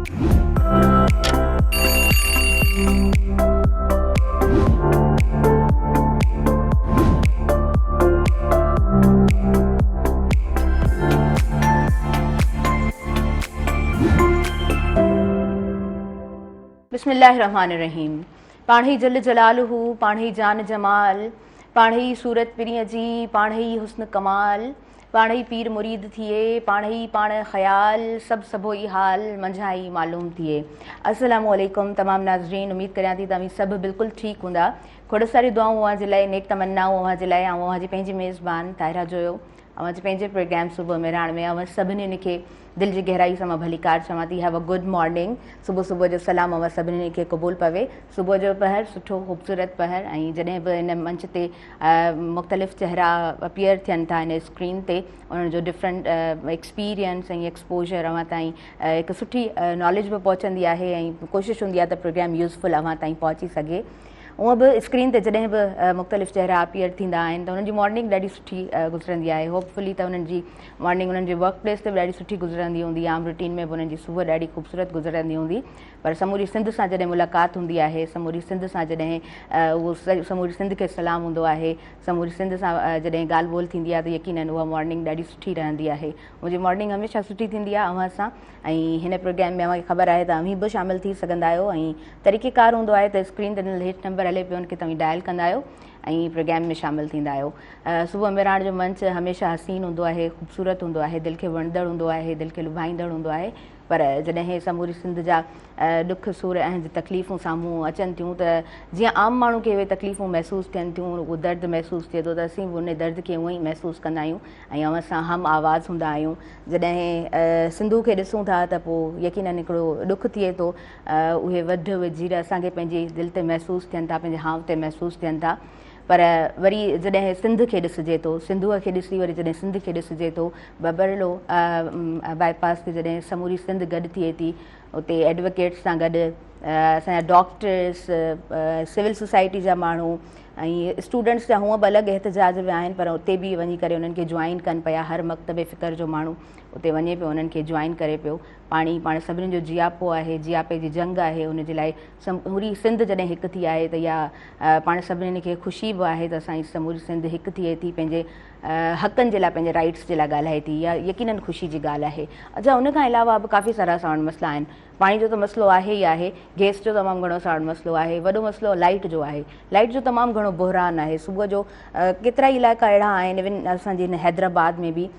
बिस्मिल्लाहिर्रहमानिर्रहीम। पाणी जल जलालहू, पाणी जान जमाल, पाणी सूरत पिरीअ जी, पाणी हुस्न कमाल, पाणी पीर मुरीद थिए, पाणी पाण ख़याल, सभु सभो ई हाल मंझाई मालूम थिए। अस्सलामु अलैकुम तमामु नाज़रीन, उम्मीद करियां थी तव्हां सभु बिल्कुलु ठीकु हूंदा। खोड़ सारी दुआऊं अव्हां जे लाइ, नेक तमन्नाऊं अव्हां जे लाइ। अव्हां जी पंहिंजी मेज़बान ताहिरा जोयो, अव्हां जे पंहिंजे प्रोग्राम सुबुह में राण में अव्हां सभिनी खे दिलि जी गहराई सां मां भलीकार चवां थी। Have a good morning. सुबुह सुबुह जो सलाम अव्हां सभिनी खे क़बूल पवे। सुबुह जो पहर सुठो ख़ूबसूरत पहर, ऐं जॾहिं बि इन मंच ते मुख़्तलिफ़ चहिरा अपीयर थियनि था इन स्क्रीन ते, उन्हनि जो डिफरेंट एक्सपीरियंस ऐं एक्सपोजर अव्हां ताईं हिकु सुठी नॉलेज बि पहुचंदी आहे, ऐं कोशिशि हूंदी आहे त प्रोग्राम यूज़फुल अव्हां ताईं पहुची सघे। उअं बि स्क्रीन ते जॾहिं बि मुख़्तलिफ़ चहिरा अपीयर थींदा आहिनि त उन्हनि जी मॉर्निंग ॾाढी सुठी गुज़रंदी आहे। होपफुली त उन्हनि जी मॉर्निंग उन्हनि जे वर्क प्लेस ते बि ॾाढी सुठी गुज़रंदी हूंदी, आम रूटीन में बि उन्हनि जी सुबुह ॾाढी ख़ूबसूरत गुज़रंदी हूंदी। पर समूरी सिंध सां जॾहिं मुलाक़ात हूंदी आहे, समूरी सिंध सां जॾहिं उहो समूरी सिंध खे सलाम हूंदो आहे, समूरी सिंध सां जॾहिं ॻाल्हि ॿोल थींदी आहे त यकीनन उहा मॉर्निंग ॾाढी सुठी रहंदी आहे। मुंहिंजी मॉर्निंग हमेशह सुठी थींदी आहे अव्हां सां, ऐं हिन प्रोग्राम में अव्हांखे ख़बर आहे त अव्हीं बि शामिलु थी सघंदा आहियो। ऐं तरीक़ेकार हूंदो आहे त स्क्रीन ते हेठि नंबर हले पियो, उनखे तव्हां डायल कंदा आहियो ऐं प्रोग्राम में शामिलु थींदा आहियो। सुबुह मिराण जो मंच हमेशह हसीन हूंदो आहे, ख़ूबसूरत हूंदो आहे, दिलि खे वणंदड़ हूंदो आहे, दिलि खे लुभाईंदड़ हूंदो आहे। पर जॾहिं समूरी सिंध जा ॾुख सूर ऐं तकलीफ़ूं साम्हूं अचनि थियूं त जीअं आम माण्हू खे उहे तकलीफ़ूं महसूसु थियनि थियूं, उहो दर्द महसूसु थिए थो, त असीं बि उन दर्द खे उअं ई महसूसु कंदा आहियूं ऐं अव्हां सां हम आवाज़ हूंदा आहियूं। जॾहिं सिंधू खे ॾिसूं था त पोइ यकीनन हिकिड़ो ॾुख थिए थो, उहे वढ जीर असांखे पंहिंजी दिलि ते महसूसु थियनि था, पंहिंजे हाव ते महसूसु थियनि था। पर वरी जॾहिं सिंध खे ॾिसिजे थो, सिंधूअ खे ॾिसी वरी जॾहिं सिंध खे ॾिसिजे थो, बबरलो बाईपास ते जॾहिं समूरी सिंध गॾु थिए थी, उते एडवोकेट्स सां गॾु असांजा डॉक्टर्स, सिविल सोसाइटी जा माण्हू ऐं स्टूडेंट्स जा हूअं बि अलॻि एहतजाज में आहिनि, पर उते बि वञी करे उन्हनि खे ज्वाइन कनि पिया। हर मकतबे फ़िक्र जो माण्हू उते वञे पियो, उन्हनि खे ज्वाइन करे पियो। पाणी पाण सभिनीनि जो जियापो आहे, जियापे जी जंग आहे, उनजे लाइ समूरी सिंध जॾहिं हिकु थी आहे त इहा पाण सभिनीनि खे ख़ुशी बि आहे त असांजी समूरी सिंध हिकु थिए थी, पंहिंजे हक़नि जे लाइ, पंहिंजे राइट्स जे लाइ ॻाल्हाए थी। इहा यकीनन ख़ुशी जी ॻाल्हि आहे। अच्छा, उन खां अलावा बि काफ़ी सारा असां वटि मसइला आहिनि। पाणी जो त मसइलो आहे ई आहे, गैस जो तमामु घणो असां वटि मसइलो आहे, वॾो मसइलो लाइट जो आहे। लाइट जो तमामु घणो बहिरान आहे। सुबुह जो केतिरा ई इलाइक़ा अहिड़ा आहिनि, इवन असांजे हिन हैदराबाद में बि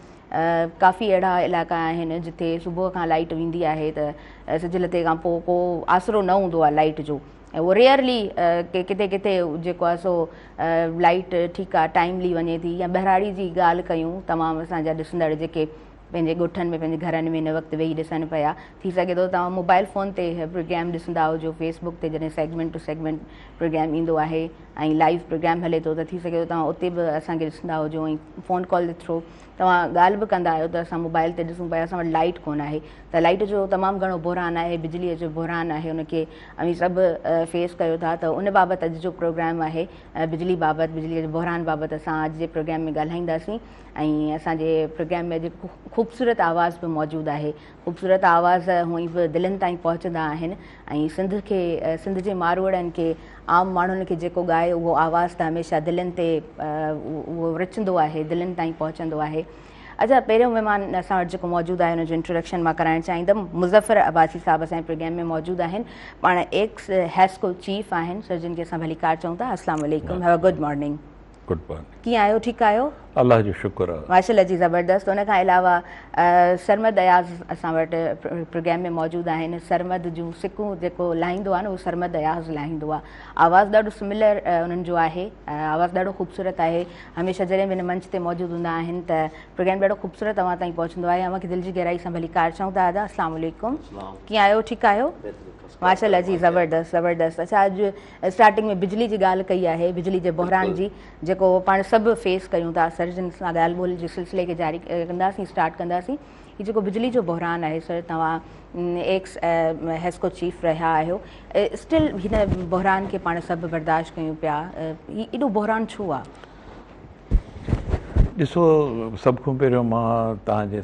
काफ़ी अहिड़ा इलाइक़ा आहिनि जिते सुबुह खां लाइट वेंदी आहे त सिज लथे खां पोइ को आसिरो न हूंदो आहे लाइट जो। ऐं उहो रेयरली किथे किथे जेको आहे सो लाइट ठीकु आहे टाइमली वञे थी। या बहिराड़ी जी ॻाल्हि कयूं, तमामु असांजा ॾिसंदड़ जेके पंहिंजे ॻोठनि में, पंहिंजे घरनि में इन वक़्तु वेही ॾिसनि पिया, थी सघे थो तव्हां मोबाइल फ़ोन ते प्रोग्राम ॾिसंदा हुजो, फेसबुक ते जॾहिं सेगमेंट टू सेगमेंट प्रोग्राम ईंदो आहे ऐं लाइव प्रोग्राम हले थो, त थी सघे थो तव्हां उते बि असांखे ॾिसंदा हुजो। ऐं फ़ोन कॉल जे थ्रू तव्हां ॻाल्हि बि कंदा आहियो त असां मोबाइल ते ॾिसूं पिया, असां वटि लाइट कोन आहे। त लाइट जो तमामु घणो बहिरान आहे, बिजलीअ जो बहिरान आहे, उनखे असीं सभु फेस कयो था। त उन बाबति अॼु जो प्रोग्राम आहे, बिजली बाबति, बिजलीअ जे बहिरान बाबति असां अॼु जे प्रोग्राम में ॻाल्हाईंदासीं। ऐं असांजे प्रोग्राम में जेको ख़ूबसूरत आवाज़ बि मौजूदु आहे, ख़ूबसूरत आवाज़ हूअं ई बि दिलनि ताईं पहुचंदा आहिनि। ऐं सिंध खे, सिंध जे मारवड़नि खे, आम माण्हुनि खे जेको ॻाए उहो आवाज़ त हमेशह दिलनि ते उहो रिचंदो आहे, दिलनि ताईं पहुचंदो आहे। अच्छा, पहिरियों महिमान असां वटि जेको मौजूदु आहे हुनजो इंट्रोडक्शन मां कराइणु चाहींदमि। मुज़फ़र अब्बासी साहिबु असांजे प्रोग्राम में मौजूदु आहिनि। पाण एक्स हैस्को चीफ आहिनि, सर जिन खे असां भलीकार चऊं था। अस्सलाम वालेकुम, have a good morning. Good morning. कीअं आहियो? ठीकु आहियो? अल्लाह जो शुक्र आहे। माशाल्लाह जी, ज़बरदस्त। उन खां अलावा सरमद अयाज़ असां वटि प्रोग्राम में मौजूदु आहिनि। सरमद जूं सिकूं जेको लाहींदो आहे न, उहो सरमद अयाज़ लाहींदो आहे। आवाज़ु ॾाढो सिमिलर उन्हनि जो आहे, आवाज़ु ॾाढो ख़ूबसूरत आहे। हमेशह जॾहिं बि हिन मंच ते मौजूदु हूंदा आहिनि त प्रोग्राम ॾाढो ख़ूबसूरत तव्हां ताईं पहुचंदो आहे। अव्हांखे दिलि जी गहराई सां भलीकार चऊं था। दादा अस्सलाम वालेकुम, कीअं आहियो? ठीकु आहियो? माशाल्लाह जी, ज़बरदस्त ज़बरदस्त। अच्छा, अॼु स्टार्टिंग में बिजली जी ॻाल्हि कई आहे, बिजली जे बहिरान जी, जेको पाण सभु फेस कयूं था। सर जिन सां ॻाल्हि ॿोल जे सिलसिले खे जारी कंदासीं, स्टार्ट कंदासीं। हीउ जेको बिजली जो बहिरान आहे, सर तव्हां एक्स हैस्को चीफ रहिया आहियो, स्टिल हिन बहिरान खे पाण सभु बर्दाश्त कयूं पिया। हीउ एॾो बहिरान छो आहे? ॾिसो, सभ खां पहिरियों मां तव्हांजे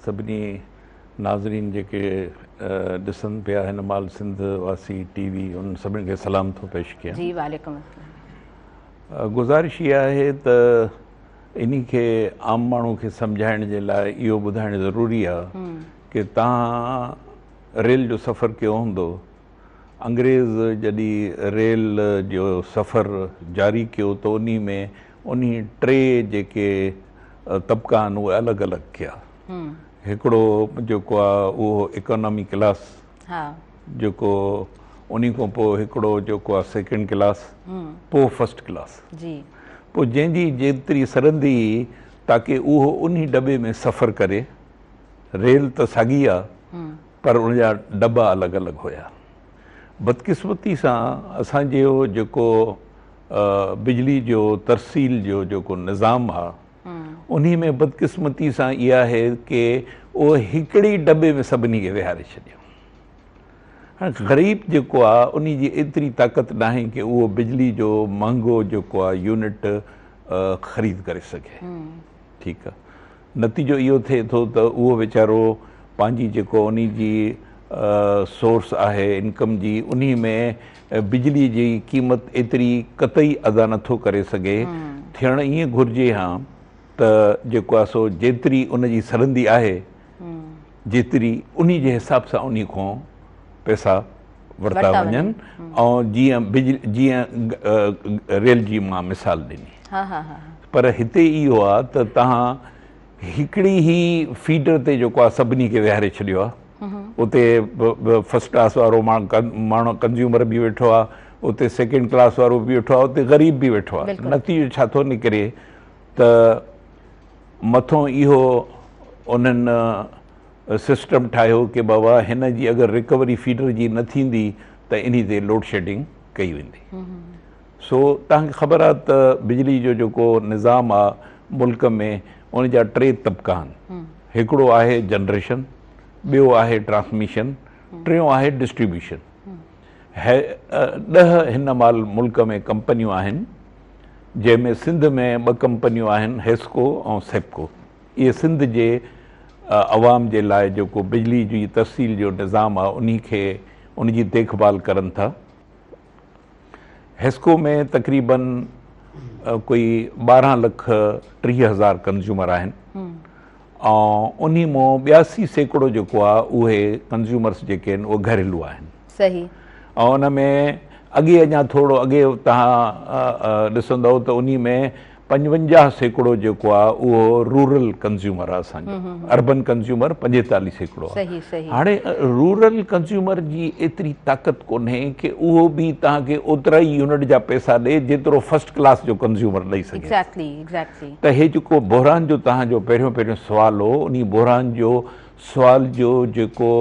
सभिनी नाज़रीन जेके ॾिसनि पिया हिन महिल सिंध वासी टीवी उन सभिनी खे सलाम थो पेश कयां। जी वालेकुम अस्सलाम। गुज़ारिश इहा आहे त इन खे आम माण्हू खे सम्झाइण जे लाइ इहो ॿुधाइणु ज़रूरी आहे कि तव्हां रेल जो सफ़र कयो हूंदो। अंग्रेज़ जॾहिं रेल जो सफ़र जारी कयो त उन 3 जेके तबक़ा आहिनि उहे अलॻि अलॻि कया। हिकिड़ो जेको आहे उहो इकोनॉमी क्लास, जेको उन खां पोइ हिकिड़ो जेको आहे सेकेंड क्लास, पोइ फर्स्ट क्लास। पोइ जंहिंजी जेतिरी सरंदी ताकी उहो उन डॿे में सफ़र करे। रेल त साॻी आहे पर उनजा डब्बा अलॻि अलॻि हुया। बदकिस्मती सां असांजो जेको बिजली जो तरसील जो जेको निज़ाम आहे उन में बदकिस्मती सां इहा आहे कि उहो हिकिड़ी डॿे में सभिनी खे विहारे छॾियो। हाणे ग़रीब जेको आहे उन जी एतिरी ताक़त न आहे कि उहो बिजली जो महांगो जेको आहे यूनिट ख़रीद करे सघे। ठीकु आहे, नतीजो इहो थिए थो त उहो वीचारो पंहिंजी जेको उन जी सोर्स आहे इनकम जी उन में बिजली जी क़ीमत एतिरी क़तई अदा नथो करे सघे। थियणु ईअं घुरिजे हा त जेको आहे सो जेतिरी उन जी सरंदी आहे जेतिरी उन जे हिसाब सां उन खां पैसा वरिता वञनि। ऐं जीअं रेल जी मां मिसाल ॾिनी। पर हिते इहो आहे त तव्हां हिकिड़ी ई फीडर ते जेको आहे सभिनी खे विहारे छॾियो आहे। उते फर्स्ट क्लास वारो माण्हू कंज़्यूमर बि वेठो आहे, उते सेकेंड क्लास वारो बि वेठो आहे, उते ग़रीब बि वेठो आहे। नतीजो छा थो निकिरे त मथां इहो उन्हनि सिस्टम ठाहियो कि बाबा हिन जी अगरि रिकवरी फीडर जी न थींदी त इन ते लोड शेडिंग कई वेंदी। सो तव्हांखे ख़बर आहे त बिजली जो जेको निज़ाम आहे मुल्क में उन जा 3 तबक़ा आहिनि। हिकिड़ो आहे जनरेशन, ॿियो आहे ट्रांसमिशन, टियों आहे डिस्ट्रीब्यूशन। 10 हिन महिल मुल्क में कंपनियूं आहिनि जंहिंमें सिंध में 2 कंपनियूं आहिनि, हेस्को ऐं सेप्को। इहे सिंध जे अवाम जे लाइ जेको बिजली जी तरसील जो निज़ाम आहे उन जी देखभाल करनि था। हेस्को में तक़रीबन कोई 12,30,000 कंज़्यूमर आहिनि ऐं उन मां 82% जेको आहे उहे कंज़्यूमर्स जेके आहिनि उहे घरेलू आहिनि। सही। ऐं उन में अञा थोरो अॻे तव्हां ॾिसंदव त उन में 55% जेको आहे उहो रूरल कंज़्यूमर आहे असांजो। अर्बन कंज़्यूमर 45% आहे। हाणे रूरल कंज़्यूमर जी एतिरी ताक़त कोन्हे कि उहो बि तव्हांखे ओतिरा ई यूनिट जा पैसा ॾे जेतिरो फर्स्ट क्लास जो कंज़्यूमर ॾेई सघे। त हे जेको बहरान जो तव्हांजो पहिरियों सुवाल हो, उन बहरान जो सुवाल जो जेको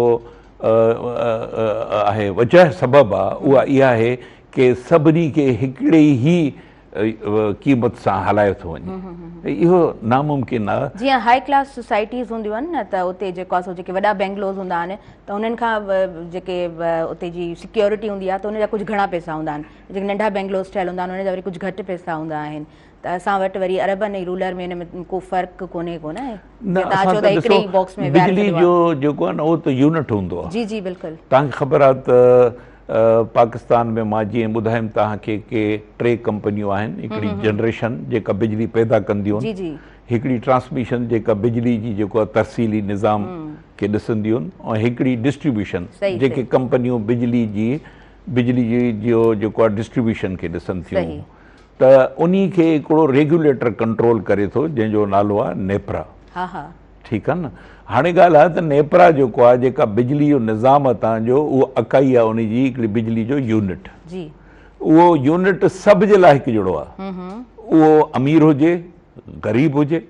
आहे वजह सबबु आहे उहा इहा आहे कि सभिनी खे हिकिड़े ई क़ीमत सां हलायो थो वञे। इहो नामुमकिन आहे। जीअं हाई क्लास सोसाइटीज़ हूंदियूं आहिनि न त उते जेको आहे सो जेके वॾा बेंगलोर्स हूंदा आहिनि त उन्हनि खां जेके उते जी सिक्योरिटी हूंदी आहे त उन जा कुझु घणा पैसा हूंदा आहिनि। जेके नंढा बेंगलोर्स ठहियल हूंदा आहिनि उन जा वरी कुझु घटि पैसा हूंदा आहिनि। त असां वटि वरी अरबन ऐं रूरल में हिन में को फ़र्क़ु कोन्हे बिजली जो जेको आहे न उहो त यूनिट हूंदो आहे। जी जी बिल्कुलु। तव्हांखे ख़बर आहे त पाकिस्तान में मां जीअं ॿुधायमि तव्हांखे कि 3 कंपनियूं आहिनि। हिकिड़ी जनरेशन जेका बिजली पैदा कंदियूं आहिनि, हिकिड़ी ट्रांसमिशन जेका बिजली जी जेको आहे तरसीली निज़ाम खे ॾिसंदियूं आहिनि, ऐं हिकिड़ी डिस्ट्रीब्यूशन जेके कंपनियूं बिजली जो जेको आहे डिस्ट्रीब्यूशन खे ॾिसनि थियूं। त उन खे हिकिड़ो रेगुलेटर कंट्रोल करे थो जंहिंजो नालो आहे नेपरा। ठीकु आहे न। हाणे ॻाल्हि आहे त नेपरा जेको आहे जेका बिजली जो निज़ाम आहे तव्हांजो उहो अकाई आहे उन जी हिकिड़ी बिजली जो यूनिट। उहो यूनिट सभ जे लाइ हिकु जहिड़ो आहे। उहो अमीर हुजे ग़रीब हुजे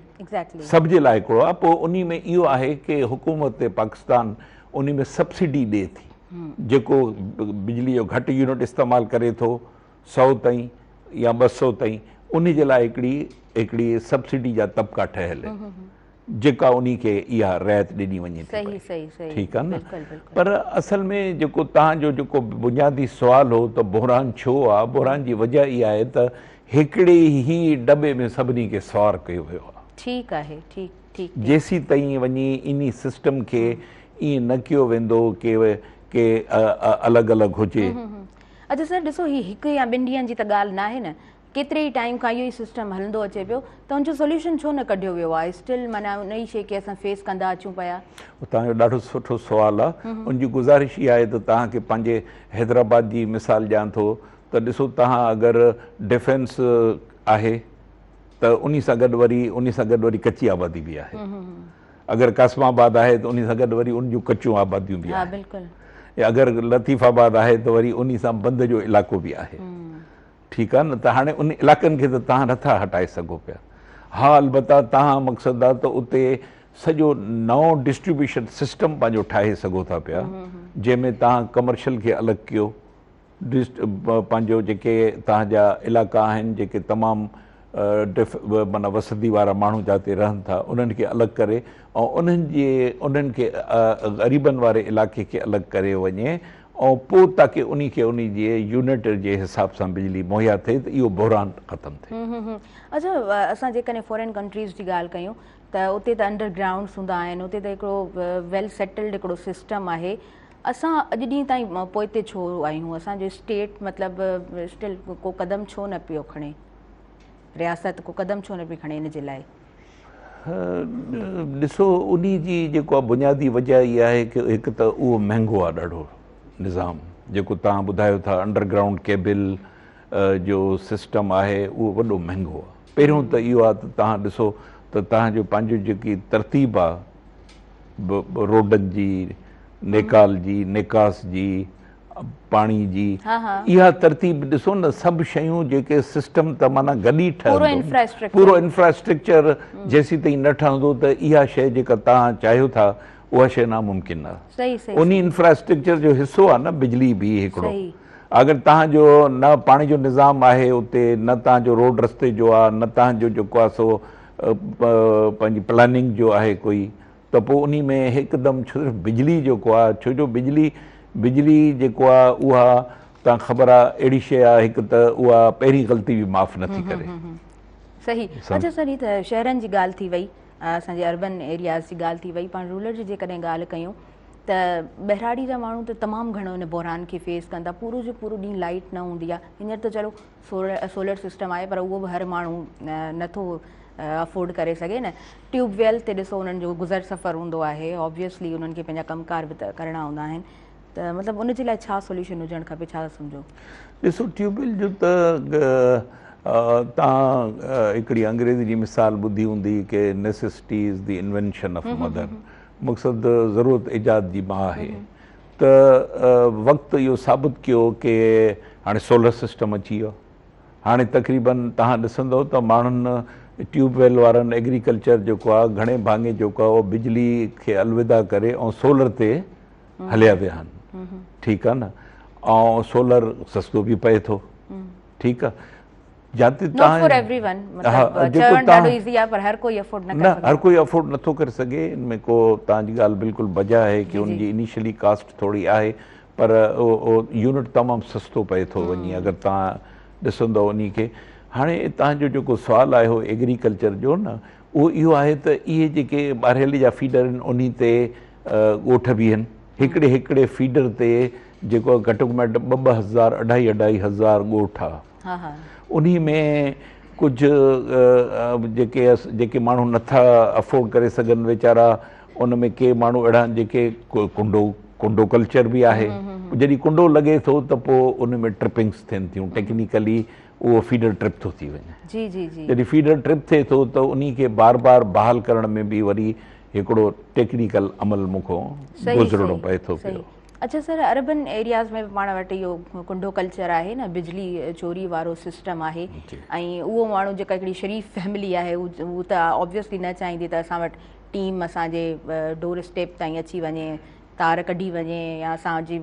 सभ जे लाइ हिकिड़ो आहे। पोइ उन में इहो आहे कि हुकूमत पाकिस्तान उन में सब्सिडी ॾिए थी। जेको बिजली जो घटि यूनिट इस्तेमालु करे थो 100 ताईं या 200 ताईं उन जे लाइ हिकिड़ी सब्सिडी जा तबक़ा ठहियल जेका उन खे इहा रिआयत ॾिनी वञे थी। ठीकु आहे न। पर असल में जेको तव्हांजो जेको बुनियादी सुवाल हो त बहरान छो आहे, बहरान जी वजह इहा आहे त हिकिड़े ई डॿे में सभिनी खे सवार कयो वियो आहे। ठीकु आहे। जेसीं ताईं वञी इन सिस्टम खे ईअं न कयो वेंदो के अलॻि अलॻि हुजे। अच्छा सर ॾिसो ही हिकु या ॿिनि ॾींहंनि जी त ॻाल्हि न आहे न, केतिरे ई टाइम खां इहो ई सिस्टम हलंदो अचे पियो, त हुनजो सोल्यूशन छो न कढियो वियो आहे? स्टिल माना उन ई शइ खे असां फेस कंदा अचूं पिया। तव्हांजो ॾाढो सुठो सुवालु आहे। उनजी गुज़ारिश इहा आहे त तव्हांखे पंहिंजे हैदराबाद जी मिसाल ॾियां थो त ॾिसो, तव्हां अगरि डिफेंस आहे त उन सां गॾु वरी कची आबादी बि आहे। अगरि कासमाबाद आहे त उन सां गॾु वरी उन जूं कचियूं आबादियूं बि आहिनि। या अगरि लतीफ़ाबाद आहे त वरी उन सां बंद जो इलाइक़ो बि आहे। ठीकु आहे न, त हाणे उन इलाइक़नि खे त तव्हां नथा हटाए सघो पिया। हा, अलबत्ता तव्हां मक़सदु आहे त उते सॼो नओं डिस्ट्रीब्यूशन सिस्टम पंहिंजो ठाहे सघो था पिया, जंहिंमें तव्हां कमर्शियल खे अलॻि कयो, पंहिंजो जेके तव्हांजा इलाइक़ा आहिनि जेके तमामु माना वसती वारा माण्हू जिते रहनि था उन्हनि खे अलॻि करे ऐं उन्हनि खे ग़रीबनि वारे इलाइक़े खे अलॻि करे वञे, ऐं पोइ ताकी उन जे यूनिट जे हिसाब सां बिजली मुहैया थिए त इहो बहरान ख़तमु थिए। अच्छा, असां जेकॾहिं फॉरेन कंट्रीज़ जी ॻाल्हि कयूं त उते त अंडरग्राउंड्स हूंदा आहिनि, उते त हिकिड़ो वेल सेटल्ड हिकिड़ो सिस्टम आहे। असां अॼु ॾींहं ताईं पोइते छो आहियूं? असांजो स्टेट मतिलबु स्टिल को क़दम छो न पियो खणे, रियासत को क़दम छो न पई खणे इन जे लाइ? ॾिसो, उन जी जेको आहे बुनियादी वजह इहा आहे की हिकु त उहो महांगो आहे ॾाढो निज़ाम, जेको तव्हां ॿुधायो था अंडरग्राउंड केबल जो सिस्टम आहे उहो वॾो महांगो आहे। पहिरियों त इहो आहे त तव्हां ॾिसो त तव्हांजो पंहिंजो जेकी तरतीब आहे रोडनि जी, नेकाल जी, निकास जी, पाणी जी, इहा तरतीब ॾिसो न, सभु शयूं जेके सिस्टम त माना गॾु ई ठहंदो, पूरो इंफ्रास्ट्रक्चर जेसीं ताईं न ठहंदो त इहा शइ जेका तव्हां चाहियो था उहा शइ नामुमकिन आहे। उन इंफ्रास्ट्रक्चर जो हिसो आहे न बिजली बि हिकिड़ो। अगरि तव्हांजो न पाणी जो निज़ाम आहे उते, न तव्हांजो रोड रस्ते जो आहे, न तव्हांजो जेको आहे सो पंहिंजी प्लानिंग जो आहे कोई, त पोइ उन में हिकदमि सिर्फ़ु बिजली जेको आहे, छो जो बिजली जेको आहे उहा तव्हां ख़बर आहे अहिड़ी शइ आहे हिकु त उहा पहिरीं ग़लती बि माफ़ु नथी करे। सही। अच्छा सर, ही त शहरनि जी ॻाल्हि थी वई, असांजे अर्बन एरियाज़ जी ॻाल्हि थी वई। पाण रूरल जी जेकॾहिं ॻाल्हि कयूं त ॿहिराड़ी जा माण्हू त तमामु घणो हिन बहरान खे फेस कंदा। पूरो जो पूरो ॾींहुं लाइट न हूंदी आहे। हींअर त चलो सोलर सिस्टम आहे, पर उहो बि हर माण्हू नथो अफोर्ड करे सघे न। ट्यूबवेल ते ॾिसो उन्हनि जो गुज़र सफ़र हूंदो आहे, ऑब्वियसली उन्हनि खे पंहिंजा कमकार बि त करणा हूंदा आहिनि, त मतिलबु उन जे लाइ छा सोल्यूशन हुजणु खपे, छा सम्झो? ॾिसो, ट्यूबवेल जो त तव्हां हिकिड़ी अंग्रेज़ी जी मिसाल ॿुधी हूंदी की necessity is the invention of mother. मक़सदु ज़रूरत ईजाद जी माउ आहे। त वक़्तु इहो साबित कयो की हाणे सोलर सिस्टम अची वियो। हाणे तक़रीबन तव्हां ॾिसंदव त माण्हुनि ट्यूबवेल वारनि एग्रीकल्चर जेको आहे घणे भाङे जेको आहे उहो बिजली खे अलविदा करे ऐं सोलर ते हलिया विया आहिनि। ठीकु आहे न, ऐं सोलर सस्तो बि पए थो। ठीकु आहे, जिते हर कोई अफोर्ड नथो करे सघे। इनमें को तव्हांजी ॻाल्हि बिल्कुलु बजा आहे की उनजी इनिशियली कास्ट थोरी आहे, पर यूनिट तमामु सस्तो पए थो वञी अगरि तव्हां ॾिसंदव उन खे। हाणे तव्हांजो जेको सुवालु आहे उहो एग्रीकल्चर जो न, उहो इहो आहे त इहे जेके ॿारहेली जा फीडर आहिनि उन ते ॻोठ बि आहिनि। हिकिड़े फीडर ते जेको घटि में घटि 2,000 2,500 ॻोठ आहे। उन में कुझु जेके माण्हू नथा अफोर्ड करे सघनि वीचारा, उन में के माण्हू अहिड़ा आहिनि जेके कुंडो कल्चर बि आहे। जॾहिं कुंडो लॻे थो त पोइ उन में ट्रिपिंग्स थियनि थियूं, टेक्निकली उहो फीडर ट्रिप थो थी वञे। जॾहिं फीडर ट्रिप थिए थो त उन खे बार बार बहाल करण में बि वरी हिकिड़ो टेक्निकल अमल मूंखों गुज़रणो पए थो पियो। अच्छा सर, अर्बन एरियाज़ में पाण वटि इहो कुंडो कल्चर आहे न, बिजली चोरी वारो सिस्टम आहे, ऐं उहो माण्हू जेका हिकिड़ी शरीफ़ फैमिली आहे उहो त ऑब्वियसली न चाहींदी त असां वटि टीम असांजे डोर स्टेप ताईं अची वञे, तार कढी वञे या असांजी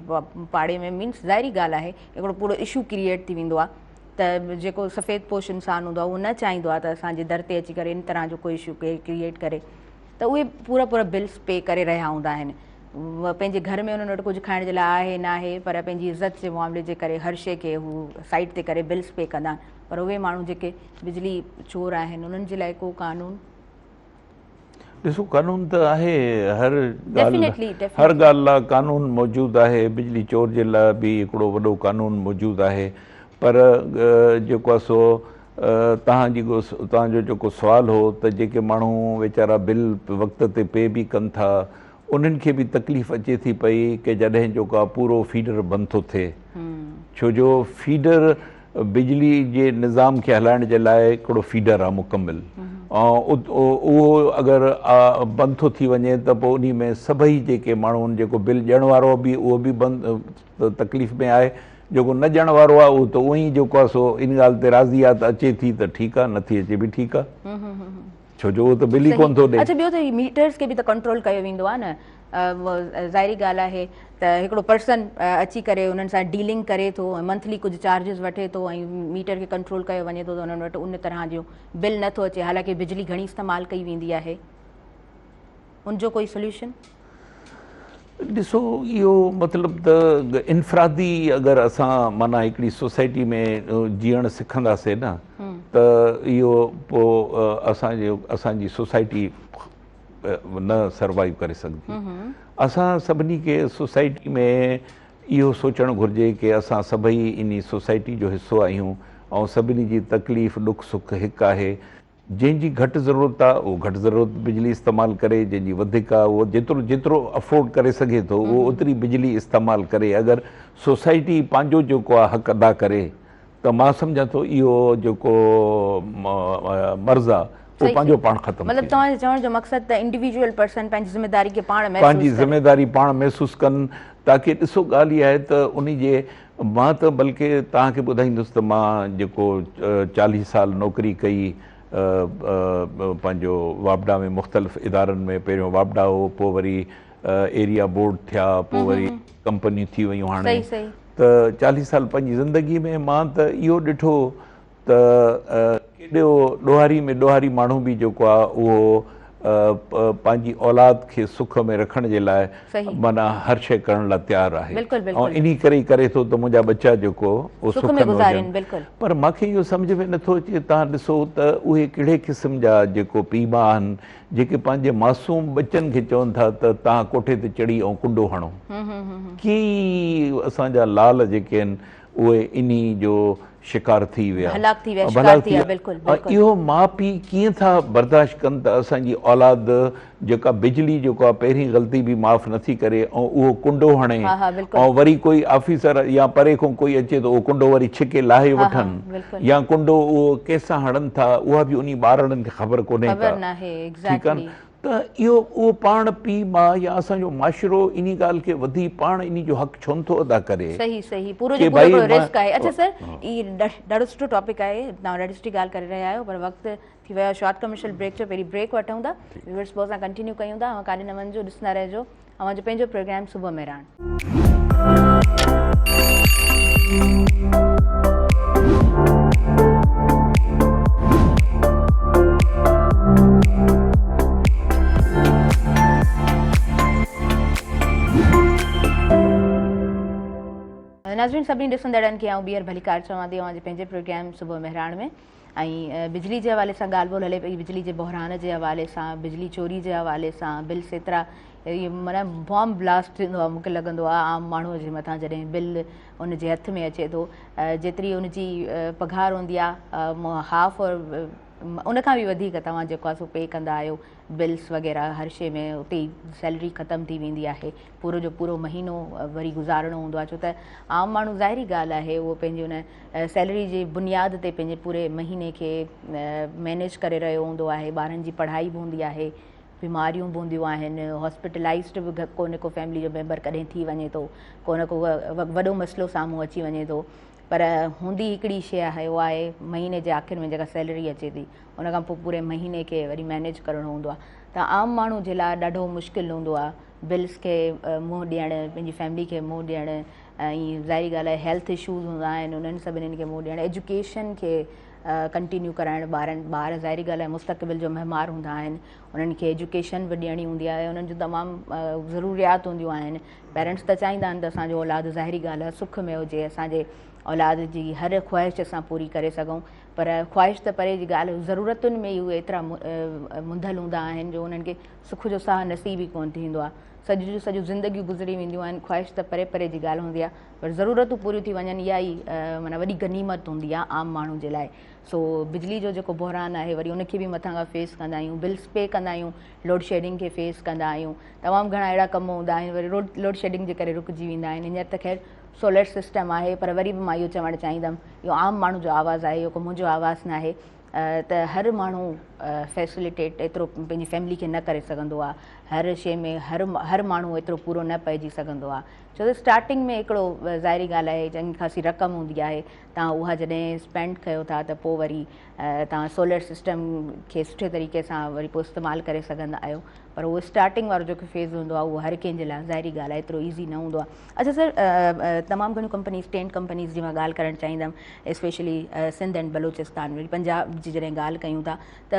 पाड़े में। मीन्स ज़ाहिरी ॻाल्हि आहे हिकिड़ो पूरो इशू क्रिएट थी वेंदो आहे त जेको सफ़ेद पोश इंसानु हूंदो आहे उहो न चाहींदो आहे त असांजे दर ते अची करे इन तरह जो कोई इशू क्रिएट करे, त उहे पूरा बिल्स पे करे रहिया हूंदा आहिनि। पंहिंजे घर में उन्हनि वटि कुझु खाइण जे लाइ आहे न आहे, पर पंहिंजी इज़त जे मामले जे करे हर शइ खे हू साइड ते करे बिल्स पे कंदा आहिनि। पर उहे माण्हू जेके बिजली चोर आहिनि उन्हनि जे लाइ को कानून? ॾिसो कानून त आहे, हर Definitely, हर ॻाल्हि लाइ कानून मौजूदु आहे। बिजली चोर जे लाइ बि हिकिड़ो वॾो कानून मौजूदु आहे। पर जेको आहे सो तव्हांजो जेको सुवालु हो त जेके माण्हू वीचारा बिल वक़्त ते पे बि कनि था, उन्हनि खे बि तकलीफ़ अचे थी पई कि जॾहिं जेको आहे पूरो फीडर बंदि थो थिए। छो जो फीडर बिजली जे निज़ाम खे हलाइण जे लाइ हिकिड़ो फीडर आहे मुकमिल, ऐं उहो अगरि बंदि थो थी वञे त पोइ उन में सभई जेके माण्हू आहिनि, जेको बिल ॾियण वारो बि उहो बि बंदि तकलीफ़ में आहे, जेको न ॾियण वारो आहे उहो त उहो ई जेको आहे सो इन ॻाल्हि ते राज़ी आहे त अचे थी त ठीकु आहे, नथी अचे बि ठीकु आहे, छो जो उहो त बिल ई कोन थो ॾिए। अच्छा, ॿियो त मीटर्स खे बि त कंट्रोल कयो वेंदो आहे न। ज़ाहिरी ॻाल्हि आहे त हिकिड़ो पर्सन अची करे उन्हनि सां डीलिंग करे थो, मंथली कुझु चार्जिस वठे थो ऐं मीटर खे कंट्रोल कयो वञे थो त उन्हनि वटि उन तरह जो बिल नथो अचे, हालांकि बिजली घणी इस्तेमालु कई वेंदी आहे। उनजो कोई सोल्यूशन? ॾिसो, इहो मतिलबु त इनफ़रादी अगरि असां माना हिकिड़ी सोसाइटी में जीअण सिखंदासीं न त इहो पोइ असांजी सोसाइटी न सर्वाइव करे सघंदी। असां सभिनी खे सोसाइटी में इहो सोचणु घुरिजे कि असां सभई इन सोसाइटी जो हिसो आहियूं ऐं सभिनी जी तकलीफ़ ॾुख सुख हिकु आहे। जंहिंजी घटि ज़रूरत आहे उहो घटि ज़रूरत बिजली इस्तेमालु करे, जंहिंजी वधीक आहे उहो जेतिरो अफोर्ड करे सघे थो उहो ओतिरी बिजली इस्तेमालु करे। अगरि सोसाइटी पंहिंजो जेको आहे हक़ अदा करे त मां सम्झां थो इहो जेको मर्ज़ु आहे उहो पंहिंजो पाण ख़तमु। मतिलबु तव्हांजे चवण जो मक़सदु त इंडिविजुअल पर्सन पंहिंजी ज़िमेदारी खे पंहिंजी ज़िमेदारी पाण महसूसु कनि, ताकी ॾिसो ॻाल्हि इहा आहे त उन जे मां त बल्कि तव्हांखे ॿुधाईंदुसि त मां जेको 40 साल नौकरी कई पंहिंजो वापडा में मुख़्तलिफ़ इदारनि में, पहिरियों वापडा हो, पोइ वरी एरिया बोर्ड थिया, पोइ वरी कंपनियूं थी वियूं हाणे। त 40 साल पंहिंजी ज़िंदगी में मां त इहो ॾिठो त केॾो ॾोहारी में ॾोहारी माण्हू बि जेको आहे उहो पंहिंजी औलाद खे सुख में रखण जे लाइ माना हर शइ करण लाइ तयारु आहे, ऐं इन करे करे थो त मुंहिंजा बच्चा जेको उहो सुख में हुजनि। पर मूंखे इहो सम्झ में नथो अचे, तव्हां ॾिसो त उहे कहिड़े क़िस्म जा जेको पीउ माउ आहिनि जेके पंहिंजे मासूम बच्चनि खे चवनि था त तव्हां कोठे ते चढ़ी ऐं कुंडो हणो। की असांजा लाल जेके आहिनि उहे इन जो शिकार थी विया, इहो माउ पीउ कीअं था बर्दाश्त कनि त असांजी औलाद जेका बिजली जेको आहे पहिरीं ग़लती बि माफ़ नथी करे ऐं उहो कुंडो हणे, ऐं वरी कोई ऑफिसर या परे खां कोई अचे त उहो कुंडो वरी छिके लाहे वठनि, या कुंडो उहो कंहिंसां हणनि था उहा बि उन ॿारनि खे ख़बर कोन्हे का, ठीकु आहे न। त इहो उहो पाण पीउ माउ या असांजो माशरो इन ॻाल्हि खे वधी पाण इन जो हक़ छो नथो अदा करे। सही पूरो जो पूरो रिस्क आहे। अच्छा सर, इहो ॾाढो सुठो टॉपिक आहे, तव्हां ॾाढी सुठी ॻाल्हि करे रहिया आहियो, पर वक़्तु थी वियो आहे शॉर्ट कमर्शियल ब्रेक जो। पहिरीं ब्रेक वठूं था, व्यूअर्स पोइ असां कंटिन्यू कयूं था। काॾे न वञिजो, ॾिसंदा रहिजो असांजो पंहिंजो प्रोग्राम सुबुह में रहण। नाज़रीन, सभिनी ॾिसंदड़नि खे आउं ॿीहर भलीकार चवां थी अॼु पंहिंजे प्रोग्राम सुबुह मेहराण में। ऐं बिजली जे हवाले सां ॻाल्हि ॿोल हले पई, बिजली जे बहिरान जे हवाले सां, बिजली चोरी जे हवाले सां, बिल्स एतिरा इहे माना बॉम्ब ब्लास्ट थींदो आहे। मूंखे लॻंदो आहे आम माण्हूअ जे मथां जॾहिं बिल उनजे हथ में अचे थो, जेतिरी उनजी पघार हूंदी आहे हाफ और उनखां बि वधीक तव्हां जेको आहे सो पे कंदा आहियो बिल्स वग़ैरह हर शइ में, उते ई सैलरी ख़तमु थी वेंदी आहे, पूरो जो पूरो महीनो वरी गुज़ारिणो हूंदो आहे। छो त आम माण्हू ज़ाहिरी ॻाल्हि आहे उहो पंहिंजी उन सैलरी जी बुनियाद ते पंहिंजे पूरे महीने खे मैनेज करे रहियो हूंदो आहे। ॿारनि जी पढ़ाई बि हूंदी आहे, बीमारियूं बि हूंदियूं आहिनि, हॉस्पिटलाइज़्ड बि को न को फैमिली जो मेंबर कॾहिं थी वञे थो, को न को वॾो मसइलो साम्हूं अची वञे थो। पर हूंदी हिकिड़ी शइ आहे, उहा आहे महीने जे आख़िर में जेका सैलरी अचे थी उन खां पोइ पूरे महीने खे वरी मैनेज करिणो हूंदो आहे। त आम माण्हू जे लाइ ॾाढो मुश्किल हूंदो आहे बिल्स खे मुंहुं ॾियणु, पंहिंजी फैमिली खे मुंहुं ॾियणु, ऐं ज़ाहिरी ॻाल्हि आहे हेल्थ इशूज़ हूंदा आहिनि उन्हनि सभिनीनि खे मुंहुं ॾियणु, एजुकेशन खे कंटिन्यू कराइणु ॿार ज़ाहिरी ॻाल्हि आहे मुस्तक़बिल जो महिमार हूंदा आहिनि उन्हनि खे एजुकेशन बि ॾियणी हूंदी आहे उन्हनि जूं तमामु ज़रूरियात हूंदियूं आहिनि पेरेंट्स त चाहींदा आहिनि त असांजो औलाद ज़ाहिरी ॻाल्हि आहे सुख में हुजे असांजे औलाद जी हर ख़्वाहिश असां पूरी करे सघूं पर ख़्वाहिश त परे जी ॻाल्हि ज़रूरतुनि में ई उहे एतिरा मुंधल हूंदा आहिनि जो उन्हनि खे सुख जो साह नसीब ई कोन थींदो आहे सॼियूं ज़िंदगियूं गुज़री वेंदियूं आहिनि ख़्वाहिश त परे परे जी ॻाल्हि हूंदी आहे पर ज़रूरतूं पूरियूं थी वञनि इहा ई माना वॾी गनीमत हूंदी आहे आम माण्हू जे लाइ सो बिजली जो जेको बहिरान आहे वरी उनखे बि मथां खां फेस कंदा आहियूं बिल्स पे कंदा आहियूं लोड शेडिंग खे फेस कंदा आहियूं तमामु घणा अहिड़ा कम हूंदा आहिनि वरी लोड शेडिंग जे करे रुकिजी वेंदा आहिनि हींअर त ख़ैर सोलर सिस्टम आहे पर वरी बि मां इहो चवणु चाहींदमि इहो आम माण्हू जो आवाज़ु आहे इहो को मुंहिंजो आवाज़ु न आहे त हर माण्हू फैसिलिटेट एतिरो पंहिंजी फैमिली खे न करे सघंदो आहे हर शइ में हर माण्हू एतिरो पूरो न पइजी सघंदो आहे छो त स्टार्टिंग में हिकिड़ो ज़ाहिरी ॻाल्हि आहे चङी ख़ासी रक़म हूंदी आहे तव्हां उहा जॾहिं स्पेंड कयो था त पोइ वरी तव्हां सोलर सिस्टम खे सुठे तरीक़े सां वरी पोइ इस्तेमालु करे सघंदा आहियो पर उहो स्टार्टिंग वारो जेको फेज़ हूंदो आहे उहो हर कंहिंजे लाइ ज़ाहिरी ॻाल्हि आहे एतिरो ईज़ी न हूंदो आहे अच्छा सर तमामु घणियूं कंपनीज़ 10 कंपनीज़ जी मां ॻाल्हि करणु चाहींदमि स्पेशली सिंध एंड बलोचिस्तान वरी पंजाब जी जॾहिं ॻाल्हि कयूं था त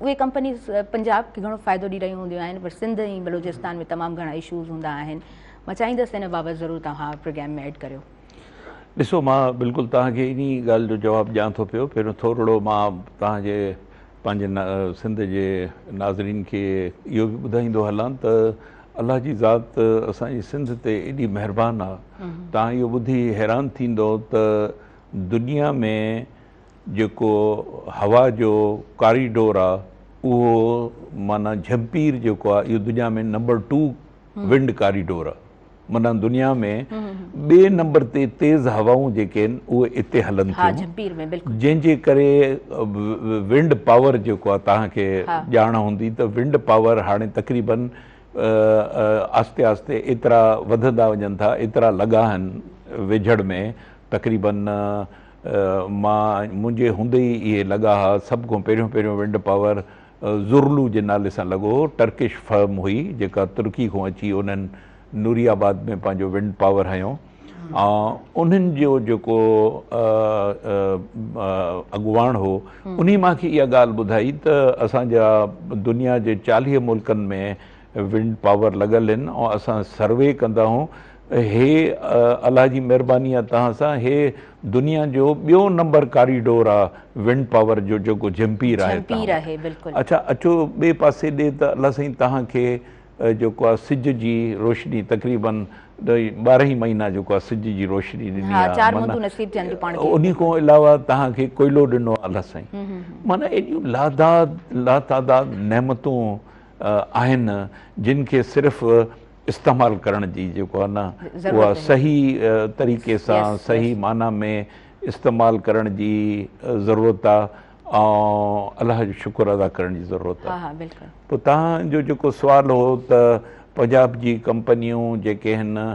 उहे कंपनीज़ पंजाब खे घणो फ़ाइदो ॾेई रहियूं हूंदियूं आहिनि पर सिंध ऐं बलोचिस्तान में तमामु घणा इशूज़ हूंदा आहिनि मां चाहींदसि हिन बाबति ज़रूरु तव्हां प्रोग्राम में ऐड करियो ॾिसो मां बिल्कुलु तव्हांखे इन ॻाल्हि जो जवाबु ॾियां थो पियो पहिरियों थोरो मां तव्हांजे पंहिंजे सिंध जे नाज़रीन खे इहो बि ॿुधाईंदो हलां त अलाह जी ज़ात असांजी सिंध ते एॾी महिरबानी आहे तव्हां इहो ॿुधी हैरान थींदो त दुनिया में जेको हवा जो कॉरिडोर आहे उहो माना झंपीर जेको आहे इहो दुनिया में नंबर 2 विंड कॉरिडोर आहे माना दुनिया में ॿिए नंबर ते तेज़ हवाऊं जेके आहिनि उहे हिते हलनि थियूं जंहिंजे करे विंड पावर जेको आहे तव्हांखे ॼाण हूंदी त विंड पावर हाणे तक़रीबन आस्ते आस्ते एतिरा वधंदा वञनि था एतिरा लॻा आहिनि वेझड़ में तक़रीबन मुंहिंजे हूंदे ई इहे लॻा हुआ सभ खां पहिरियों विंड पावर ज़ुरलू जे नाले सां लॻो टर्किश फर्म हुई जेका तुर्की खां अची उन्हनि नूरियाबाद में पंहिंजो विंड पावर हयो ऐं उन्हनि जो जेको अॻुवाण हो उन्ही मूंखे इहा ॻाल्हि ॿुधाई त असांजा दुनिया जे 40 मुल्कनि में विंड पावर लॻल आहिनि ऐं असां सर्वे कंदा आहियूं हे अलाह जी महिरबानी आहे तव्हां सां हे दुनिया जो ॿियो नंबर कॉरिडोर आहे विंड पावर जो जेको झंपीर आहे अच्छा अचो ॿिए पासे ॾे त अलाह साईं तव्हांखे जेको आहे सिज जी रोशनी तक़रीबन 12 महीना जेको आहे सिज जी रोशनी ॾिनी आहे उन खां अलावा तव्हांखे कोयलो ॾिनो आहे अलाह साईं माना एॾियूं लातादाद नेमतूं आहिनि जिन खे सिर्फ़ु इस्तेमालु करण जी जेको आहे न उहा सही तरीक़े सां सही माना में इस्तेमालु करण जी ज़रूरत आहे ऐं अलाह जो शुक्र अदा करण जी ज़रूरत आहे पोइ तव्हांजो जेको सुवालु हो त पंजाब जी कंपनियूं जेके आहिनि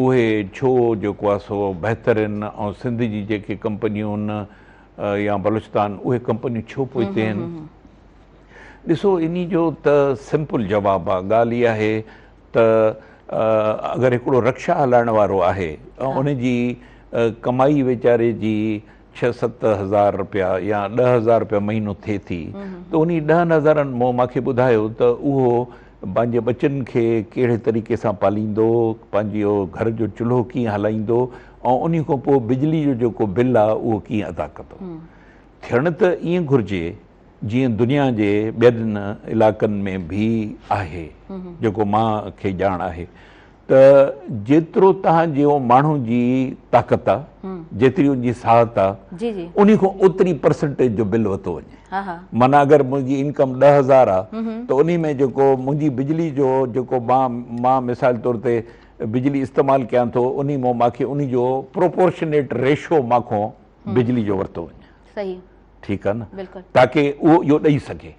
उहे छो जेको आहे सो बहितर आहिनि ऐं सिंध जी जेके कंपनियूं आहिनि या बलूचिस्तान उहे कंपनियूं छो पोइते आहिनि ॾिसो इन जो त सिंपल जवाबु आहे ॻाल्हि इहा आहे त अगरि हिकिड़ो रक्षा हलाइण वारो आहे ऐं उनजी कमाई वीचारे जी 6-7 हज़ार रुपया या 10,000 रुपया महीनो थिए थी त उन 10,000 मूंखे ॿुधायो त उहो पंहिंजे बचनि खे कहिड़े तरीक़े सां पालींदो पंहिंजो घर जो चुल्हो कीअं हलाईंदो ऐं उन खां पोइ बिजली जो जेको बिल आहे उहो कीअं अदा कंदो थियणु त ईअं घुरिजे जीअं दुनिया जे ॿियनि इलाइक़नि में बि आहे जेको मूंखे ॼाण आहे त जेतिरो तव्हांजो माण्हू जी ताक़त आहे जेतिरी उनजी साहत आहे उन खां ओतिरी परसेंटेज जो बिल वरितो वञे माना अगरि मुंहिंजी इनकम 10,000 आहे त उन में जेको मुंहिंजी बिजली जो जेको मां मिसाल तौर ते बिजली इस्तेमालु कयां थो उन मां मूंखे उन जो प्रोपोर्शनेट रेशो मां बिजली जो वरितो वञे ठीकु आहे न ताकी उहो इहो ॾेई सघे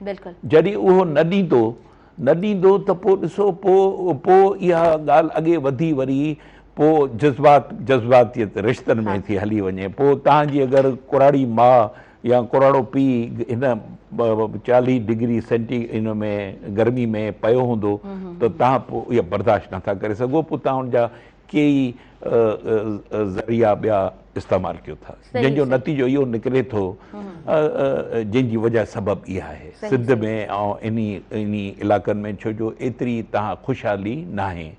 जॾहिं उहो न ॾींदो त पोइ ॾिसो पोइ इहा ॻाल्हि अॻे वधी वरी पोइ जज़्बातियत रिश्तनि में थी हली वञे पोइ तव्हांजी अगरि कुराड़ी माउ या कुराड़ो पीउ हिन 40 डिग्री सेंटी इन में गर्मी में पियो हूंदो त तव्हां पोइ इहा बर्दाश्त नथा करे सघो पोइ तव्हां हुनजा कई ज़रिया ॿिया इस्तेमालु कयो था, जंहिंजो नतीजो इहो निकिरे थो जंहिंजी वजह सबबु इहा आहे सिंध में ऐं इन इलाइक़नि में, छो जो एतिरी तव्हां ख़ुशहाली न आहे।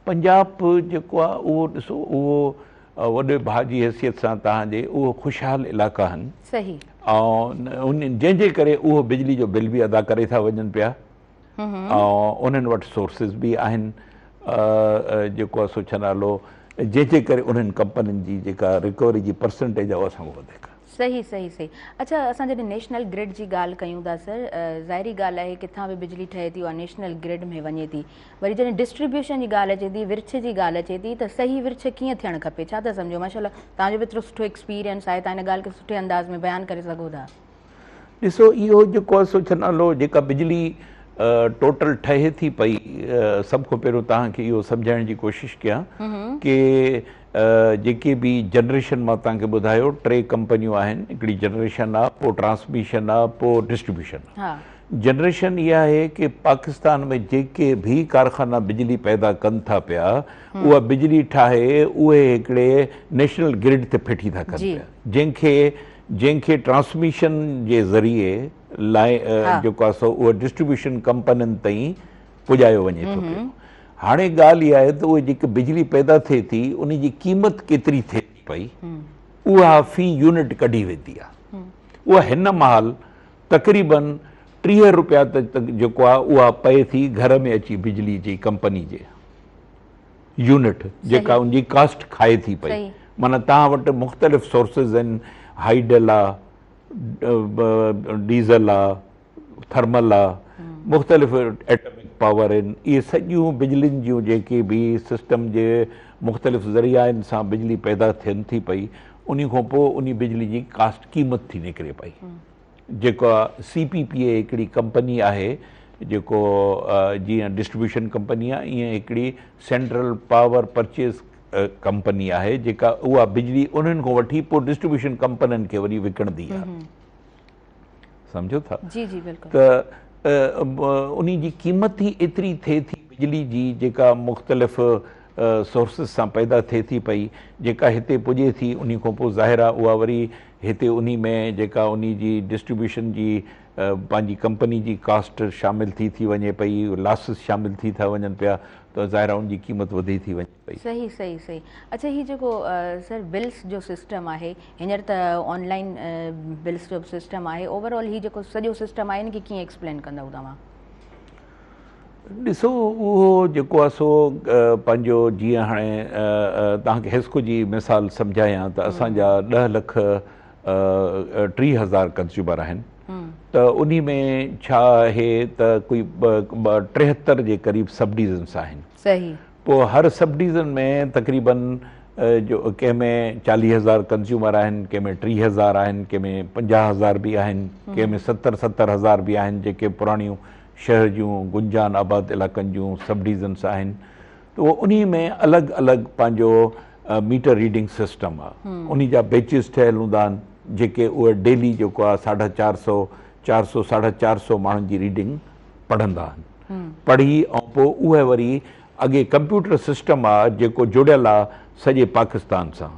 पंजाब जेको आहे उहो ॾिसो, उहो वॾे भाउ जी हैसियत सां तव्हांजे उहो ख़ुशहाल इलाइक़ा आहिनि, सही, ऐं जंहिंजे करे उहो बिजली जो बिल बि अदा करे था वञनि पिया, ऐं उन्हनि वटि सोर्सिस बि आहिनि, जेको आहे सो छा नालो, जंहिंजे करे उन्हनि कंपनियुनि जी जेका रिकवरी जी परसेंटेज आहे उहा असांखां वधीक। सही सही सही। अच्छा, असां जॾहिं नेशनल ग्रिड जी ॻाल्हि कयूं था सर, ज़ाहिरी ॻाल्हि आहे किथां बि बिजली ठहे थी उहा नेशनल ग्रिड में वञे थी। वरी जॾहिं डिस्ट्रीब्यूशन जी ॻाल्हि अचे थी, विर्छ जी ॻाल्हि अचे थी, त सही विर्छ कीअं थियणु खपे, छा था सम्झो? माशाल्लाह तव्हांजो बि एतिरो सुठो एक्सपीरियंस आहे, तव्हां हिन ॻाल्हि खे सुठे अंदाज़ में बयानु करे सघो था। ॾिसो, इहो जेको आहे सो छा नालो, जेका बिजली टोटल ठहे थी पई, सभ खां पहिरियों तव्हांखे इहो सम्झाइण जी कोशिशि कयां कि जेके बि जनरेशन मां तव्हांखे ॿुधायो, 3 कंपनियूं आहिनि, हिकिड़ी जनरेशन आहे, पोइ ट्रांसमिशन आहे, पोइ डिस्ट्रीब्यूशन आहे। जनरेशन इहा आहे कि पाकिस्तान में जेके भी कारखाना बिजली पैदा कनि था पिया, उहा बिजली ठाहे उहे हिकिड़े नेशनल ग्रिड ते फिटी था कनि पिया, जंहिंखे ट्रांसमिशन जे ज़रिए लाइ जेको आहे सो उहा डिस्ट्रीब्यूशन कंपनियुनि ताईं पुॼायो वञे थो पियो। हाणे ॻाल्हि इहा आहे त उहे जेकी बिजली पैदा थिए थी उन जी क़ीमत केतिरी थिए थी पई, उहा फी यूनिट कढी वेंदी आहे। उहा हिन महिल तक़रीबन 30 रुपया तक जेको आहे उहा पए थी घर में अची बिजली जी कंपनी जे यूनिट, जेका उनजी कास्ट खाए थी पई। माना तव्हां वटि मुख़्तलिफ़ सोर्सिस आहिनि, हाइडल आहे, डीज़ल आहे, थर्मल आहे, मुख़्तलिफ़ एटमिक पावर आहिनि। इहे सॼियूं बिजलियुनि जूं जेके बि सिस्टम जे मुख़्तलिफ़ ज़रियानि सां बिजली पैदा थियनि थी पई, उन खां पोइ उन बिजली जी कास्ट क़ीमत थी निकिरे पई। जेका CPPA हिकिड़ी कंपनी आहे, जेको जीअं डिस्ट्रीब्यूशन कंपनी आहे, ईअं हिकिड़ी सेंट्रल पावर परचेज़ कंपनी आहे, जेका उहा बिजली उन्हनि खां वठी पोइ डिस्ट्रीब्यूशन कंपनियुनि खे वरी विकिणंदी आहे। सम्झो था? जी जी बिल्कुलु। त उन जी क़ीमत ई एतिरी थिए थी बिजली जी, जेका मुख़्तलिफ़ सोर्सिस सां पैदा थिए थी पई, जेका हिते पुॼे थी, उन खां पोइ ज़ाहिर आहे उहा वरी हिते उन में जेका उन जी डिस्ट्रीब्यूशन जी पंहिंजी कंपनी जी कास्ट शामिल थी वञे पई, लॉसिस शामिल थी था वञनि पिया, त ज़ाहिर आहे उनजी क़ीमत वधी थी वञे पई। सही सही सही। अच्छा, हीउ जेको सर बिल्स जो सिस्टम आहे, हींअर त ऑनलाइन बिल्स जो सिस्टम आहे, ओवरऑल हीउ जेको सॼो सिस्टम आहे इनखे कीअं एक्सप्लेन कंदव तव्हां? ॾिसो, उहो जेको आहे सो पंहिंजो, जीअं हाणे तव्हांखे हिस्को जी मिसाल सम्झायां त असांजा 10,30,000 कंज्यूमर आहिनि, त उन में छा आहे त कोई 73 जे क़रीब सब डिवीज़न्स आहिनि। सही। पोइ हर सब डिवीज़न में तक़रीबन जो कंहिंमें 40,000 कंज्यूमर आहिनि, कंहिंमें 30,000 आहिनि, कंहिंमें 50,000 बि आहिनि, कंहिंमें 70,000 बि आहिनि, जेके पुराणियूं शहर जूं गुंजान आबाद इलाइक़नि जूं सब डिवीज़न्स आहिनि। त उहो उन में अलॻि अलॻि पंहिंजो मीटर रीडिंग सिस्टम आहे। उन जा बेचिस ठहियल हूंदा आहिनि, जेके उहे डेली जेको आहे 450, 400, 450 माण्हुनि जी रीडिंग पढ़ंदा आहिनि। पढ़ी ऐं पोइ उहे वरी अॻे कंप्यूटर सिस्टम आहे जेको जुड़ियल आहे सॼे पाकिस्तान सां,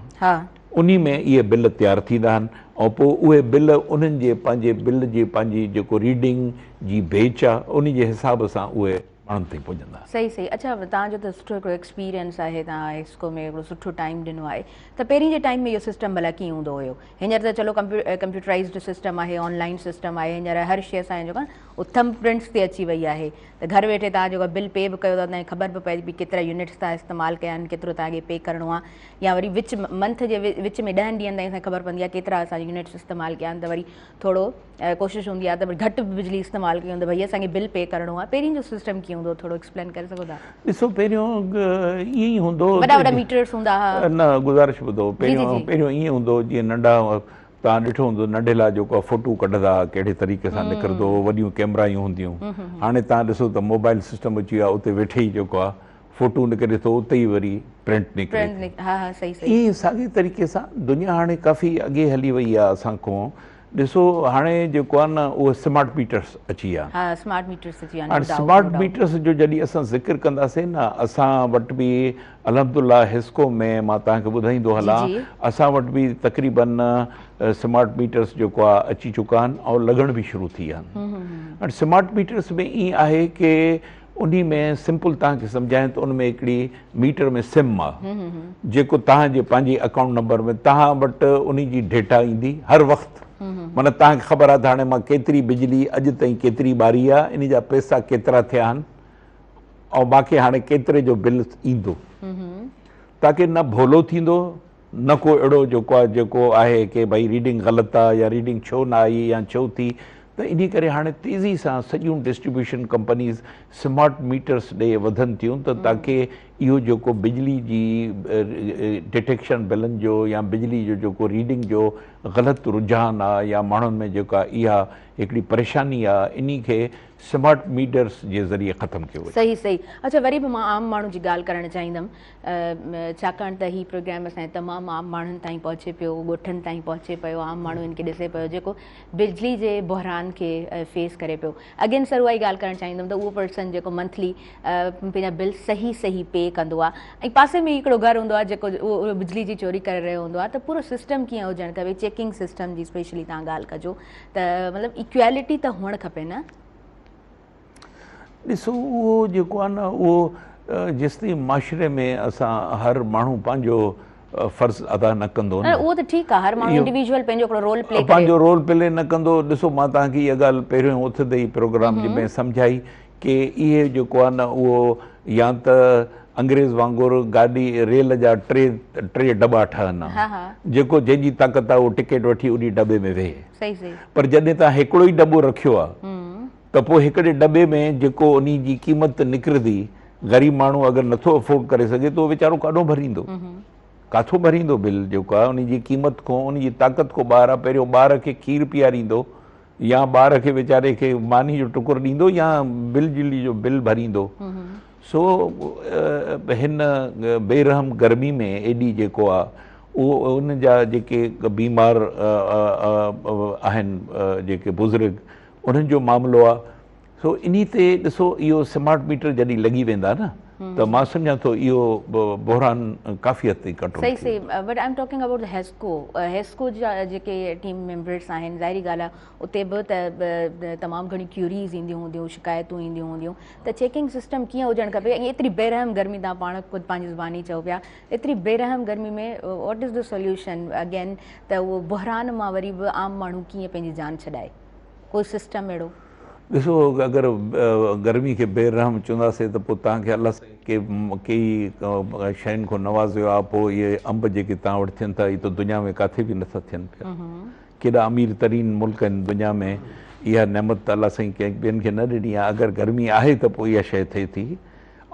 उन में इहे बिल तयारु थींदा आहिनि, ऐं पोइ उहे बिल उन्हनि जे पंहिंजे बिल जी पंहिंजी जेको रीडिंग जी बेच आहे, उन जे हिसाब सां उहे माण्हुनि ताईं पुॼंदा। सही सही। अच्छा, तव्हांजो त सुठो हिकिड़ो एक्सपीरियंस आहे, तव्हां हिस्को में हिकिड़ो सुठो टाइम ॾिनो आहे, त पहिरीं जे टाइम में इहो सिस्टम भला कीअं हूंदो हुयो? हींअर त चलो कंप्यूटराइज़्ड सिस्टम आहे, ऑनलाइन सिस्टम आहे, हींअर हर शइ असांजे जेको आहे उहो थंब प्रिंट्स ते अची वई आहे, त घर वेठे तव्हां जेको बिल पे बि कयो था, तव्हांखे ख़बर बि पए थी केतिरा यूनिट्स तव्हां इस्तेमालु कया आहिनि, केतिरो तव्हांखे पे करिणो आहे, या वरी मंथ जे विच में 10 ॾींहंनि ताईं असांखे ख़बर पवंदी आहे केतिरा असांजे यूनिट्स इस्तेमालु कया आहिनि, त वरी थोरो कोशिशि हूंदी आहे त वरी घटि बिजली इस्तेमालु कयूं त भई असांखे बिल पे करिणो आहे। पहिरीं जो सिस्टम कीअं हूंदो, थोरो एक्सप्लेन करे सघो था? ॾिसो, पहिरियों ईअं ई हूंदो, वॾा वॾा मीटर्स हूंदा हुआ। न, गुज़ारिश ॿुधो, पहिरियों ईअं हूंदो, जीअं नंढा तव्हां ॾिठो हूंदो, नंढे लाइ जेको आहे फ़ोटू कढंदा कहिड़े तरीक़े सां निकिरंदो, वॾियूं कैमरायूं हूंदियूं। हाणे तव्हां ॾिसो त मोबाइल सिस्टम अची वियो आहे, उते वेठे ई जेको आहे फ़ोटू निकिरे थो, उते ई वरी प्रिंट निकिरे। ईअं साॻे तरीक़े सां दुनिया हाणे काफ़ी अॻे हली वई आहे असां खां, ॾिसो हाणे जेको आहे न उहो स्मार्ट मीटर्स अची विया हा स्मार्ट मीटर्स अची विया हाणे स्मार्ट मीटर्स जो जॾहिं असां ज़िक्र कंदासीं न असां वटि बि अलहमदुल्ला हिस्को में मां तव्हांखे ॿुधाईंदो हलां असां वटि बि तक़रीबन स्मार्ट मीटर्स जेको आहे अची चुका आहिनि ऐं लॻण बि शुरू थी विया आहिनि हाणे स्मार्ट मीटर्स में ईअं आहे की उन में सिंपल तव्हांखे सम्झायां त उन में हिकिड़ी मीटर में सिम आहे जेको तव्हांजे पंहिंजे अकाउंट नंबर में तव्हां वटि उन जी डेटा ईंदी हर वक़्तु माना तव्हांखे ख़बर आहे त हाणे मां केतिरी बिजली अॼु ताईं केतिरी ॿारी आहे इन जा पैसा केतिरा थिया आहिनि ऐं मूंखे हाणे केतिरे जो बिल ईंदो ताकी न भोलो थींदो न को अहिड़ो जेको आहे की भई रीडिंग ग़लति आहे या रीडिंग छो न आई या छो थी त इन करे हाणे तेज़ी सां सॼियूं डिस्ट्रीब्यूशन कंपनीज़ स्मार्ट मीटर्स ॾे वधनि थियूं त ताकी इहो जेको बिजली जी डिटेक्शन बिलनि जो या बिजली जो जेको रीडिंग जो ग़लति रुझान आहे या माण्हुनि में जेका इहा हिकिड़ी परेशानी आहे इन खे स्मार्ट मीटर्स जे ज़रिए ख़तमु कयो सही सही अच्छा वरी बि मां आम माण्हू जी ॻाल्हि करणु चाहींदमि छाकाणि त हीउ प्रोग्राम असांजे तमामु आम माण्हुनि ताईं पहुचे पियो ॻोठनि ताईं पहुचे पियो आम माण्हू हिन खे ॾिसे पियो जेको बिजली जे बहिरान खे फेस करे पियो अगेन सर उहा ई ॻाल्हि करणु चाहींदमि त उहो पर्सन जेको मंथली पंहिंजा बिल सही सही पे कंदो आहे ऐं पासे में हिकिड़ो घरु हूंदो आहे जेको उहो बिजली जी चोरी करे रहियो हूंदो आहे त पूरो सिस्टम कीअं हुजणु खपे चेकिंग सिस्टम जी स्पेशली तव्हां ॻाल्हि कजो त मतिलबु इक्वेलिटी त हुअणु खपे न ॾिसो उहो जेको आहे न उहो जेसिताईं माशरे में असां हर माण्हू पंहिंजो फ़र्ज़ु अदा न कंदो न उहो त ठीकु आहे हर माण्हू इंडिविजुअल पंहिंजो हिकिड़ो रोल प्ले पंहिंजो रोल प्ले न कंदो ॾिसो मां तव्हांखे इहा ॻाल्हि पहिरियों उथंदे ई प्रोग्राम में सम्झाई की इहे जेको आहे न उहो या त अंग्रेज़ वांगुरु गाॾी रेल जा टे दॿा ठहनि जेको जंहिंजी ताक़त आहे उहो टिकेट वठी उन दॿे में वेहे पर जॾहिं तव्हां हिकिड़ो ई दॿो रखियो आहे त पोइ हिकिड़े दॿे में जेको उन जी क़ीमत निकिरंदी ग़रीब माण्हू अगरि नथो अफोर्ड करे सघे त उहो वीचारो काॾों भरींदो काथो भरींदो बिल जेको आहे उन जी क़ीमत खां उन जी ताक़त खां ॿार आहे पहिरियों ॿार खे खीरु पीआरींदो या ॿार खे वीचारे खे मानी जो टुकुरु ॾींदो या बिजली जो बिल भरींदो सो हिन बेरहम गर्मी में एॾी जेको आहे उहो उन जा जेके बीमार आहिनि जेके बुज़ुर्ग उन्हनि जो मामिलो आहे सो इन ते ॾिसो इहो स्मार्ट मीटर जॾहिं लॻी वेंदा न त मां सम्झां थो इहो बहिरान काफ़ी हद ताईं कंट्रोल सही सही but I am talking about Hesco जा जेके टीम मेंबर्स आहिनि ज़ाहिरी ॻाल्हि आहे उते बि त तमामु घणी क्यूरीज़ ईंदियूं हूंदियूं शिकायतूं ईंदियूं हूंदियूं त चेकिंग सिस्टम कीअं हुजणु खपे ऐं एतिरी बेरहम गर्मी तव्हां पाण ख़ुदि पंहिंजी ज़ुबानी चओ पिया एतिरी बेरहम गर्मी में what is the solution again त उहो बहिरान मां वरी बि आम माण्हू कीअं पंहिंजी जान छॾाए कोई सिस्टम अहिड़ो ॾिसो अगरि गर्मी खे बेरहम चवंदासीं त पोइ तव्हांखे अलाह कई शयुनि खां नवाज़ियो आहे पोइ इहे अंब जेके तव्हां वटि थियनि था इहे त दुनिया में किथे बि नथा थियनि पिया केॾा अमीर तरीन मुल्क आहिनि दुनिया में इहा नेमत त अलाह साईं कंहिं ॿियनि खे न ॾिनी आहे अगरि गर्मी आहे त पोइ इहा शइ थिए थी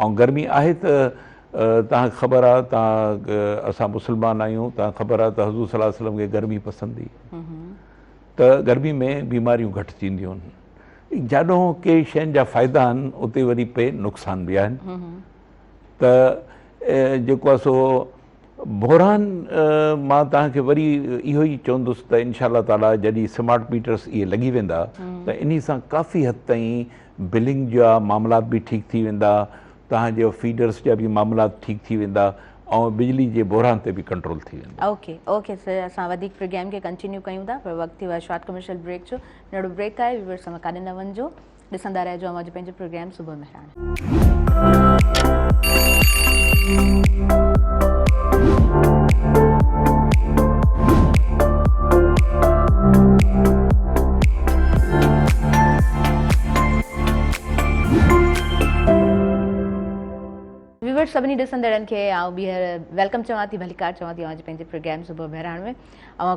ऐं गर्मी आहे त तव्हांखे ख़बर आहे असां मुस्लमान आहियूं तव्हांखे ख़बर आहे त हज़ूर सल्लल्लाहु अलैहि वसल्लम खे गर्मी पसंदि हुई त गर्मी में बीमारियूं घटि थींदियूं आहिनि जाॾो के शयुनि जा फ़ाइदा आहिनि उते वरी पे नुक़सान बि आहिनि त जेको आहे सो बहिरान मां तव्हांखे वरी इहो ई चवंदुसि त इनशा अल्लाह ताला जॾहिं स्मार्ट मीटर्स इहे लॻी वेंदा त इन सां काफ़ी हद ताईं बिलिंग जा मामलात बि ठीकु थी वेंदा तव्हांजे फीडर्स जा बि मामलात ठीकु थी वेंदा ऐं बिजली जे बहिरान ते बि कंट्रोल थी वेंदो ओके सर असां वधीक प्रोग्राम खे कंटिन्यू कयूं था पर वक़्तु थी वियो आहे शॉर्ट कमर्शियल ब्रेक जो नंढो ब्रेक आहे व्यूअर्स सां काॾे न वञिजो ॾिसंदा रहिजो अॼु पंहिंजो प्रोग्राम सुबुह मेहरान सभिनी ॾिसंदड़नि खे ॿीहर वेलकम चवां थी भलीकार चवां थी अॼु पंहिंजे प्रोग्राम सुबुह मेहरान में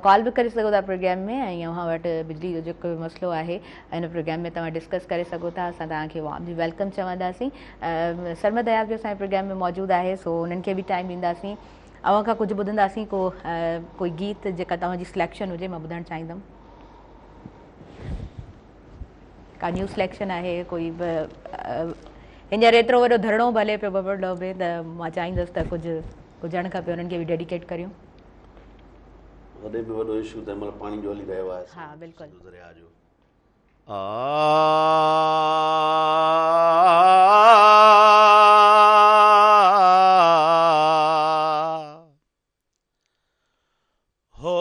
कॉल बि करे सघो था प्रोग्राम में ऐं अव्हां वटि बिजली जो जेको बि मसइलो आहे हिन प्रोग्राम में तव्हां डिस्कस करे सघो था असां तव्हांखे वार्मली वेलकम चवंदासीं सरमद दयाल बि असांजे प्रोग्राम में मौजूदु आहे सो उन्हनि खे बि टाइम ॾींदासीं अव्हां खां कुझु ॿुधंदासीं कोई गीत जेका तव्हांजी सिलेक्शन हुजे मां ॿुधणु चाहींदमि का न्यू सिलेक्शन आहे कोई बि हींअर एतिरो वॾो धरणो भले पियो ॿ ॿ त मां चाहींदसि त कुझु हुजणु खपे हुननि खे बि डेडिकेट करियूं वॾे में वॾो इशू त हिन पाणी जो हली रहियो आहे हा बिल्कुलु दरिया जो हो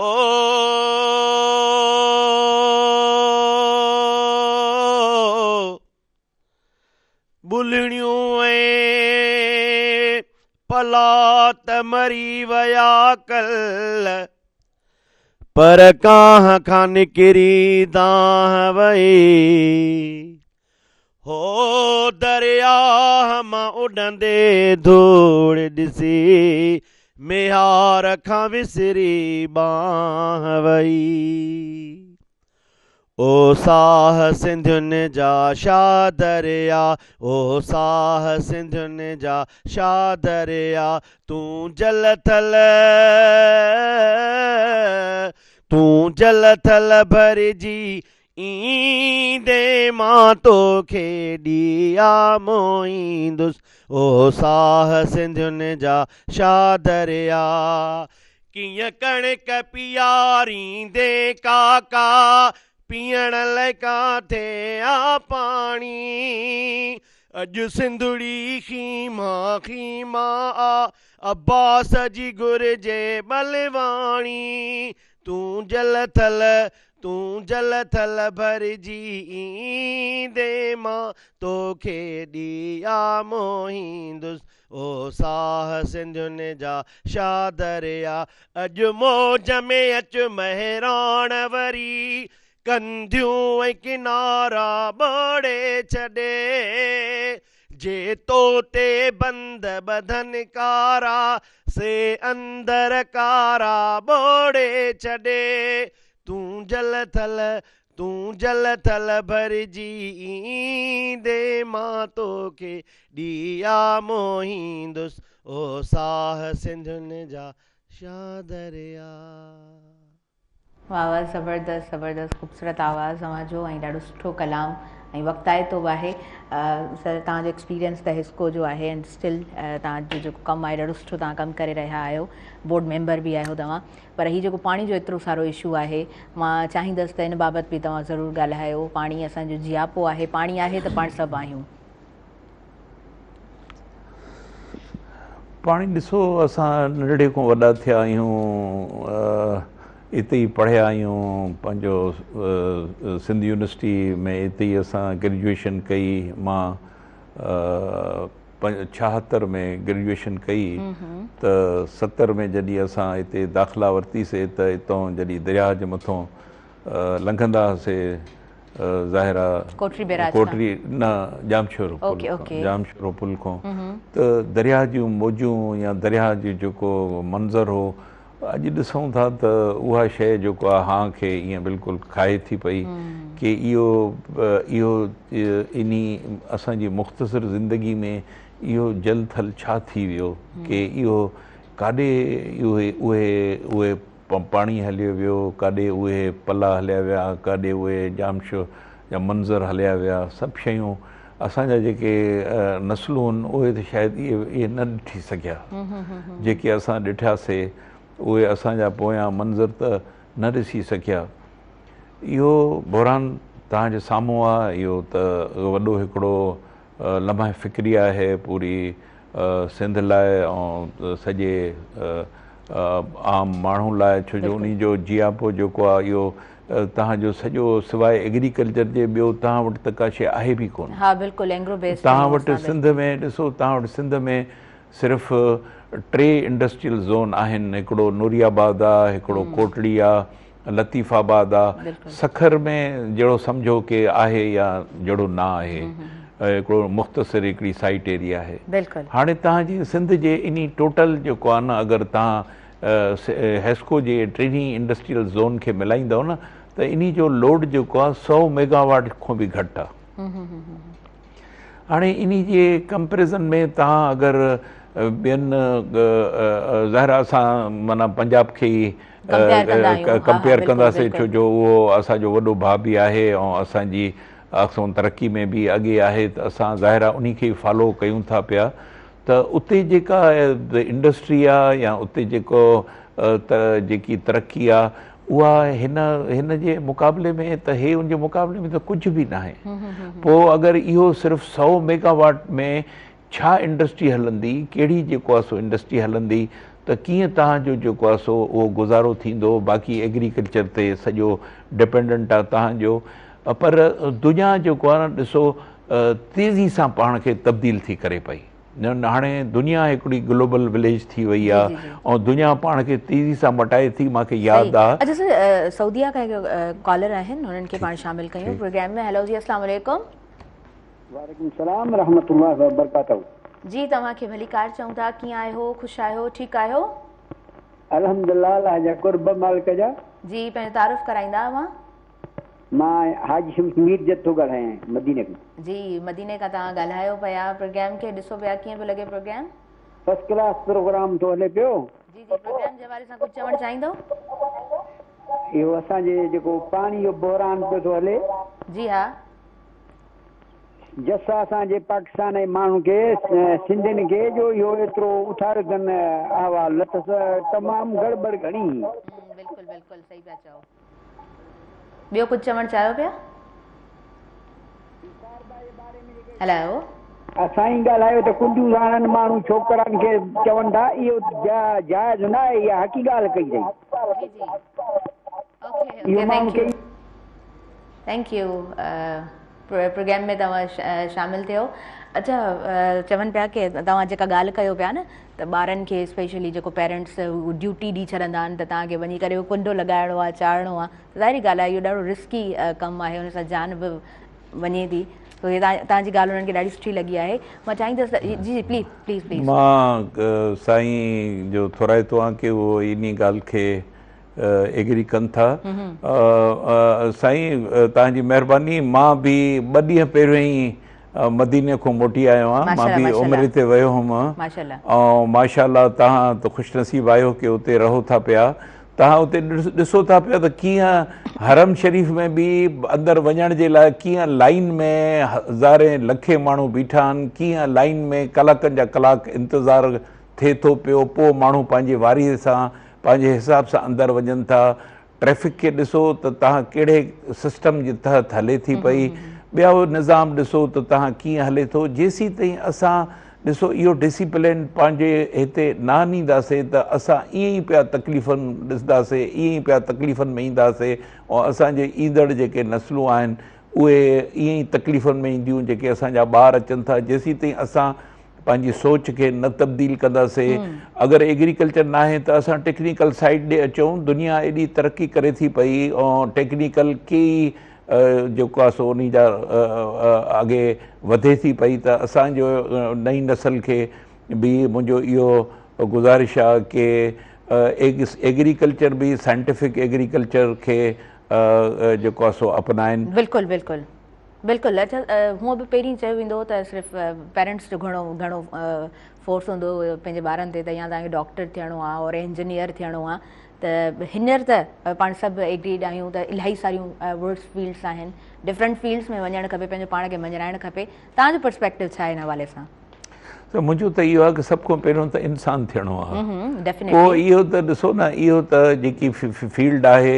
बुलणियूं ऐं पलात मरी विया कल पर कांह खां निकिरी दाह वई हो दरिया मां उॾंदे धूड़ ॾिसी मेहार खां विसरी बाह वई ओ साह सिंधियुनि जा शा दरिया ओ साह सिंधियुनि जा शा दरिया तूं जल थल भरिजी ईंदे मां तोखे ॾिया मोईंदुसि ओ साह सिंधियुनि जा शा दरिया कीअं कणिक पीआरींदे काका पीअण लाइ काथे आ पाणी अॼु सिंधुड़ी खीमा आ अब्बास जी घुरिजे बलवाणी तूं जल थल भरिजी ईंदे मां तोखे ॾिया मोहींदुसि ओ साह सिंधियुनि जा शा दरिया अॼु मौज में अचु महिराण वरी कंधियूं ऐं किनारा ॿोड़े छॾे जे तो ते बंद बधन कारा से अंदर कारा ॿोड़े छॾे तूं जल थल भरिजी ईंदे मां तोखे ॾिया मोहींदुसि ओ साह सिंधियुनि जा शा दरिया वाह वाह ज़बरदस्त ज़बरदस्त ख़ूबसूरत आवाज़ तव्हांजो ऐं ॾाढो सुठो कलाम ऐं वक़्ताइतो बि आहे सर तव्हांजो एक्सपीरियंस त हिस्को जो आहे एंड स्टिल तव्हांजो जेको कमु आहे ॾाढो सुठो तव्हां कमु करे रहिया आहियो बोर्ड मेंबर बि आहियो तव्हां पर हीउ जेको पाणी जो एतिरो सारो इशू आहे मां चाहींदसि त इन बाबति बि तव्हां ज़रूरु ॻाल्हायो पाणी असांजो जियापो आहे पाणी आहे त पाण सभु आहियूं पाणी ॾिसो असां नंढड़े खां वॾा थिया आहियूं इते ई पढ़िया आहियूं पंहिंजो सिंध यूनिवर्सिटी में इते ई असां ग्रेजुएशन कई मां 76 में ग्रेजुएशन कई त 70 में जॾहिं असां हिते दाख़िला वरितीसीं त हितां जॾहिं दरिया जे मथां लंघंदा हुआसीं ज़ाहिर आहे कोटरी न जामशोरो पुल खां त दरिया जूं मौजूं या दरिया जो जेको मंज़र हो अॼु ॾिसूं था त उहा शइ जेको आहे हां खे ईअं बिल्कुलु खाए थी पई की इहो इन्ही असांजी मुख़्तसिर ज़िंदगी में इहो जल थल छा थी वियो की इहो काॾे उहे पाणी हलियो वियो काॾे उहे पला हलिया विया काॾे उहे जामशो या मंज़र हलिया विया सभु शयूं असांजा जेके नस्लूं आहिनि उहे त शायदि इहे न ॾिठी सघिया जेके असां ॾिठासीं उहे असांजा पोयां मंज़र त न ॾिसी सघिया इहो बहरान तव्हांजे साम्हूं आहे इहो त वॾो हिकिड़ो लम्हा फ़िक्री आहे पूरी सिंध लाइ ऐं सॼे आम माण्हू लाइ छो जो उन जो जियापो जेको आहे इहो तव्हांजो सॼो सवाइ एग्रीकल्चर जे ॿियो तव्हां वटि त का शइ आहे बि कोन तव्हां वटि सिंध में ॾिसो तव्हां वटि सिंध में सिर्फ़ु 3 इंडस्ट्रियल ज़ोन आहिनि हिकिड़ो नूरियाबाद आहे हिकिड़ो कोटड़ी आहे लतीफ़ाबाद आहे सखर में जहिड़ो सम्झो की आहे या जहिड़ो न आहे हिकिड़ो मुख़्तसिर हिकिड़ी साइट एरिया आहे हाणे तव्हांजी सिंध जे इन टोटल जेको आहे न अगरि तव्हां हेस्को जे 3 इंडस्ट्रियल ज़ोन खे मिलाईंदव न त इन जो लोड जेको आहे 100 मेगावाट खां बि घटि आहे हाणे इन जे कंपेरिज़न में तव्हां अगरि ॿियनि ज़ाहिर असां माना पंजाब खे ई कंपेयर कंदासीं छो जो उहो असांजो वॾो भाउ बि आहे ऐं असांजी अक्सर तरक़ी में बि अॻे आहे त असां ज़ाहिर उन खे फॉलो कयूं था पिया त उते जेका इंडस्ट्री आहे या उते जेको जेकी तरक़ी आहे उहा हिन जे मुक़ाबले में त हे उन जे मुक़ाबले में त कुझु बि न आहे। पोइ अगरि इहो सिर्फ़ु 100 मेगावाट में छा इंडस्ट्री हलंदी, कहिड़ी जेको आहे सो इंडस्ट्री हलंदी, त कीअं तव्हांजो जेको आहे सो उहो गुज़ारो थींदो, बाक़ी एग्रीकल्चर ते सॼो डिपेंडेंट आहे तव्हांजो। पर दुनिया जेको आहे न ॾिसो तेज़ी सां पाण खे तब्दील थी करे पई। हाणे दुनिया हिकिड़ी ग्लोबल विलेज थी वई आहे ऐं दुनिया पाण खे तेज़ी सां मटाए थी। मूंखे यादि आहे। अच्छा सर, सऊदीया का कॉलर आहिनि, हुननि खे पाण शामिल कयूं प्रोग्राम में। हेलो जी, अस्सलाम वालेकुम। वालेकुम सलाम रहमतुल्लाह व बरकातहू। जी, तव्हांखे भली कार चऊं था, कीअं आहियो? ख़ुशि आहियो? ठीकु आहियो? अल्हम्दुलिल्लाह, अल्लाह जा कुर्ब मालिक जा। जी, पंहिंजो तारुफ़ कराईंदा हुआ? मां हाजी शम्स मीर जत थो ॻाल्हायां मदीने खां। जी, मदीने खां तव्हां ॻाल्हायो पिया, प्रोग्राम खे ॾिसो पिया, कीअं पियो लॻे प्रोग्राम? फर्स्ट क्लास प्रोग्राम थो हले पियो। जी जी, प्रोग्राम जे बारे सां कुझु चवणु चाहींदो? इहो असांजे जेको पाणी जो बहरान पियो थो हले, जी हा, जसा असांजे पाकिस्तान जे माण्हू खे सिंधियुनि खे जो इहो एतिरो उथार कनि अहवाल तमामु गड़बड़ घणी। बिल्कुलु बिल्कुलु सही पिया चओ। ॿियो कुझु चवणु चाहियो पिया? हेलो, असां ई ॻाल्हायो त कुंडियूं साणनि माण्हू छोकिरनि खे चवनि था, इहो जाइज़ न आहे, इहा हक़ी ॻाल्हि कई अथई। जी जी, इहो माण्हू खे थैंक यू। प्रोग्राम में तव्हां शामिल थियो। अच्छा, चवनि पिया की तव्हां जेका ॻाल्हि कयो पिया न, त ॿारनि खे स्पेशली जेको पेरेंट्स ड्यूटी ॾेई छॾंदा आहिनि, त तव्हांखे वञी करे कुंडो लॻाइणो आहे, चाढ़णो आहे, त ज़ाहिरी ॻाल्हि आहे इहो ॾाढो रिस्की कमु आहे, हुन सां जान बि वञे थी। तो हे तव्हांजी ॻाल्हि हुननि खे ॾाढी सुठी लॻी आहे। मां चाहींदसि, जी जी प्लीज़ प्लीज़ प्लीज़। मां साईं जो थोराइतो आहे की उहो इन ॻाल्हि खे एग्री कनि था। साईं तव्हांजी महिरबानी। मां बि 2 ॾींहं पहिरियों ई मदीने खां मोटी आयो आहियां। मां बि उमिरि ते वियो हुउमि ऐं माशाअल्लाह तव्हां त ख़ुशनसीब आहियो की उते रहो था पिया। तव्हां उते ॾिसो था पिया त कीअं हरम शरीफ़ में बि अंदरि वञण जे लाइ कीअं लाइन में हज़ारे लखे माण्हू बीठा आहिनि, कीअं लाइन में कलाकनि जा कलाक इंतज़ारु थिए थो पियो, पोइ माण्हू पंहिंजी वारीअ सां पंहिंजे हिसाब सां अंदरि वञनि था। ट्रैफ़िक खे ॾिसो त तव्हां कहिड़े सिस्टम जे तहत हले थी पई, ॿिया निज़ाम ॾिसो त तव्हां कीअं हले थो। जेसीं ताईं असां ॾिसो इहो डिसिप्लिन पंहिंजे हिते न आणींदासीं त असां ईअं ई पिया तकलीफ़ुनि ॾिसंदासीं, ईअं ई पिया तकलीफ़ुनि में ईंदासीं ऐं असांजे ईंदड़ जेके नस्लूं आहिनि उहे ईअं ई तकलीफ़ुनि में ईंदियूं जेके असांजा ॿार अचनि था। जेसीं ताईं असां पंहिंजी सोच खे न तब्दील कंदासीं, अगरि एग्रीकल्चर न आहे त असां टेक्निकल साइड ॾे अचूं। दुनिया एॾी तरक़ी करे थी पई ऐं टेक्निकल कई जेको आहे सो उन जा अॻे वधे थी पई, त असांजो नई नस्ल खे बि मुंहिंजो इहो गुज़ारिश आहे कि एग्रीकल्चर बि साइंटिफिक एग्रीकल्चर खे जेको आहे सो अपनाइनि। बिल्कुलु बिल्कुलु बिल्कुलु। अच्छा, हूअं बि पहिरीं चयो वेंदो त सिर्फ़ु पेरेंट्स जो घणो फोर्स हूंदो पंहिंजे ॿारनि ते, त या तव्हांखे डॉक्टर थियणो आहे और इंजीनियर थियणो आहे। त हींअर त पाण सभु एग्रीड आहियूं त इलाही सारियूं वर्ड्स फील्ड्स आहिनि, डिफरेंट फील्ड्स में वञणु खपे, पंहिंजो पाण खे मञाइणु खपे। तव्हांजो पर्सपेक्टिव छा आहे हिन हवाले सां? त मुंहिंजो त इहो आहे की सभ खां पहिरियों त इंसानु थियणो आहे। पोइ इहो त ॾिसो न, इहो त जेकी फील्ड आहे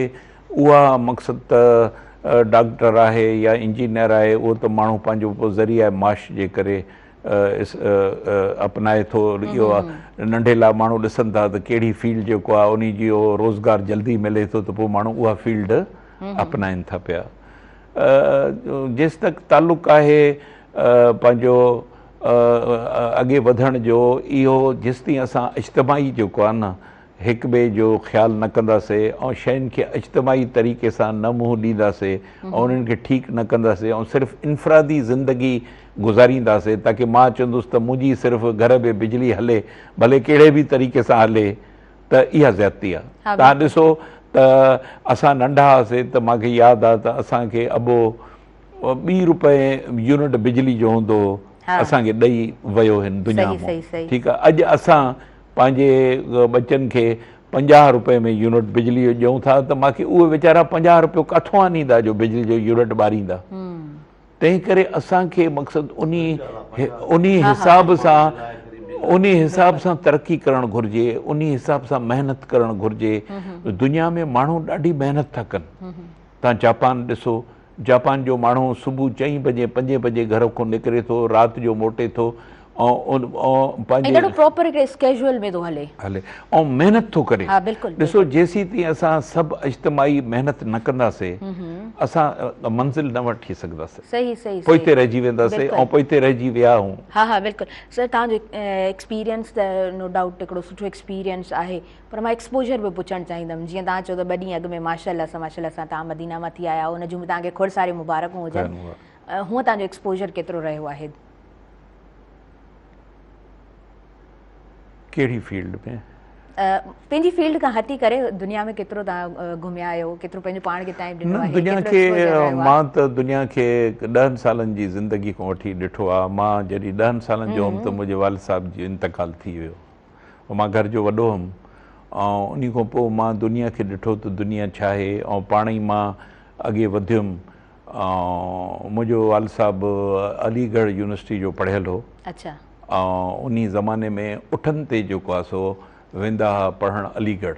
उहा मक़सदु त डॉक्टर आहे या इंजीनियर आहे, उहो त माण्हू पंहिंजो पोइ ज़रिया माश जे करे अपनाए थो। इहो आहे नंढे लाइ माण्हू ॾिसनि था त कहिड़ी फील्ड जेको आहे उन जी रोज़गार जल्दी मिले थो, त पोइ माण्हू उहा फील्ड अपनाइनि था पिया। जेसि तक तालुक़ु आहे पंहिंजो अॻे वधण जो, इहो जेसि ताईं असां इज्तिमाही जेको आहे न हिक ॿिए जो ख़्यालु न कंदासीं ऐं शयुनि खे इज्तिमाही तरीक़े सां न मुंहुं ॾींदासीं ऐं उन्हनि खे ठीकु न कंदासीं ऐं सिर्फ़ु इनफ़रादी ज़िंदगी गुज़ारींदासीं, ताकी मां चवंदुसि त मुंहिंजी सिर्फ़ु घर में बिजली हले, भले कहिड़े बि तरीक़े सां हले, त इहा ज़्यादती आहे। तव्हां ॾिसो त असां नंढा हुआसीं त मूंखे यादि आहे त असांखे अबो 2 रुपए यूनिट बिजली जो हूंदो हो, असांखे ॾेई वियो हिन दुनिया में। ठीकु आहे, अॼु असां पंहिंजे बचनि खे 50 रुपए में यूनिट बिजली जो ॾियूं था, त मूंखे उहे वीचारा 50 रुपयो किथां आणींदा जो बिजली जो यूनिट ॿारींदा। तंहिं करे असांखे मक़सदु उन हिसाब सां उन हिसाब सां तरक़ी करणु घुरिजे, उन हिसाब सां महिनत करणु घुरिजे। दुनिया में माण्हू ॾाढी महिनत था कनि। तव्हां जापान ॾिसो, जापान जो माण्हू सुबुह 4 बजे 5 बजे घर खां निकिरे थो, राति जो मोटे थो ऐं पंहिंजे प्रॉपर हिकिड़े स्केड्यूल में थो हले ऐं महिनत थो करे। हा बिल्कुलु। ॾिसो जेसीं ताईं असां सभु इज्तिमाही महिनत न कंदासीं असां मंज़िल न वठी सघंदासीं। सही सही पोइते रहिजी वेंदासीं ऐं पोइते रहिजी विया आहियूं। हा हा बिल्कुलु सर, तव्हांजो एक्सपीरियंस त नो डाउट हिकिड़ो सुठो एक्सपीरियंस आहे, पर मां एक्सपोजर बि पुछणु चाहींदमि। जीअं तव्हां चओ त 2 ॾींहं अॻु में माशाल्लाह सां तव्हां मदीना मां थी आया, हुन जूं बि तव्हांखे खोड़ सारी मुबारकूं हुजनि। हूअं तव्हांजो एक्सपोजर केतिरो रहियो आहे? कहिड़ी फील्ड में? पंहिंजी फील्ड खां हटी करे दुनिया में केतिरो तव्हां घुमिया आहियो, केतिरो पंहिंजो पाण खे टाइम ॾिनो आहे? दुनिया खे मां त दुनिया खे 10 सालनि जी ज़िंदगी खां वठी ॾिठो आहे। मां जॾहिं 10 सालनि जो हुउमि त मुंहिंजे वालिद साहिब जो इंतकाल थी वियो। मां घर जो वॾो हुउमि ऐं उन खां पोइ मां दुनिया खे ॾिठो त दुनिया छा आहे ऐं पाण ई मां अॻे वधियुमि। मुंहिंजो वालिद साहिबु अलीगढ़ यूनिवर्सिटी जो पढ़ियलु हो। अच्छा। ऐं उन ज़माने में उठनि ते जेको आहे सो वेंदा हुआ पढ़णु अलीगढ़,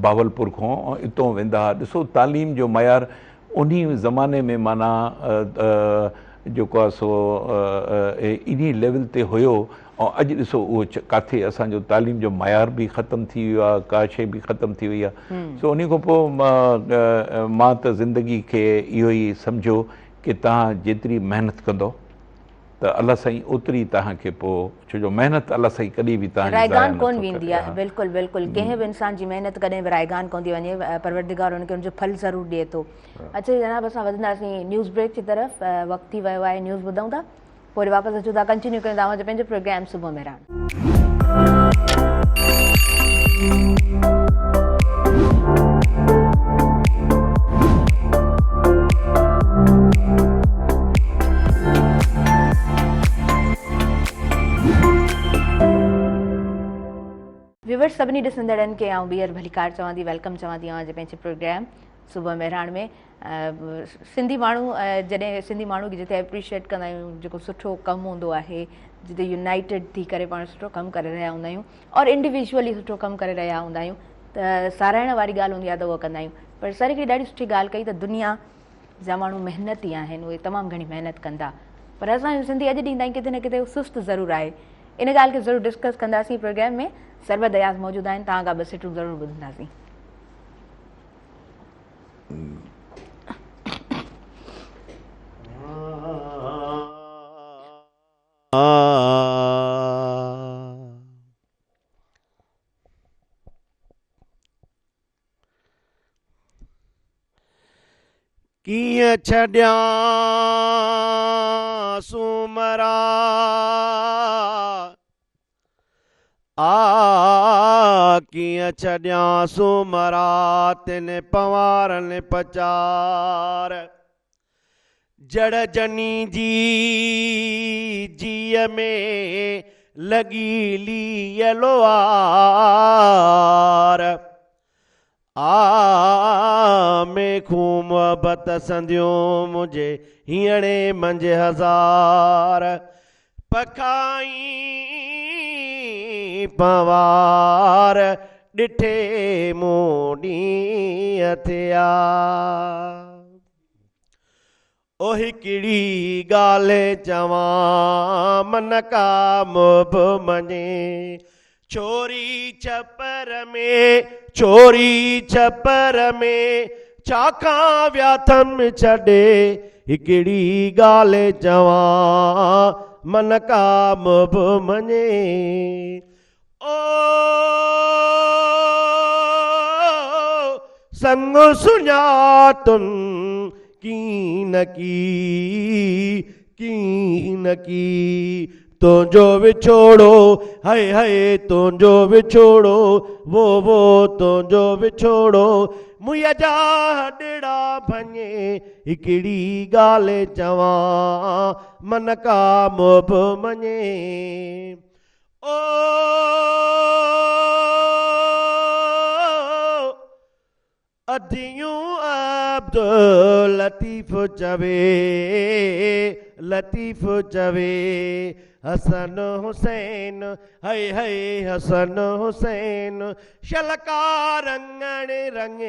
बावलपुर खां हितां वेंदा हुआ। ॾिसो तालीम जो मयार उन ज़माने में माना जेको आहे सो इन लेवल ते हुयो ऐं अॼु ॾिसो उहो किथे असांजो तालीम जो मयार बि ख़तमु थी वियो आहे, का शइ बि ख़तमु थी वई आहे। सो उन खां पोइ मां त ज़िंदगी खे इहो ई सम्झो की तव्हां जेतिरी महिनत कंदो त अलाह साईं ओतिरी तव्हांखे पोइ, छो जो महिनत अलाह साईं कॾहिं बि रायगान कोन वेंदी आहे। बिल्कुलु बिल्कुलु, कंहिं बि इंसान जी महिनत कॾहिं बि रायगान कोन थी वञे, परवरदिगार हुनखे हुनजो फल ज़रूरु ॾिए थो। अच्छा जनाब, असां वधंदासीं न्यूज़ ब्रेक जी तरफ़। वक़्तु थी वियो आहे, न्यूज़ ॿुधूं था, पोइ वरी वापसि अचूं था, कंटिन्यू कयूं था पंहिंजो प्रोग्राम सुबुह मेहरान। व्यूवर्स, सभिनी ॾिसंदड़नि खे आउं ॿीहर भलीकार चवां थी, वेलकम चवां थी अॼु पंहिंजे प्रोग्राम सुबुह मेहरान में। सिंधी माण्हू जॾहिं सिंधी माण्हू खे जिते एप्रिशिएट कंदा आहियूं, जेको सुठो कमु हूंदो आहे, जिते यूनाइटेड थी करे पाण सुठो कमु करे रहिया हूंदा आहियूं और इंडिविजुअली सुठो कमु करे रहिया हूंदा आहियूं, त साराइण वारी ॻाल्हि हूंदी आहे त उहा कंदा आहियूं। पर सर हिकिड़ी ॾाढी सुठी ॻाल्हि कई त दुनिया जा माण्हू महिनती आहिनि, उहे तमामु घणी महिनत कंदा, पर असांजो सिंधी अॼु ॾींहुं ताईं किथे न किथे सुस्त ज़रूरु आहे। इन ॻाल्हि खे ज़रूरु डिस्कस कंदासीं प्रोग्राम में। सरबत अयाज़ मौजूदु आहिनि, तव्हां खां 2 सिटूं ज़रूरु ॿुधंदासीं। कीअं छॾियां सुमरा कीअं छॾियां सुमरा तिन पवारनि पचार जड़ जनी जी जीअ में लॻी लीअलो आर में खूम बत संधियो मुझे हीअणे मंझ हज़ार पखाई पवार ॾिठे मोॾी थिया ओ हिकिड़ी ॻाल्हि चवां मन का मुब मञे चोरी छपर में चाखां विया थम छॾे हिकिड़ी ॻाल्हि चवां मन का मुब मञे ओ संग सुञातुन की न की तुंहिंजो विछोड़ो हाय हाय तुंहिंजो विछोड़ो वो तुंहिंजो विछोड़ो मुंहिंजा जा हॾड़ा भञे हिकिड़ी ॻाल्हि चवां मन का मुब मञे ओ अदियूं अब्दुल लतीफ़ चवे हसन हुसैन हई हई हसन हुसैन शलका रंगण रंगे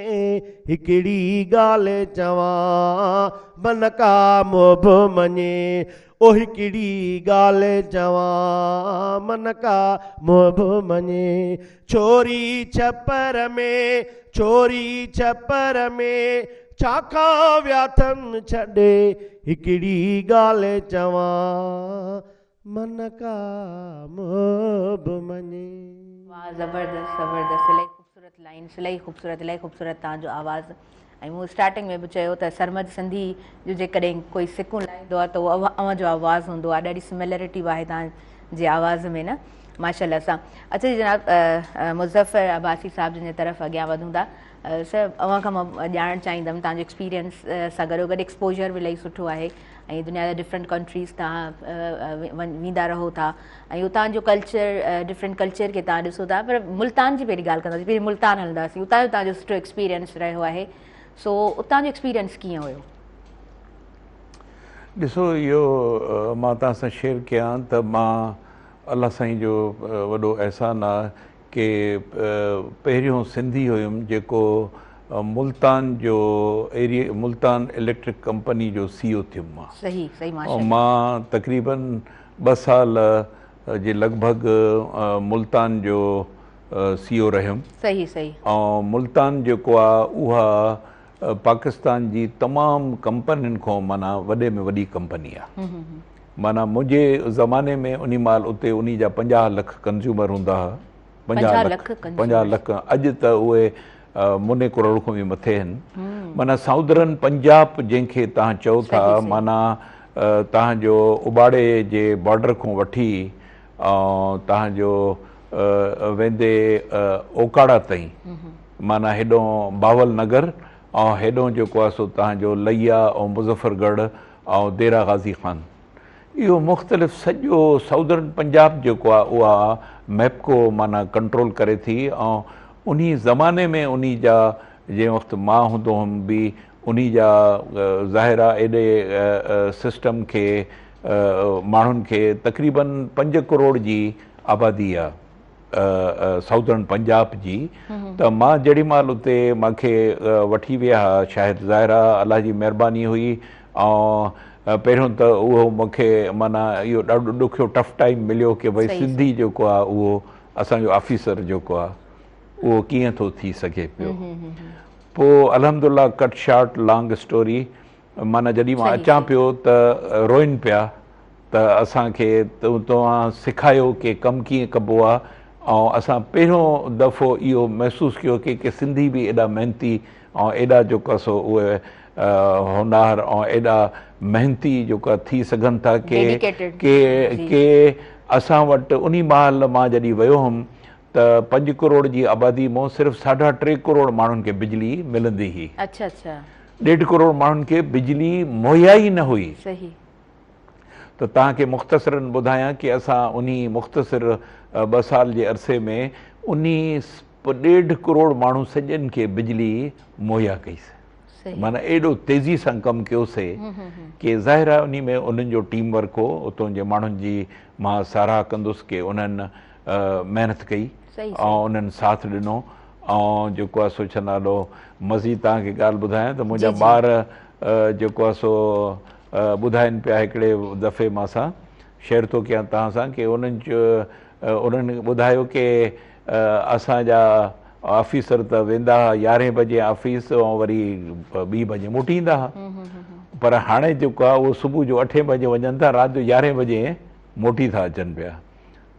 हिकिड़ी ॻाल्हि चवां मन का मोह मञे ओ हिकिड़ी ॻाल्हि चवां मन का मोह मञे छोरी छपर में छाखा व्याथम छॾे हिकिड़ी ॻाल्हि चवां मन का मोह मञे। वाह, ज़बरदस्त ज़बरदस्त, इलाही ख़ूबसूरत लाइन्स, इलाही ख़ूबसूरत तव्हांजो आवाज़ु। ऐं मूं स्टार्टिंग में बि चयो त सरमद सिंधी जो जेकॾहिं कोई सिकूं लाहींदो आहे त उहो अव्हां जो आवाज़ु हूंदो आहे। ॾाढी सिमिलरिटी आहे तव्हांजे आवाज़ में न, माशाल्लाह सां। अच्छा जी जनाब, मुज़फ़र अब्बासी साहिब जिन तरफ़ अॻियां वधूं था। सर, अव्हां खां मां ॼाणणु चाहींदमि तव्हांजो एक्सपीरियंस सां गॾोगॾु एक्सपोजर बि इलाही सुठो आहे ऐं दुनिया जा डिफरेंट कंट्रीज़ तव्हां वेंदा रहो था ऐं उतां जो कल्चर, डिफरेंट कल्चर खे तव्हां ॾिसो था। पर मुल्तान जी पहिरीं ॻाल्हि कंदासीं, पहिरीं मुल्तान हलंदासीं। उतां जो तव्हांजो सुठो एक्सपीरियंस रहियो आहे, सो उतां जो एक्सपीरियंस कीअं हुयो? ॾिसो, इहो मां तव्हां सां शेयर कयां त मां अलाह साईं जो वॾो अहसान आहे कि पहिरियों सिंधी हुयुमि जेको मुल्तान जो एरिया, मुल्तान इलेक्ट्रिक कंपनी जो CEO थियुमि मां। सही सही, ऐं मां तक़रीबन 2 साल जे लॻभॻि मुल्तान जो CEO रहियुमि। सही सही। ऐं मुल्तान जेको आहे उहा पाकिस्तान जी तमामु कंपनियुनि खां माना वॾे में वॾी कंपनी आहे। माना मुंहिंजे ज़माने में उन महिल उते उन जा 50 लख कंज़्यूमर हूंदा हुआ। 50 लख। अॼु त उहे मुने करोड़ खां बि मथे आहिनि। माना साउदर्न पंजाब जंहिंखे तव्हां चओ था, माना तव्हांजो उबाड़े जे बॉर्डर खां वठी ऐं तव्हांजो वेंदे ओकाड़ा ताईं, माना हेॾों बावल नगर ऐं हेॾों जेको आहे सो तव्हांजो लैया ऐं मुज़फ़रगढ़ ऐं देरा गाज़ी ख़ान, इहो मुख़्तलिफ़ सॼो साउदर्न पंजाब जेको आहे उहा मैप्को माना कंट्रोल करे थी। ऐं उन ज़माने में उन जा जंहिं वक़्तु मां हूंदो हुउमि बि उन जा ज़ाहिर आहे एॾे सिस्टम खे माण्हुनि खे तक़रीबन 5 करोड़ जी आबादी आहे साउदर्न पंजाब जी। त मां जेॾी महिल उते मूंखे वठी विया शायदि ज़ाहिर आहे अलाह जी महिरबानी हुई। ऐं पहिरियों त उहो मूंखे माना इहो ॾाढो ॾुखियो टफ टाइम मिलियो कि भई सिंधी जेको आहे उहो असांजो ऑफिसर जेको आहे उहो कीअं थो थी सघे पियो। पोइ अल्हम्दुलिल्लाह, कट शॉर्ट लॉन्ग स्टोरी, माना जॾहिं मां अचां पियो त रोइनि पिया त असांखे तव्हां सेखारियो कि कमु कीअं कबो आहे। ऐं असां पहिरियों दफ़ो इहो महसूसु कयो कि सिंधी बि एॾा महिनती ऐं एॾा जेको सो उहे होनहार ऐं एॾा महिनती जेका थी सघनि था कि असां वटि उन महिल मां जॾहिं वियो हुउमि त 5 करोड़ जी आबादी मां सिर्फ़ु 3.5 करोड़ माण्हुनि खे बिजली मिलंदी हुई। अच्छा अच्छा। 1.5 करोड़ माण्हुनि खे बिजली मुहैया ई न हुई। सही। त तव्हांखे मुख़्तसरनि ॿुधायां कि असां उन मुख़्तसिर 2 साल जे अरसे में उन 1.5 करोड़ माण्हू सॼनि खे बिजली मुहैया कईसीं। माना एॾो तेज़ी सां कमु कयोसीं कि ज़ाहिर आहे उन में उन्हनि जो टीम वर्क हो, उतां जे माण्हुनि जी मां साराह कंदुसि कि उन्हनि महिनत कई ऐं उन्हनि साथ ॾिनो। ऐं जेको आहे सो छा नालो मज़ीद तव्हांखे ॻाल्हि ॿुधायां त मुंहिंजा ॿार जेको आहे सो ॿुधाइनि पिया, हिकिड़े दफ़े मां सां शेयर थो कयां तव्हां सां कि उन्हनि ॿुधायो कि असांजा ऑफिसर त वेंदा हुआ 11 बजे ऑफिस ऐं वरी 2 बजे मोटी ईंदा हुआ। पर हाणे जेको आहे उहो सुबुह जो 8 बजे वञनि था, राति जो 11 बजे मोटी था अचनि पिया।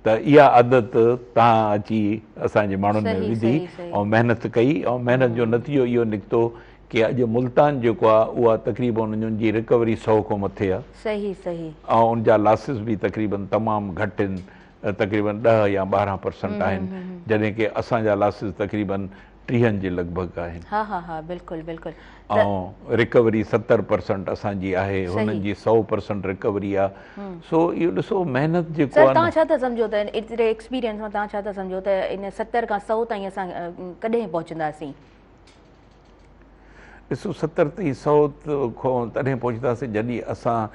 त इहा आदत तव्हां अची असांजे माण्हुनि में विधी ऐं महिनत कई ऐं महिनत जो नतीजो इहो निकितो कि अॼु मुल्तान जेको आहे उहा तक़रीबन उन्हनि जी रिकवरी 100 खां मथे आहे। सही सही। ऐं उन जा लासिस बि तक़रीबन तमामु घटि आहिनि, तक़रीबन 10 या 12% आहिनि, जॾहिं कि असांजा लासिस तक़रीबन 30 जे लॻभॻि आहिनि। हा हा हा, बिल्कुलु बिल्कुलु। ऐं रिकवरी 70% असांजी आहे, हुननि जी 100% रिकवरी आहे। सो इहो ॾिसो महिनत जेको आहे। तव्हां छा था सम्झो त एतिरे एक्सपीरियंस मां तव्हां छा था सम्झो त इन 70 खां 100 ताईं असां कॾहिं पहुचंदासीं? ॾिसो 70 ताईं 100 खां तॾहिं पहुचंदासीं जॾहिं असां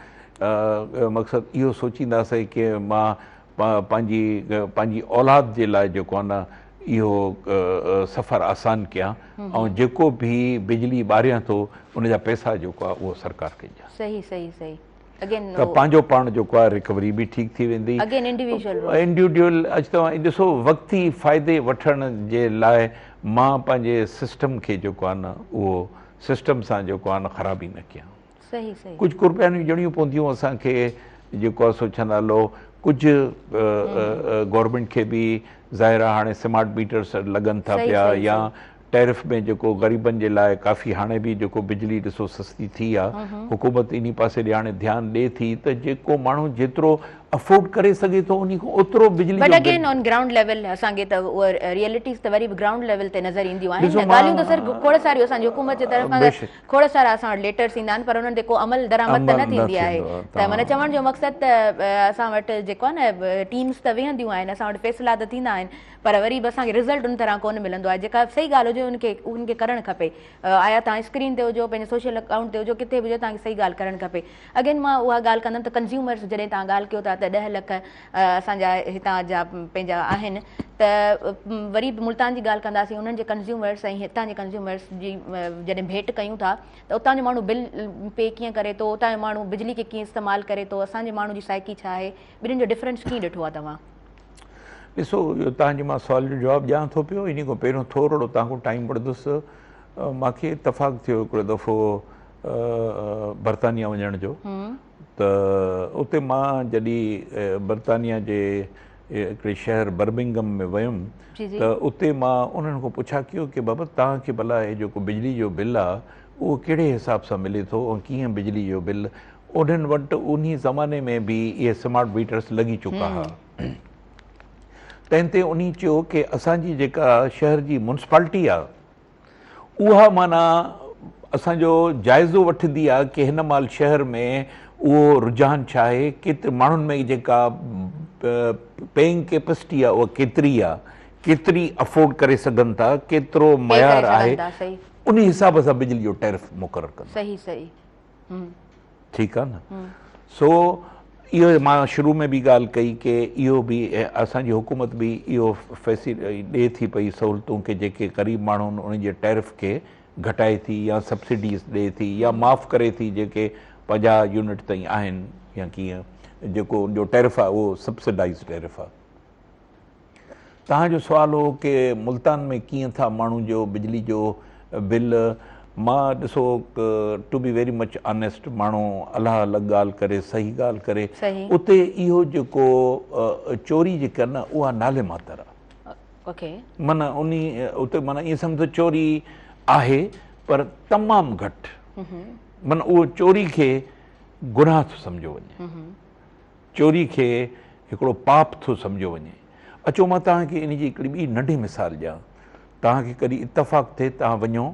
मक़सदु इहो सोचींदासीं की मां पंहिंजी औलाद जे लाइ जेको आहे न इहो सफ़र आसान कयां ऐं जेको बि बिजली ॿारियां थो उनजा पैसा जेको आहे उहो सरकार खे ॾियां। सही सही सही अगेन त पंहिंजो पाण जेको आहे रिकवरी बि ठीकु थी वेंदी। अगेन इंडिविजुअल इंडिविजुअल अॼु तव्हां ॾिसो वक़्ती फ़ाइदे वठण जे लाइ मां पंहिंजे सिस्टम खे जेको आहे न उहो सिस्टम सां जेको आहे न ख़राबी न कयां। सही सही कुझु कुर्बानियूं ॾियणियूं पवंदियूं असांखे जेको आहे सो छा नालो कुझु गवर्नमेंट खे बि ज़ाहिर आहे हाणे स्मार्ट मीटर्स लॻनि था सही, पिया सही, या टैरिफ में जेको ग़रीबनि जे लाइ काफ़ी हाणे बि जेको बिजली ॾिसो सस्ती थी आहे हुकूमत इन पासे ॾे हाणे ध्यानु ॾिए थी त जेको माण्हू जेतिरो अफोर्ड करे सघे थो उन खां ओतिरो बिजली but again on ground level असांखे त उहा रियलिटीज़ त वरी बि ग्राउंड लेवल ते नज़र ईंदियूं आहिनि। ॻाल्हियूं त सर खोड़ सारियूं असांजी हुकूमत जे तरफ़ खां खोड़ सारा असां वटि लेटर्स ईंदा आहिनि पर उन्हनि ते को अमल दरामद त न थींदी आहे। त माना चवण जो मक़सदु त असां वटि जेको आहे न टीम्स त वेहंदियूं आहिनि असां वटि फ़ैसिला त थींदा आहिनि पर वरी बि असांखे रिज़ल्ट उन तरह कोन मिलंदो आहे। जेका सही ॻाल्हि हुजे उनखे करणु खपे। आया तव्हां स्क्रीन ते हुजो पंहिंजे सोशल अकाउंट ते हुजो किथे बि हुजे तव्हांखे सही ॻाल्हि करणु खपे। अगेन मां उहा ॻाल्हि कंदमि त कंज़्यूमर्स जॾहिं तव्हां ॻाल्हि कयो था त 10 लख असांजा हितां जा पंहिंजा आहिनि त वरी बि मुल्तान जी ॻाल्हि कंदासीं उन्हनि जे कंज़्यूमर्स ऐं हितां जे कंज़्यूमर्स जी जॾहिं भेट कयूं था त उतां जो माण्हू बिल पे कीअं करे थो उतां जो माण्हू बिजली खे कीअं इस्तेमालु करे थो असांजे माण्हू जी साइकी छा आहे ॿिन्हिनि जो डिफरेंस कीअं ॾिठो आहे तव्हां? ॾिसो इहो तव्हांजे मां सुवाल जो जवाबु ॾियां थो पियो इन खां पहिरियों थोरो तव्हां खां टाइम वठंदुसि। मूंखे इतफ़ाक़ थियो हिकिड़ो दफ़ो बर्तानिया वञण जो त उते मां जॾहिं बर्तानिया जे हिकिड़े शहर बर्मिंगम में वियुमि त उते मां उन्हनि खां पुछा कयो की बाबा तव्हांखे भला हे जेको बिजली जो बिल आहे उहो कहिड़े हिसाब सां मिले थो ऐं कीअं बिजली जो बिल उन्हनि वटि उन ज़माने में बि इहे स्मार्ट मीटर्स लॻी चुका हुआ। तंहिं ते उन चयो की असांजी जेका शहर जी म्युनिसिपालिटी आहे उहा माना असांजो जाइज़ो वठंदी आहे की हिन महिल शहर में उहो रुझान छा आहे केतिरे माण्हुनि में जेका पेइंग कैपेसिटी आहे उहा केतिरी आहे केतिरी अफोर्ड करे सघनि था केतिरो मयार आहे उन हिसाब सां बिजली जो टैरिफ मुक़ररु कंदा। सही सही ठीकु आहे न। सो इहो मां शुरू में बि ॻाल्हि कई की इहो बि असांजी हुकूमत बि इहो ॾिए थी पई सहूलियतूं की जेके ग़रीब माण्हू आहिनि उन जे टैरिफ खे घटाए थी या सब्सिडीज़ ॾिए थी या माफ़ु करे थी जेके 50 यूनिट ताईं आहिनि या कीअं जेको उनजो टैरिफ आहे उहो सब्सिडाइज़ टैरिफ आहे। तव्हांजो सुवालु हो की मुल्तान में कीअं था माण्हू जो बिजली जो बिल मां ॾिसो to be very much honest माण्हू अलाह अलॻि ॻाल्हि करे सही ॻाल्हि करे उते इहो जेको चोरी जेका आहे न उहा नाले मातर आहे। माना उते माना ईअं सम्झो चोरी आहे पर तमामु घटि माना उहो चोरी खे गुनाह थो सम्झो वञे चोरी खे हिकिड़ो पाप थो सम्झो वञे। अचो मां तव्हांखे इन जी हिकिड़ी ॿी नंढी मिसाल ॾियां। तव्हांखे कॾहिं इतफ़ाक़ थिए तव्हां वञो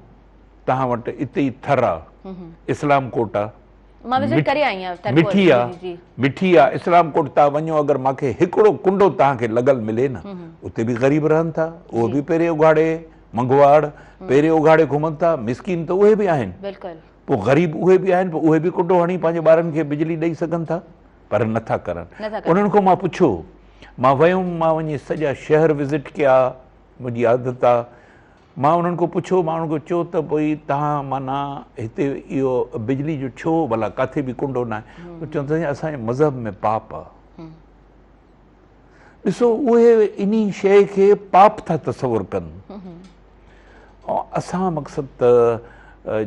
तव्हां वटि इते ई थर आहे इस्लाम कोट आहे मिठी आहे इस्लाम कोट तव्हां वञो अगरि मूंखे हिकिड़ो कुंडो तव्हांखे लॻल मिले न उते बि ग़रीब रहनि था उहो बि पहिरें उघाड़े मंगवाड़ पहिरें उघाड़े घुमनि था मिसकिन त उहे बि आहिनि पोइ ग़रीब उहे बि आहिनि पोइ उहे बि कुंडो हणी पंहिंजे ॿारनि खे बिजली ॾेई सघनि था पर नथा करनि। उन्हनि खां मां पुछो मां वियुमि मां वञी सॼा शहर विज़िट कया मुंहिंजी आदत आहे मां उन्हनि खां पुछो मां उन्हनि खां चयो त भई तव्हां माना हिते इहो बिजली जो छो भला किथे बि कुंडो न आहे चवंदा आहिनि असांजे मज़हब में पाप आहे। ॾिसो उहे इन शइ खे पाप था तसवुरु कनि ऐं असां मक़सदु त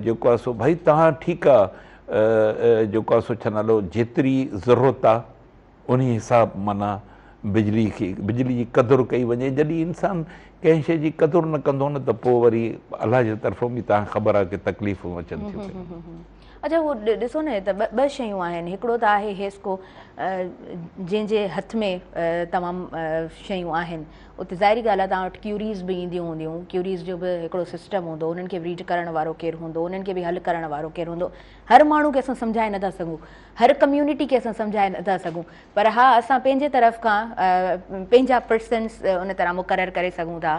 जेको आहे सो भई तव्हां ठीकु आहे जेको आहे सो छा नालो जेतिरी ज़रूरत आहे उन हिसाब माना बिजली जी क़दुरु कई वञे। जॾहिं इंसानु कंहिं शइ जी क़दुरु न कंदो न त पोइ वरी अलाह जे तरफ़ां बि तव्हांखे ख़बर आहे की तकलीफ़ूं अचनि थियूं। अच्छा उहो ॾिसो न त ॿ शयूं आहिनि हिकिड़ो त आहे हेस्को जंहिंजे हथ में तमामु शयूं आहिनि उते ज़ाहिरी ॻाल्हि आहे तव्हां वटि क्यूरीज़ बि ईंदियूं हूंदियूं क्यूरीज़ जो बि हिकिड़ो सिस्टम हूंदो उन्हनि खे रीड करण वारो केरु हूंदो उन्हनि खे बि हल करण वारो केरु हूंदो। हर माण्हू खे असां सम्झाए नथा सघूं हर कम्यूनिटी खे असां सम्झाए नथा सघूं पर हा असां पंहिंजे तरफ़ खां पंहिंजा पर्सन्स उन तरह मुक़ररु करे सघूं था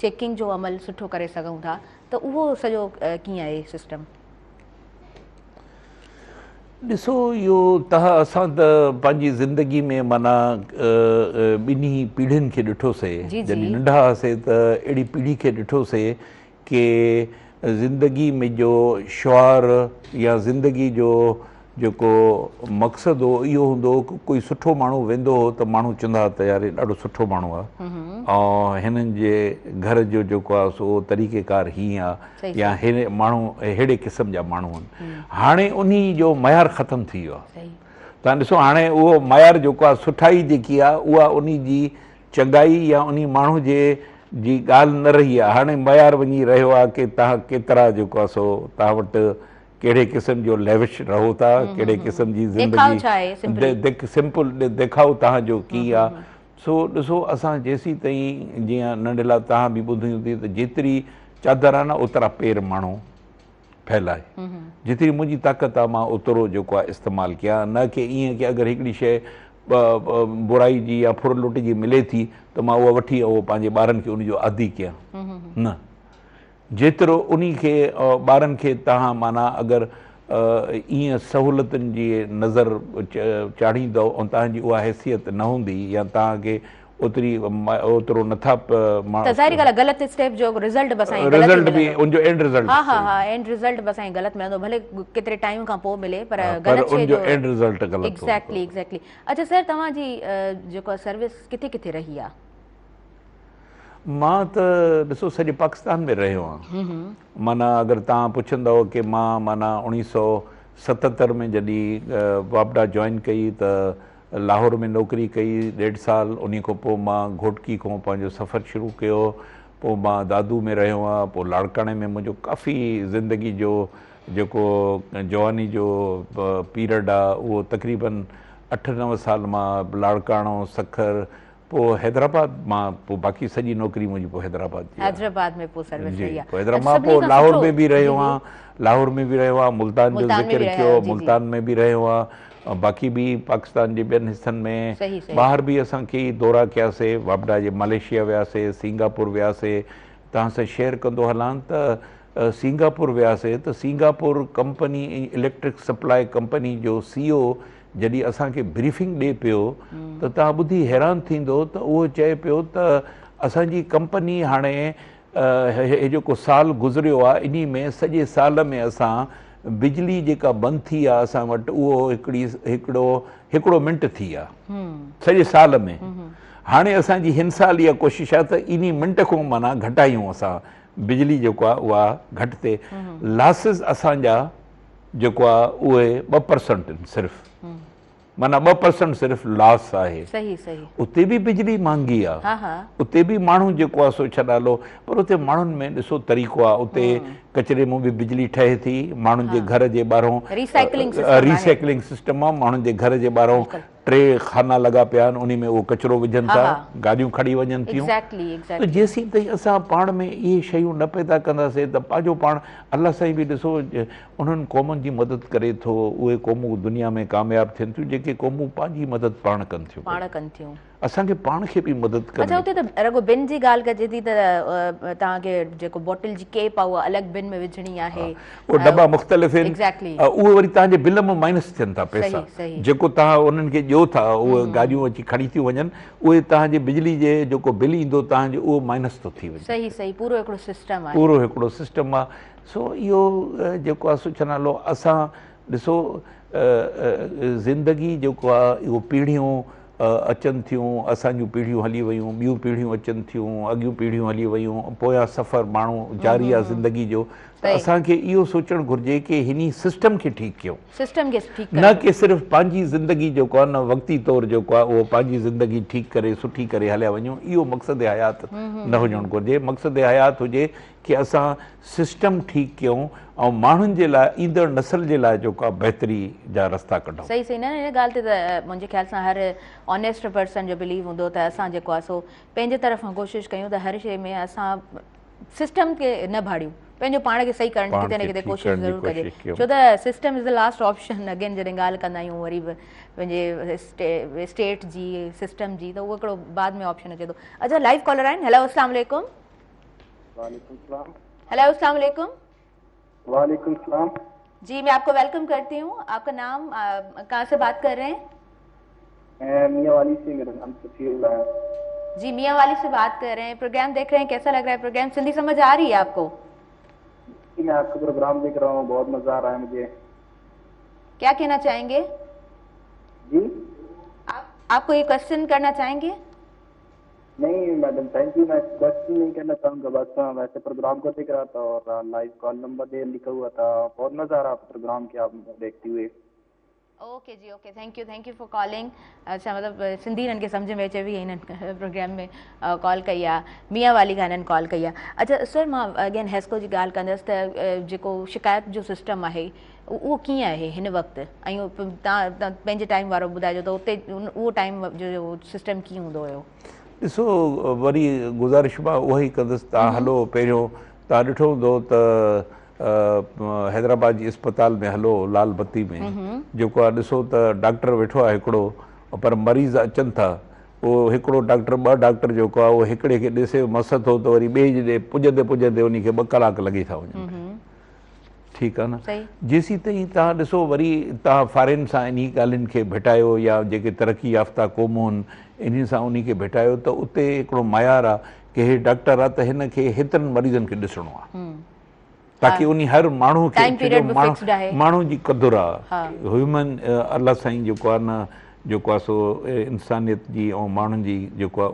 चेकिंग जो अमल सुठो करे सघूं था त उहो सॼो कीअं आहे सिस्टम? ॾिसो इहो असां त पंहिंजी ज़िंदगी में माना ॿिन्ही पीढ़ियुनि खे ॾिठोसीं। जॾहिं नंढा हुआसीं त अहिड़ी पीढ़ी खे ॾिठोसीं कि ज़िंदगी में जो शुआर या ज़िंदगी जो जेको मक़सदु हो इहो हूंदो हो कोई सुठो माण्हू वेंदो हो त माण्हू चवंदा हुआ त यार ॾाढो सुठो माण्हू आहे ऐं हिननि जे घर जो जेको आहे सो तरीक़ेकार हीअं आहे या हिन माण्हू अहिड़े क़िस्म जा माण्हू आहिनि। हाणे उन जो मयार ख़तमु थी वियो आहे। तव्हां ॾिसो हाणे उहो मयार जेको आहे सुठाई जेकी आहे उहा उन जी चङाई या उन माण्हू जी ॻाल्हि न रही आहे। हाणे मयार वञी रहियो आहे कि तव्हां केतिरा जेको आहे सो तव्हां वटि कहिड़े क़िस्म जो लेविश रहो था, कहिड़े क़िस्म जी ज़िंदगी सिंपल देखाओ तव्हांजो कीअं आहे। सो ॾिसो असां जेसीं ताईं जीअं नंढिला तव्हां बि ॿुधी हूंदी त जेतिरी चादर आहे न ओतिरा पेर माण्हू फैलाए, जेतिरी मुंहिंजी ताक़त आहे मां ओतिरो जेको आहे इस्तेमालु कयां। न कि ईअं कि अगरि हिकिड़ी शइ बुराई जी या फुर लुट जी मिले थी त मां उहा वठी उहो पंहिंजे ॿारनि खे उनजो आदी कयां। न, जेतिरो उन खे ॿारनि खे तव्हां माना अगरि ईअं सहूलियतुनि जी नज़र चाढ़ींदव ऐं तव्हांजी उहा हैसियत न हूंदी या तव्हांखे ओतिरो नथा रिज़ल्ट बि उनजो एंड रिज़ल्ट एंड रिज़ल्ट बस ऐं ग़लति मिलंदो, भले केतिरे टाइम खां पोइ मिले पर उनजो एंड रिज़ल्ट ग़लति। Exactly exactly. अच्छा सर, तव्हांजी जेको सर्विस किथे किथे रही आहे? मां त ॾिसो सॼे पाकिस्तान में रहियो आहियां। माना अगरि तव्हां पुछंदव कि मां माना 1977 में जॾहिं वापडा जॉइन कई त लाहौर में नौकिरी कई 1.5 साल। उन खां पोइ मां घोटकी खां पंहिंजो सफ़र शुरू कयो। पोइ मां दादू में रहियो आहियां। पोइ लाड़काणे में मुंहिंजो काफ़ी ज़िंदगी जो जेको जवानी जो पीरियड आहे उहो तक़रीबन 8-9 साल मां लाड़काणो सखर, पोइ हैदराबाद मां, पोइ बाक़ी सॼी नौकिरी मुंहिंजी पोइ हैदराबाद में पोइ सर्विस रही आहे। पोइ हैदराबाद पोइ लाहौर में बि रहियो आहियां, लाहौर में बि रहियो आहियां, मुल्तान जो ज़िक्र कयो, मुल्तान में बि रहियो आहियां, बाक़ी बि पाकिस्तान जे ॿियनि हिसनि में ॿाहिरि बि असां कई दौरा कयासीं। वापडा जे मलेशिया वियासीं, सिंगापुर वियासीं। तव्हां सां शेयर कंदो हलां त सिंगापुर वियासीं त Singapore company electric supply company जो CEO जॾहिं असांखे ब्रीफिंग ॾिए पियो त तव्हां ॿुधी हैरान थींदो त उहो चए पियो त असांजी कंपनी हाणे हे जेको साल गुज़रियो आहे इन में सॼे साल में असां बिजली जेका बंदि थी आहे असां वटि उहो हिकिड़ो मिंट थी आहे सॼे साल में। हाणे असांजी हिन साल इहा कोशिशि आहे त इन मिंट खां माना घटायूं असां बिजली जेको आहे उहा घटि थिए। लॉसिस असांजा जेको आहे उहे 2% आहिनि सिर्फ़ु, माना 2% सिर्फ़ु लॉस आहे। सही सही। उते बि बिजली महांगी आहे, उते बि माण्हू जेको आहे सो छा नालो, पर उते माण्हुनि में ॾिसो तरीक़ो आहे। उते कचिरे मां बि बिजली ठहे थी, माण्हुनि जे घर जे ॿाहिरों रिसाइकलिंग सिस्टम आहे। माण्हुनि जे घर जे ॿाहिरों 3 खाना लॻा पिया आहिनि, उन में उहो कचिरो विझनि था, गाॾियूं खणी वञनि थियूं। त जेसीं ताईं असां पाण में इहे शयूं न पैदा कंदासीं त पंहिंजो पाण अलाह साईं बि ॾिसो उन्हनि क़ौमुनि जी मदद करे थो। उहे क़ौमूं दुनिया में कामयाबु थियनि थियूं जेके क़ौमूं पंहिंजी मदद पाण कनि थियूं। असांखे पाण खे बि मदद कनि। अच्छा, उते त रुगो बिन जी ॻाल्हि कजे थी त तव्हांखे जेको बॉटल जी केप आहे उहा अलॻि बिन में विझणी आहे, उहे दॿा मुख़्तलिफ़ आहिनि। उहे वरी तव्हांजे बिल में माइनस थियनि था पैसा, जेको तव्हां उन्हनि खे ॾियो था उहे गाॾियूं अची खणी थियूं वञनि, उहे तव्हांजे बिजली जे जेको बिल ईंदो तव्हांजो उहो माइनस थो थी वञे। सही सही, पूरो हिकिड़ो सिस्टम आहे। पूरो हिकिड़ो सिस्टम आहे। सो इहो जेको आहे सो छा नालो, असां ॾिसो ज़िंदगी जेको आहे इहो पीढ़ियूं अचनि थियूं, असांजूं पीढ़ियूं हली वियूं, ॿियूं पीढ़ियूं अचनि थियूं, अॻियूं पीढ़ियूं हली वियूं, पोयां सफ़र माण्हू जारी आहे ज़िंदगी जो। त असांखे इहो सोचणु घुरिजे कि हिन सिस्टम खे ठीकु कयूं, न कि सिर्फ़ु पंहिंजी ज़िंदगी जेको आहे न वक़्ती तौरु जेको आहे उहो पंहिंजी ज़िंदगी ठीकु करे सुठी करे हलिया वञूं। इहो मक़सदु हयात न हुजणु घुरिजे। मक़सदु हयात हुजे कि असां सिस्टम ठीकु कयूं ऐं माण्हुनि जे लाइ, ईंदड़ नसल जे लाइ जेको आहे बहितरी जा रस्ता कढूं। सही सही। न हिन ॻाल्हि ते त मुंहिंजे ख़्याल सां हर ऑनेस्ट पर्सन जो बिलीव हूंदो त असां जेको आहे सो पंहिंजे तरफ़ां कोशिशि कयूं त हर शइ में असां सिस्टम खे न भाड़ियूं, पंहिंजो पाण खे सही करण जी किथे न किथे कोशिशि ज़रूरु कजे, छो त system is the last option. Again जॾहिं ॻाल्हि कंदा आहियूं वरी बि पंहिंजे स्टेट जी सिस्टम जी, त उहो हिकिड़ो बाद में ऑप्शन अचे थो। अच्छा, लाइव कॉलर आहिनि। हेलो अस्सलाम वालेकुम। हेलो अस्सलाम वालेकुम। वालेकुम सलाम। जी, मैं आपको वेलकम करती हूँ। आपका नाम, कहाँ से बात कर रहे हैं? मियाँ वाली से, मेरा नाम सफीर है। जी, मियाँ वाली से बात कर रहे हैं। प्रोग्राम देख रहे हैं, कैसा लग रहा है प्रोग्राम? सिंधी समझ आ रही है आपको? मैं आपका प्रोग्राम देख रहा हूँ, बहुत मजा आ रहा है मुझे। क्या कहना चाहेंगे? जी आप कोई क्वेश्चन करना चाहेंगे? नहीं मैडम, थैंक यू। मैं क्वेश्चन नहीं करना चाहूँगा, बस वैसे प्रोग्राम को देख रहा था और लाइव कॉल नंबर दे लिखा हुआ था। बहुत मजा आ रहा था प्रोग्राम के आप देखते हुए। ओके जी, okay, thank you for calling. अच्छा, मतलब सिंधी हिननि खे सम्झ में अचे बि हिननि प्रोग्राम में कॉल कई आहे। मियाँ वाली खां हिननि कॉल कई आहे। अच्छा सर, मां अगेन हेस्को जी ॻाल्हि कंदसि त जेको शिकायत जो सिस्टम आहे उहो कीअं आहे हिन वक़्तु, ऐं तव्हां पंहिंजे टाइम वारो ॿुधाइजो त उते उहो टाइम जो सिस्टम कीअं हूंदो हुयो? ॾिसो, वरी गुज़ारिश मां उहा ई कंदुसि। तव्हां हलो, पहिरियों तव्हां ॾिठो हूंदो त हैदराबाद जी अस्पताल में हलो, लाल बत्ती में जेको आहे, ॾिसो त डॉक्टर वेठो आहे हिकिड़ो, पर मरीज़ अचनि था। उहो हिकिड़ो डॉक्टर, ॿ डॉक्टर जेको आहे उहो हिकिड़े खे ॾिसे मस थो त वरी ॿिए जे पुॼंदे पुॼंदे उन खे 2 कलाक लॻी था वञनि। ठीकु आहे न? जेसीं ताईं तव्हां ॾिसो, वरी तव्हां फॉरेन सां इन ॻाल्हियुनि खे भेटायो, या जेके तरक़ी याफ़्ता क़ौमूं आहिनि इन सां उन खे भेटायो, त उते हिकिड़ो मयार आहे कि हे डॉक्टर आहे त हिन खे हेतिरनि मरीज़नि खे ॾिसणो आहे, ताकी उन हर माण्हू खे माण्हू जी क़दुरु आहे, ह्यूमन अलाह साईं जेको आहे न, जेको आहे सो इंसानियत जी ऐं माण्हुनि जी जेको आहे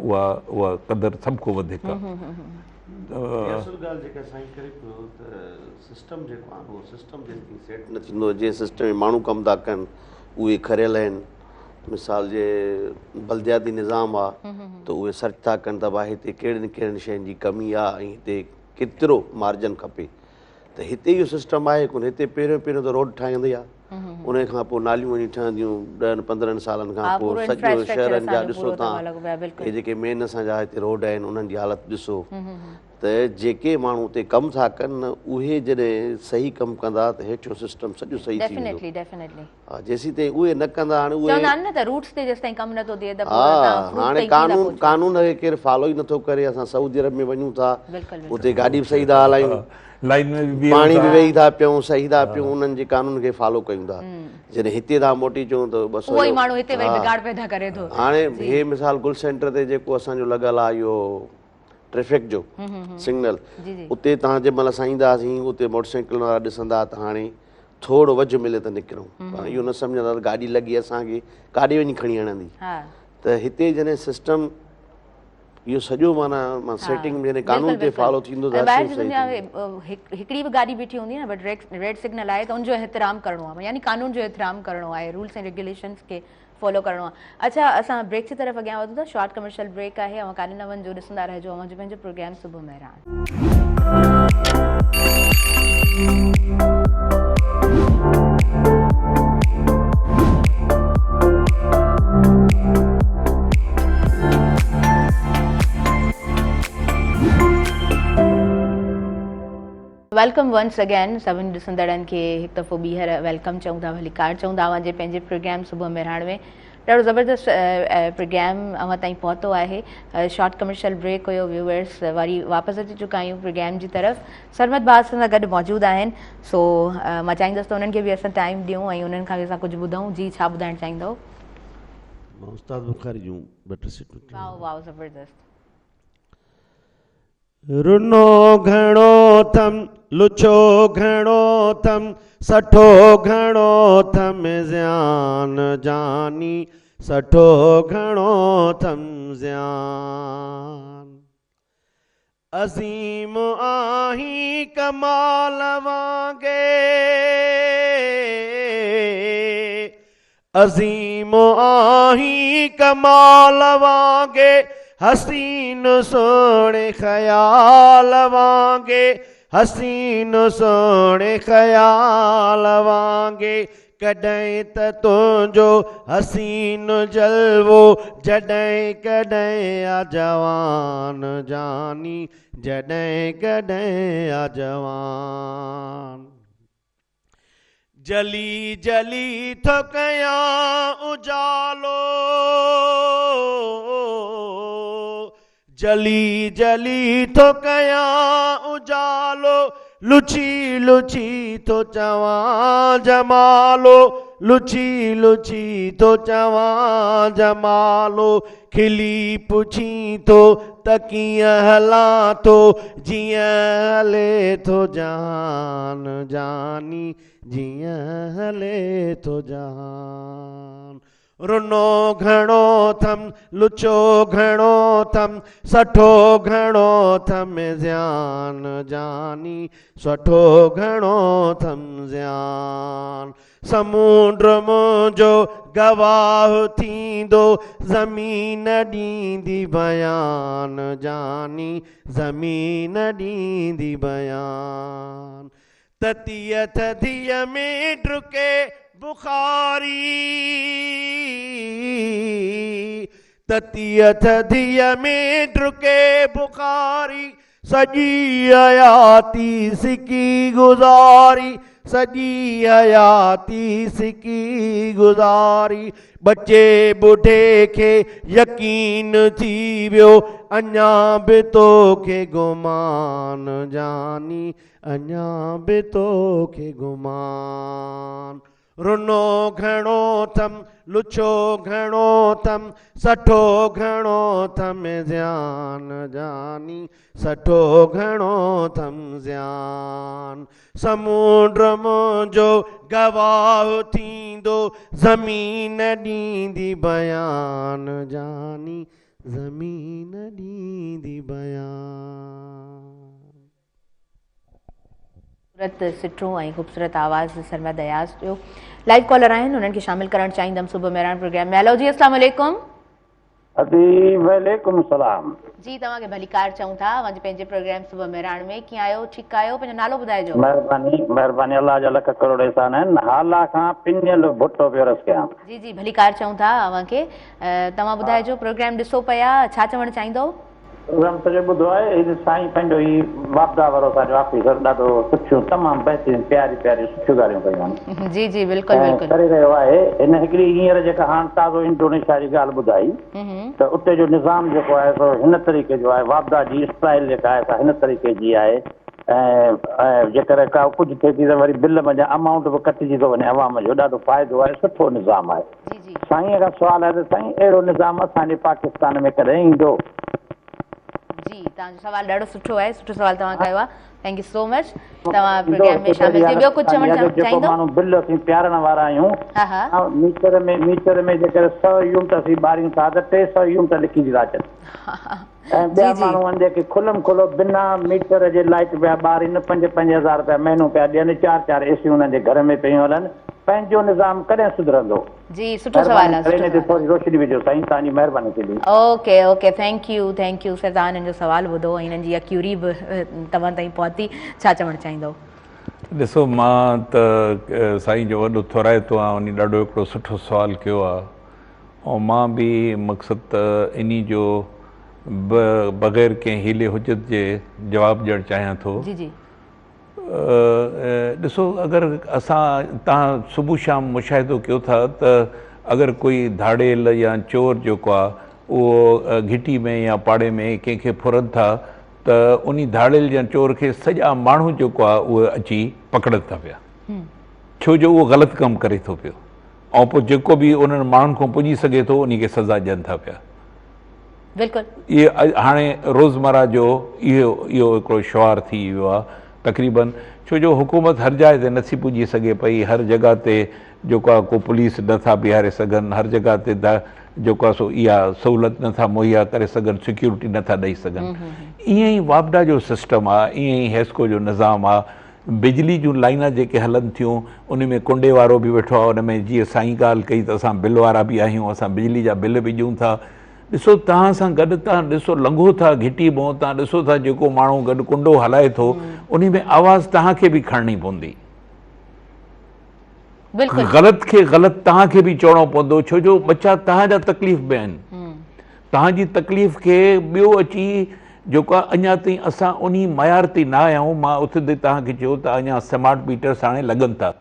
उहा क़दुरु सभु खां वधीक आहे। असुल ॻाल्हि जेका साईं करे पियो त सिस्टम जेको आहे उहो सिस्टम जेसिताईं सेट न थींदो, जंहिं सिस्टम में माण्हू कमु था कनि उहे खरियल आहिनि। मिसाल जे बल्दियाती निज़ाम आहे त उहे सर्च था कनि त भाई हिते कहिड़ियुनि कहिड़ियुनि शयुनि जी कमी आहे ऐं हिते केतिरो मार्जन खपे। त हिते इहो सिस्टम आहे कोन। हिते पहिरियों त रोड ठाहींदी आहे, उन खां पोइ नालियूं वञी ठहंदियूं 10-15 सालनि खां पोइ। सॼो शहरनि जा ॾिसो तव्हां, हे जेके मेन असांजा हिते रोड आहिनि उन्हनि जी हालत ॾिसो। त जेके माण्हू उते कमु था कनि न, उहे जॾहिं सही कमु कंदा त हेठियो सिस्टम सॼो सही थी वेंदो। हा, जेसीं ताईं उहे न कंदा, हाणे उहे हाणे कानून खे केरु फॉलो ई नथो करे। असां सऊदी अरब में वञूं था, उते गाॾी बि सही था हलायूं, लाइन में बि पाणी बि वेही था पियूं, सही था पियूं, उन्हनि जे कानून खे फॉलो कयूं था। जॾहिं हिते था मोटी अचूं त बसि हाणे हे मिसाल गुल सेंटर ते जेको असांजो लॻल आहे इहो ट्रैफिक जो सिग्नल, उते तव्हां जंहिं महिल असां ईंदा हुआसीं उते मोटरसाइकिल वारा ॾिसंदा त हाणे थोरो वेझो मिले त निकिरूं, पर इहो न सम्झंदा त गाॾी लॻी असांखे काॾे वञी खणी हणंदी। त हिते जॾहिं सिस्टम इहो सॼो माना सेटिंग जॾहिं कानून ते फॉलो थींदो त हिकिड़ी बि गाॾी बीठी हूंदी न, बट रेड सिग्नल आहे त उनजो एहतराम करिणो आहे, यानी कानून जो एहतराम करिणो आहे, रूल्स एंड रेगुलेशन्स खे फॉलो करिणो आहे। अच्छा, असां ब्रेक जी तरफ़ अॻियां वधूं था। शॉर्ट कमर्शियल ब्रेक आहे ऐं काॾे न वञिजो, ॾिसंदा रहिजो अवां पंहिंजो प्रोग्राम सुबुह मेहरान। Welcome once again. सभिनी ॾिसंदड़नि खे हिकु दफ़ो ॿीहर वेलकम चऊं था, भली कार चऊं था। अवांजे पंहिंजे प्रोग्राम सुबुह मेहराण में ॾाढो ज़बरदस्त प्रोग्राम अवां ताईं पहुतो आहे। शॉर्ट कमर्शियल ब्रेक हुयो व्यूअर्स, वरी वापसि अची चुका आहियूं प्रोग्राम जी तरफ़। सरमत भाउ असां सां गॾु मौजूदु आहिनि, सो मां चाहींदसि त उन्हनि खे बि असां टाइम ॾियूं ऐं उन्हनि खां बि असां कुझु ॿुधूं। जी, छा ॿुधाइणु चाहींदव? उस्ताद बुखारी जूं वाह, ज़बरदस्त। रुनो घणो थम, लुछो घणो थम, सठो घणो थम ज़ियान जानी, सठो घणो थम ज़ियान। अज़ीम आही कमाल वांगे, अज़ीम आही कमाल वांगे, हसीन सोने ख्याल वांगे, हसीन सोने ख्याल वांगे। कॾहिं त तुंहिंजो हसीन जलवो, जॾहिं कॾहिं आ जवान जानी, जॾहिं कॾहिं आ जवान। जली जली थो कयां उजालो, जली जली थो कयां उजालो, लुची लुची तो चवां जमालो लुची लुची तो चवां जमालो खिली पुछी तो त कीअं हलां थो जीअं हले थो जहान जानी जीअं हले थो जहान रुनो घणो थम लुचो घणो थम सठो घणो थम ज़्यान जानी सठो घणो थम ज़्यान समुंड मुंहिंजो गवाह थींदो ज़मीन ॾींदी बयान जानी ज़मीन ॾींदी बयान ततीअ थधीअ में डुके बुखारी ततीअ थधीअ में डुके बुखारी सॼी हयाती सिकी गुज़ारी सॼी हयाती सिकी गुज़ारी बचे बुढे खे यकीन थी वियो अञा बि तोखे गुमान जानी अञा बि तोखे गुमान रुनो घणो थम लुचो घणो थम सठो घणो थम ज़्यान जानी सठो घणो थम ज़्यान समुंड मुंहिंजो गवाह थींदो ज़मीन ॾींदी बयान जानी ज़मीन ॾींदी बयान खूबसूरत सिटरूं ऐं ख़ूबसूरत आवाज़ सरमद अयाज़ जो लाइव कॉलर आहिनि उन्हनि खे शामिल करणु चाहींदमि सुबुह मेहरान प्रोग्राम में। हेलो जी अस्सलाम वालेकुम। जी वालेकुम सलाम। जी तव्हांखे भलीकार चऊं था अॼु पंहिंजे प्रोग्राम सुबुह मेहरान में कीअं आहियो ठीकु आहियो पंहिंजो नालो ॿुधाइजो। महिरबानी महिरबानी अल्लाह जा लख करोड़ एहसान आहिनि हाला खां पिनियल भुट्टो पियो रस कयां। जी जी भलीकार चऊं था तव्हांखे तव्हां ॿुधाइजो प्रोग्राम ॾिसो पिया छा चवणु चाहींदो। प्रोग्राम सॼो ॿुधो आहे इन साईं पंहिंजो ई वापदा वारो असांजो ऑफिसर ॾाढो सुठियूं तमामु बहितरीन प्यारी प्यारी सुठियूं ॻाल्हियूं कयूं आहिनि। जी जी बिल्कुलु बिल्कुलु करे रहियो आहे। इन हिकिड़ी हींअर जेका हाणे ताज़ो इंडोनेशिया जी ॻाल्हि ॿुधाई त उते जो निज़ाम जेको आहे सो हिन तरीक़े जो आहे वापदा जी स्टाइल जेका आहे सा हिन तरीक़े जी आहे ऐं जेकर का कुझु थिए थी त वरी बिल में अमाउंट बि कटिजी थो वञे अवाम जो ॾाढो फ़ाइदो आहे सुठो निज़ाम आहे। साईं खां सुवालु आहे त साईं अहिड़ो निज़ाम असांजे पाकिस्तान में कॾहिं ईंदो। जी तव्हांजो सवाल ॾाढो सुठो आहे सुठो सवाल तव्हां कयो आहे थैंक यू सो मच तव्हां प्रोग्राम में शामिल थियो ॿियो कुझु चवणु चाहींदो। माण्हू बिल असीं प्यारण वारा आहियूं मीटर में जेकर 100 यूनिट असीं ॿारियूं था त 300 यूनिट लिखी था अचनि ऐं ॿिया माण्हू आहिनि जेके खुलम खुलो बिना मीटर जे लाइट पिया ॿारीनि 5-5 हज़ार रुपया महीनो पिया ॾियनि 4-4 एसियूं हुननि जे घर में पियूं हलनि पंहिंजो निज़ाम कॾहिं सुधरंदो। जी सुठो सवाल आहे थोरी रोशनी विझो साईं तव्हांजी महिरबानी थींदी। Okay okay thank U sir तव्हां हिननि जो सवाल ॿुधो ऐं हिननि जी अक्यूरी बि तव्हां ताईं पहुती छा चवणु चाहींदो। ॾिसो मां त साईं जो वॾो थोराइतो आहे उन ॾाढो हिकिड़ो सुठो सुवालु कयो आहे ऐं मां बि मक़सदु त इन जो बग़ैर कंहिं हीले हुजत जे जवाबु ॾियणु चाहियां थो। जी जी ॾिसो अगरि असां तव्हां सुबुह शाम मुशाहिदो कयो था त अगरि कोई धाड़ेल या चोर जेको आहे उहो घिटी में या पाड़े में कंहिंखे फुरनि था त उन धाड़ेल या चोर खे सॼा माण्हू जेको आहे उहे अची पकड़नि था पिया छो जो उहो ग़लति कमु करे थो पियो ऐं पोइ जेको बि उन्हनि माण्हुनि खां पुॼी सघे थो उन खे सज़ा ॾियनि था पिया। बिल्कुलु इहे हाणे रोज़मर्रा जो इहो हिकिड़ो शुआर थी वियो आहे तक़रीबन छो जो हुकूमत हर जाइ ते नथी पुॼी सघे पई हर जॻह ते जेको आहे को पुलिस नथा बीहारे सघनि हर जॻह ते जेको आहे सो इहा सहूलियत नथा मुहैया करे सघनि सिक्योरिटी नथा ॾेई सघनि। ईअं ई वापडा जो सिस्टम आहे ईअं ई हेस्को जो निज़ाम आहे बिजली जूं लाइना जेके हलनि थियूं उन में कुंडे वारो बि वेठो आहे उन में जीअं साईं ॻाल्हि कई त असां बिल वारा बि आहियूं असां बिजली जा बिल बि ॾियूं था। ॾिसो तव्हां सां गॾु तव्हां ॾिसो लंघो था घिटी मों तव्हां ॾिसो था जेको माण्हू गॾु कुंडो हलाए थो उन में आवाज़ तव्हांखे बि खणणी पवंदी ग़लति खे ग़लति तव्हांखे बि चवणो पवंदो छो जो बचा तव्हांजा तकलीफ़ में आहिनि तव्हांजी तकलीफ़ खे ॿियो अची जेको आहे अञा ताईं असां उन मयार ते न आया आहियूं। मां उते तव्हांखे चयो त अञा स्मार्ट मीटर्स हाणे लॻनि था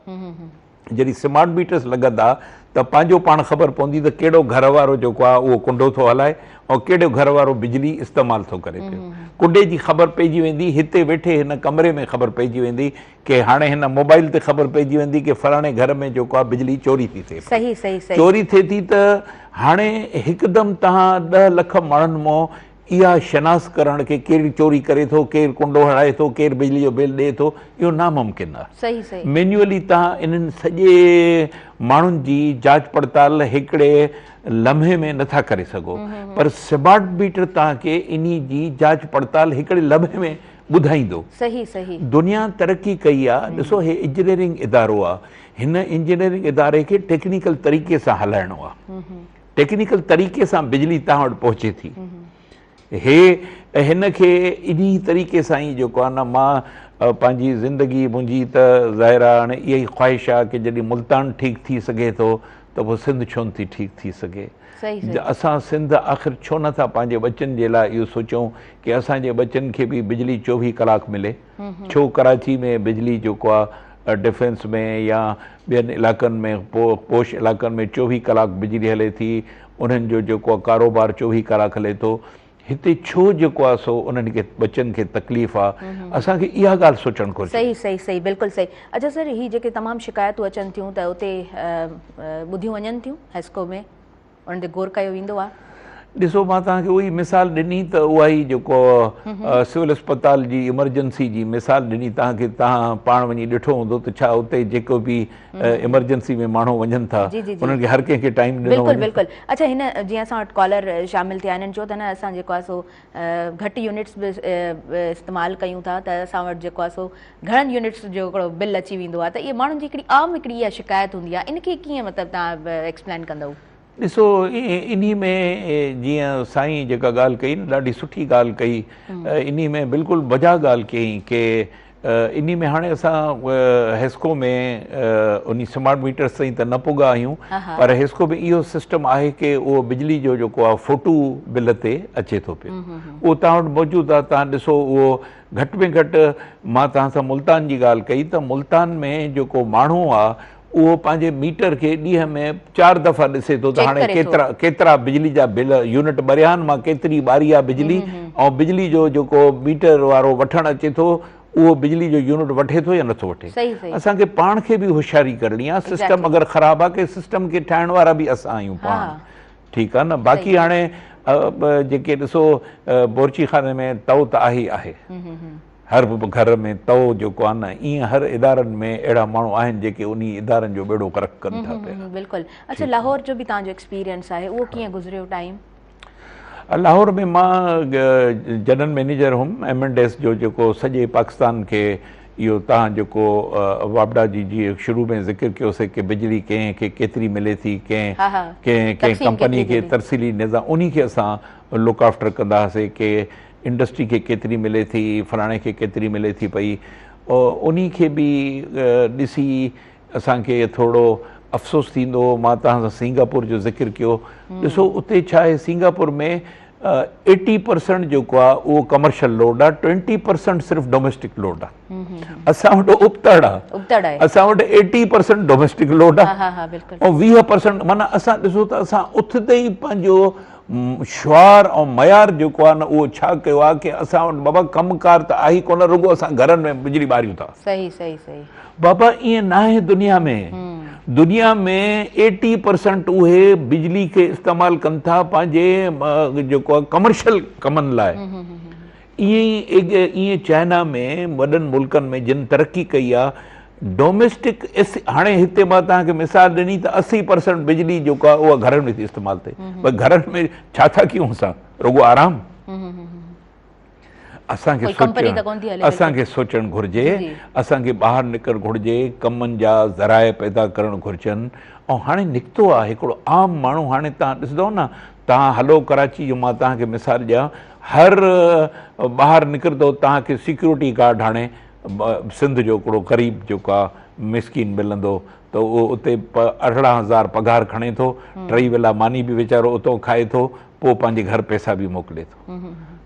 जॾहिं स्मार्ट मीटर्स लॻंदा त पंहिंजो पाण ख़बर पवंदी त कहिड़ो घर वारो जेको आहे उहो कुंडो थो हलाए ऐं कहिड़ो घर वारो बिजली इस्तेमालु थो करे पियो। कुॾे जी ख़बर पइजी वेंदी, हिते वेठे हिन कमरे में ख़बर पइजी वेंदी, कि हाणे हिन मोबाइल ते ख़बर पइजी वेंदी कि फलाणे घर में जेको आहे बिजली चोरी थी थिए। सही सही सही चोरी थिए थी त हाणे हिकदमि तव्हां 10 लख माण्हुनि मां इहा शनास करण के केरु चोरी करे थो, केरु कुंडो हणाए थो, केरु बिजली जो बिल ॾिए थो, इहो नामुमकिन आहे। सही सही मैन्युअली तव्हां इन्हनि सॼे माण्हुनि जी जांच पड़ताल हिकिड़े लम्हे में नथा करे सघो, पर स्मार्ट मीटर तव्हांखे इन जी जांच पड़ताल हिकिड़े लम्हे में ॿुधाईंदो। सही सही दुनिया तरक़ी कई आहे। ॾिसो, हे इंजीनियरिंग इदारो आहे, हिन इंजीनियरिंग इदारे खे टेक्निकल तरीक़े सां हलाइणो आहे। टेक्निकल तरीक़े सां बिजली तव्हां वटि पहुचे थी। हिन खे इन तरीक़े सां ई जेको आहे न, मां पंहिंजी ज़िंदगी मुंहिंजी त ज़ाहिर आहे हाणे इहा ई ख़्वाहिश आहे कि जॾहिं मुल्तान ठीकु थी सघे थो त पोइ सिंध छो नथी ठीकु थी सघे। असां सिंध आख़िर छो नथा पंहिंजे बचनि जे लाइ इहो सोचूं कि असांजे बचनि खे बि बिजली 24 कलाक मिले। छो कराची में बिजली जेको आहे डिफेंस में या ॿियनि इलाइक़नि में, पोश इलाइक़नि में 24 कलाक बिजली हले थी, उन्हनि जो जेको आहे कारोबार 24 कलाक हले थो। हिते छो जेको आहे सो उन्हनि खे बचनि खे तकलीफ़ आहे। असांखे इहा ॻाल्हि सोचणु घुरिजे। सही सही सही बिल्कुलु सही। अच्छा सर, ही जेके तमामु शिकायतूं अचनि थियूं त उते ॿुधियूं वञनि थियूं हेस्को में, उन ते गौर कयो वेंदो आहे? ॾिसो, मां तव्हांखे उहा ई मिसाल ॾिनी त उहा ई जेको सिविल अस्पताल जी इमरजेंसी जी मिसाल ॾिनी तव्हांखे। तव्हां पाण वञी ॾिठो हूंदो त छा उते जेको बि इमरजेंसी में माण्हू वञनि था उन्हनि खे हर कंहिंखे टाइम ॾिनो। बिल्कुलु बिल्कुलु। अच्छा, हिन जीअं असां वटि कॉलर शामिल थिया आहिनि, चयो त न असां जेको आहे सो घटि यूनिट्स बि इस्तेमालु कयूं था त असां वटि जेको आहे सो घणनि यूनिट्स जो हिकिड़ो बिल अची वेंदो आहे। त इहे माण्हुनि जी हिकिड़ी आम हिकिड़ी इहा शिकायत हूंदी आहे, इनखे कीअं मतिलबु तव्हां एक्सप्लेन कंदव? ॾिसो, इन में जीअं साईं जेका ॻाल्हि कई न, ॾाढी सुठी ॻाल्हि कई। इन में बिल्कुलु वजह ॻाल्हि कई कि इन में हाणे असां हेस्को में उन स्मार्ट मीटर ताईं त न पुॻा आहियूं, पर हेस्को में इहो सिस्टम आहे कि उहो बिजली जो जेको आहे फोटू बिल ते अचे थो पियो। उहो तव्हां वटि मौजूदु आहे। तव्हां ॾिसो, उहो घटि में घटि, मां तव्हां सां मुल्तान जी ॻाल्हि कई त मुल्तान में जेको माण्हू आहे उहो पंहिंजे मीटर खे ॾींहं में 4 दफ़ा ॾिसे थो त हाणे केतिरा बिजली जा बिल यूनिट भरिया आहिनि, मां केतिरी ॿारी आहे बिजली, ऐं बिजली जो जेको मीटर वारो वठणु अचे थो उहो बिजली जो यूनिट वठे थो या नथो वठे। असांखे पाण खे बि होशियारी करणी आहे। सिस्टम अगरि ख़राबु आहे कि सिस्टम खे ठाहिण वारा बि असां आहियूं पाण। ठीकु आहे न। बाक़ी हाणे जेके ॾिसो, बोरची खाने में तओ त आहे ई आहे, हर घर में तओ जेको आहे न, ईअं हर इदारनि में अहिड़ा माण्हू आहिनि जेके उन इदारनि जो बेड़ो गर्क कनि था पिया। बिल्कुलु। अच्छा, लाहौर जो बि तव्हांजो एक्सपीरियंस आहे, उहो कीअं गुज़रियो टाइम? लाहौर में मां जनरल मैनेजर हुउमि M&S जो, जेको सॼे पाकिस्तान खे इहो तव्हां जेको वापडा जी जीअं शुरू में ज़िक्र कयोसीं कि बिजली कंहिंखे केतिरी मिले थी, कंहिं कंपनी खे तरसीली निज़ाम, उन खे असां लुक आफ्टर कंदा हुआसीं कि इंडस्ट्री खे केतिरी मिले थी, फलाणे खे केतिरी मिले थी पई। उन खे बि ॾिसी असांखे थोरो अफ़सोस थींदो। मां तव्हां सां सिंगापुर जो ज़िक्र कयो। ॾिसो, उते छा आहे, सिंगापुर में 80% जेको आहे उहो कमर्शियल लोड आहे, 20% सिर्फ़ु डोमेस्टिक लोड आहे। असां वटि उबतड़ आहे, असां वटि 80% डोमेस्टिक लोड आहे ऐं 20%, माना असां ॾिसो त असां उथंदे ई पंहिंजो शुआर ऐं मयार जेको आहे न उहो छा कयो आहे कि असां वटि बाबा कमकार त आहे ई कोन, रुॻो असां घरनि में बिजली ॿारियूं था। सही सही सही बाबा, ईअं न आहे दुनिया में। दुनिया में 80% उहे बिजली खे इस्तेमालु कनि था पंहिंजे जेको आहे कमर्शियल कमनि लाइ। ईअं चाइना में, वॾनि मुल्कनि में जिन तरक़ी कई आहे, डोमेस्टिक हाणे हिते मां तव्हांखे मिसाल ॾिनी त 80% बिजली जेको आहे उहा घरनि में थी इस्तेमालु थिए। पर घरनि में छा था कयूं असां? रुॻो आराम। असांखे सोचणु घुरिजे, असांखे ॿाहिरि निकिरणु घुरिजे, कमनि जा ज़राए पैदा करणु घुरिजनि। ऐं हाणे निकितो आहे हिकिड़ो आम माण्हू, हाणे तव्हां ॾिसंदव न, तव्हां हलो कराची जो, मां तव्हांखे मिसाल ॾियां, हर ॿाहिरि निकिरंदो तव्हांखे सिक्योरिटी गार्ड हाणे सिंध जो हिकिड़ो ग़रीब जेको आहे मिसकिन मिलंदो त उहो उते 18,000 पघार खणे थो, 3 वेला मानी बि वीचारो उतो खाए थो, पोइ पंहिंजे घर पैसा बि मोकिले थो।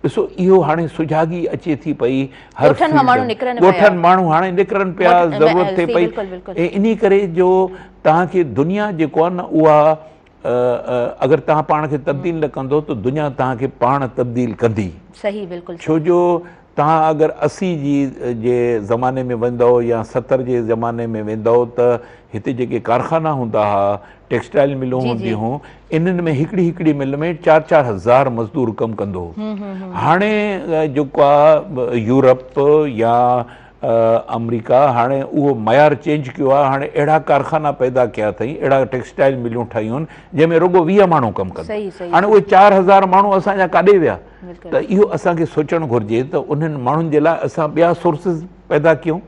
ॾिसो, इहो हाणे सुजागी अचे थी पई, हर ॻोठनि माण्हू हाणे निकिरनि पिया, ज़रूरत थिए पई। ऐं इन करे जो तव्हांखे दुनिया जेको आहे न उहा अगर तव्हां पाण खे तब्दील न कंदो त दुनिया तव्हांखे पाण तब्दील कंदी। सही, बिल्कुलु। छो जो तव्हां अगरि 80 जे ज़माने में वेंदव या 70 जे ज़माने में वेंदव त हिते जेके कारखाना हूंदा हुआ, टेक्सटाइल मिलूं हूंदियूं हुयूं, इन्हनि में हिकिड़ी मिल में 4-4 हज़ार मज़दूर कमु कंदो हो। हाणे जेको आहे यूरोप या अमेरिका हाणे उहो मयार चेंज कयो आहे। हाणे अहिड़ा कारखाना पैदा कया अथई, अहिड़ा टेक्सटाइल मिलूं ठाहियूं आहिनि जंहिंमें रुगो 20 माण्हू कमु कनि। हाणे उहे 4000 माण्हू असांजा काॾे विया? त इहो असांखे सोचणु घुरिजे त उन्हनि माण्हुनि जे लाइ असां ॿिया सोर्सिस पैदा कयूं,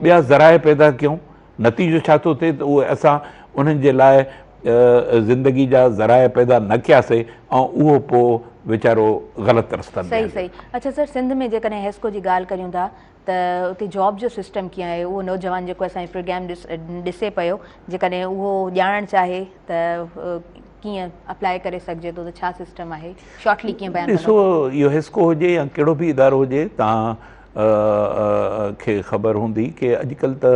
ॿिया ज़राए पैदा कयूं। नतीजो छा थो थिए त उहे असां उन्हनि जे लाइ ज़िंदगी जा ज़राए पैदा न कयासीं ऐं उहो पोइ वीचारो ग़लति रस्तनि में। सही। अच्छा सर, सिंध में जेकॾहिं हेस्को जी ॻाल्हि करियूं था त उते जॉब जो सिस्टम कीअं आहे? उहो नौजवान जेको असांजो प्रोग्राम ॾिसे पियो, जेकॾहिं उहो ॼाणणु चाहे त कीअं अप्लाई करे सघिजे थो, त छा सिस्टम आहे? शॉर्टली कीअं बयानु? ॾिसो, इहो हिस्को हुजे या कहिड़ो बि इदारो हुजे, तव्हां खे ख़बर हूंदी कि अॼुकल्ह त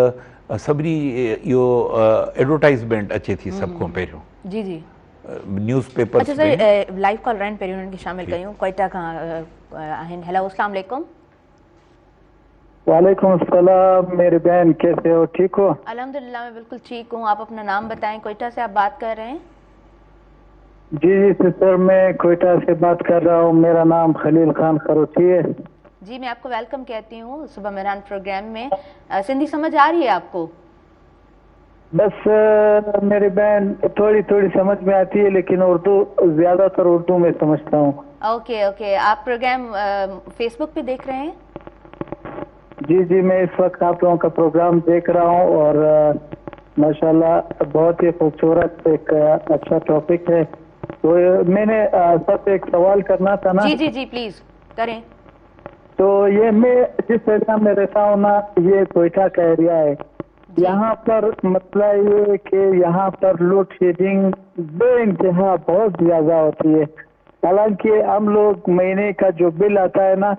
सभिनी इहो एडवर्टाइज़मेंट अचे थी सभ खां पहिरियों। जी जी, न्यूज़ पेपर। अच्छा सर, लाइव कॉल रहनि पहिरियों उन्हनि खे शामिल कयूं। कोयटा खां आहिनि। हेलो, अस्सलाम वालेकुम। वालेकुम अस्सलाम मेरे बहन, कैसे हो? ठीक हो? अल्हम्दुलिल्लाह, मैं बिल्कुल ठीक हूँ। आप अपना नाम बताएं। कोयटा से आप बात कर रहे हैं? जी सिस्टर, मैं कोयटा से बात कर रहा हूँ। मेरा नाम खलील खान खरोची है। जी, मैं आपको वेलकम कहती हूँ सुबह मेहरान प्रोग्राम में। सिंधी समझ आ रही है आपको? बस मेरी बहन थोड़ी समझ में आती है, लेकिन उर्दू ज्यादातर उर्दू में समझता हूँ। ओके। आप प्रोग्राम फेसबुक पे देख रहे हैं? जी, मैं इस वक्त आप लोगों का प्रोग्राम देख रहा हूँ और माशाल्लाह बहुत ही खूबसूरत एक अच्छा टॉपिक है। तो मैंने सबसे एक सवाल करना था ना। जी प्लीज करें। तो ये मैं जिस एरिया में रहता हूँ ना, ये कोयटा का एरिया है। यहाँ पर मतलब ये कि यहाँ पर लोड शेडिंग बेइंतहा बहुत ज्यादा होती है। हालांकि हम लोग महीने का जो बिल आता है ना,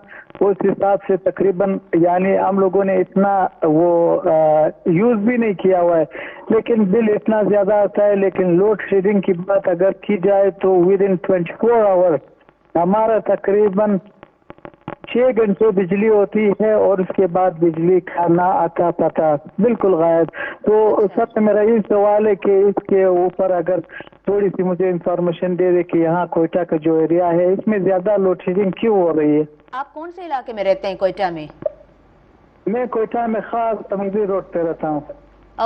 उस हिसाब से तकरीबन यानी हम लोगों ने इतना वो यूज भी नहीं किया हुआ है, लेकिन बिल इतना ज्यादा आता है। लेकिन लोड शेडिंग की बात अगर की जाए तो विद इन 24 आवर्स हमारा तकरीबन 6 घंटे बिजली होती है और उसके बाद बिजली का ना आता पता बिल्कुल गायब। तो सबसे मेरा ये सवाल है कि इसके ऊपर अगर थोड़ी सी मुझे इंफॉर्मेशन दे दे कि यहाँ कोयटा का जो एरिया है इसमें ज्यादा लोड शेडिंग क्यों हो रही है? आप कौन से इलाके में रहते हैं कोयटा में? मैं कोयटा में खास तमंगी रोड पे रहता हूँ।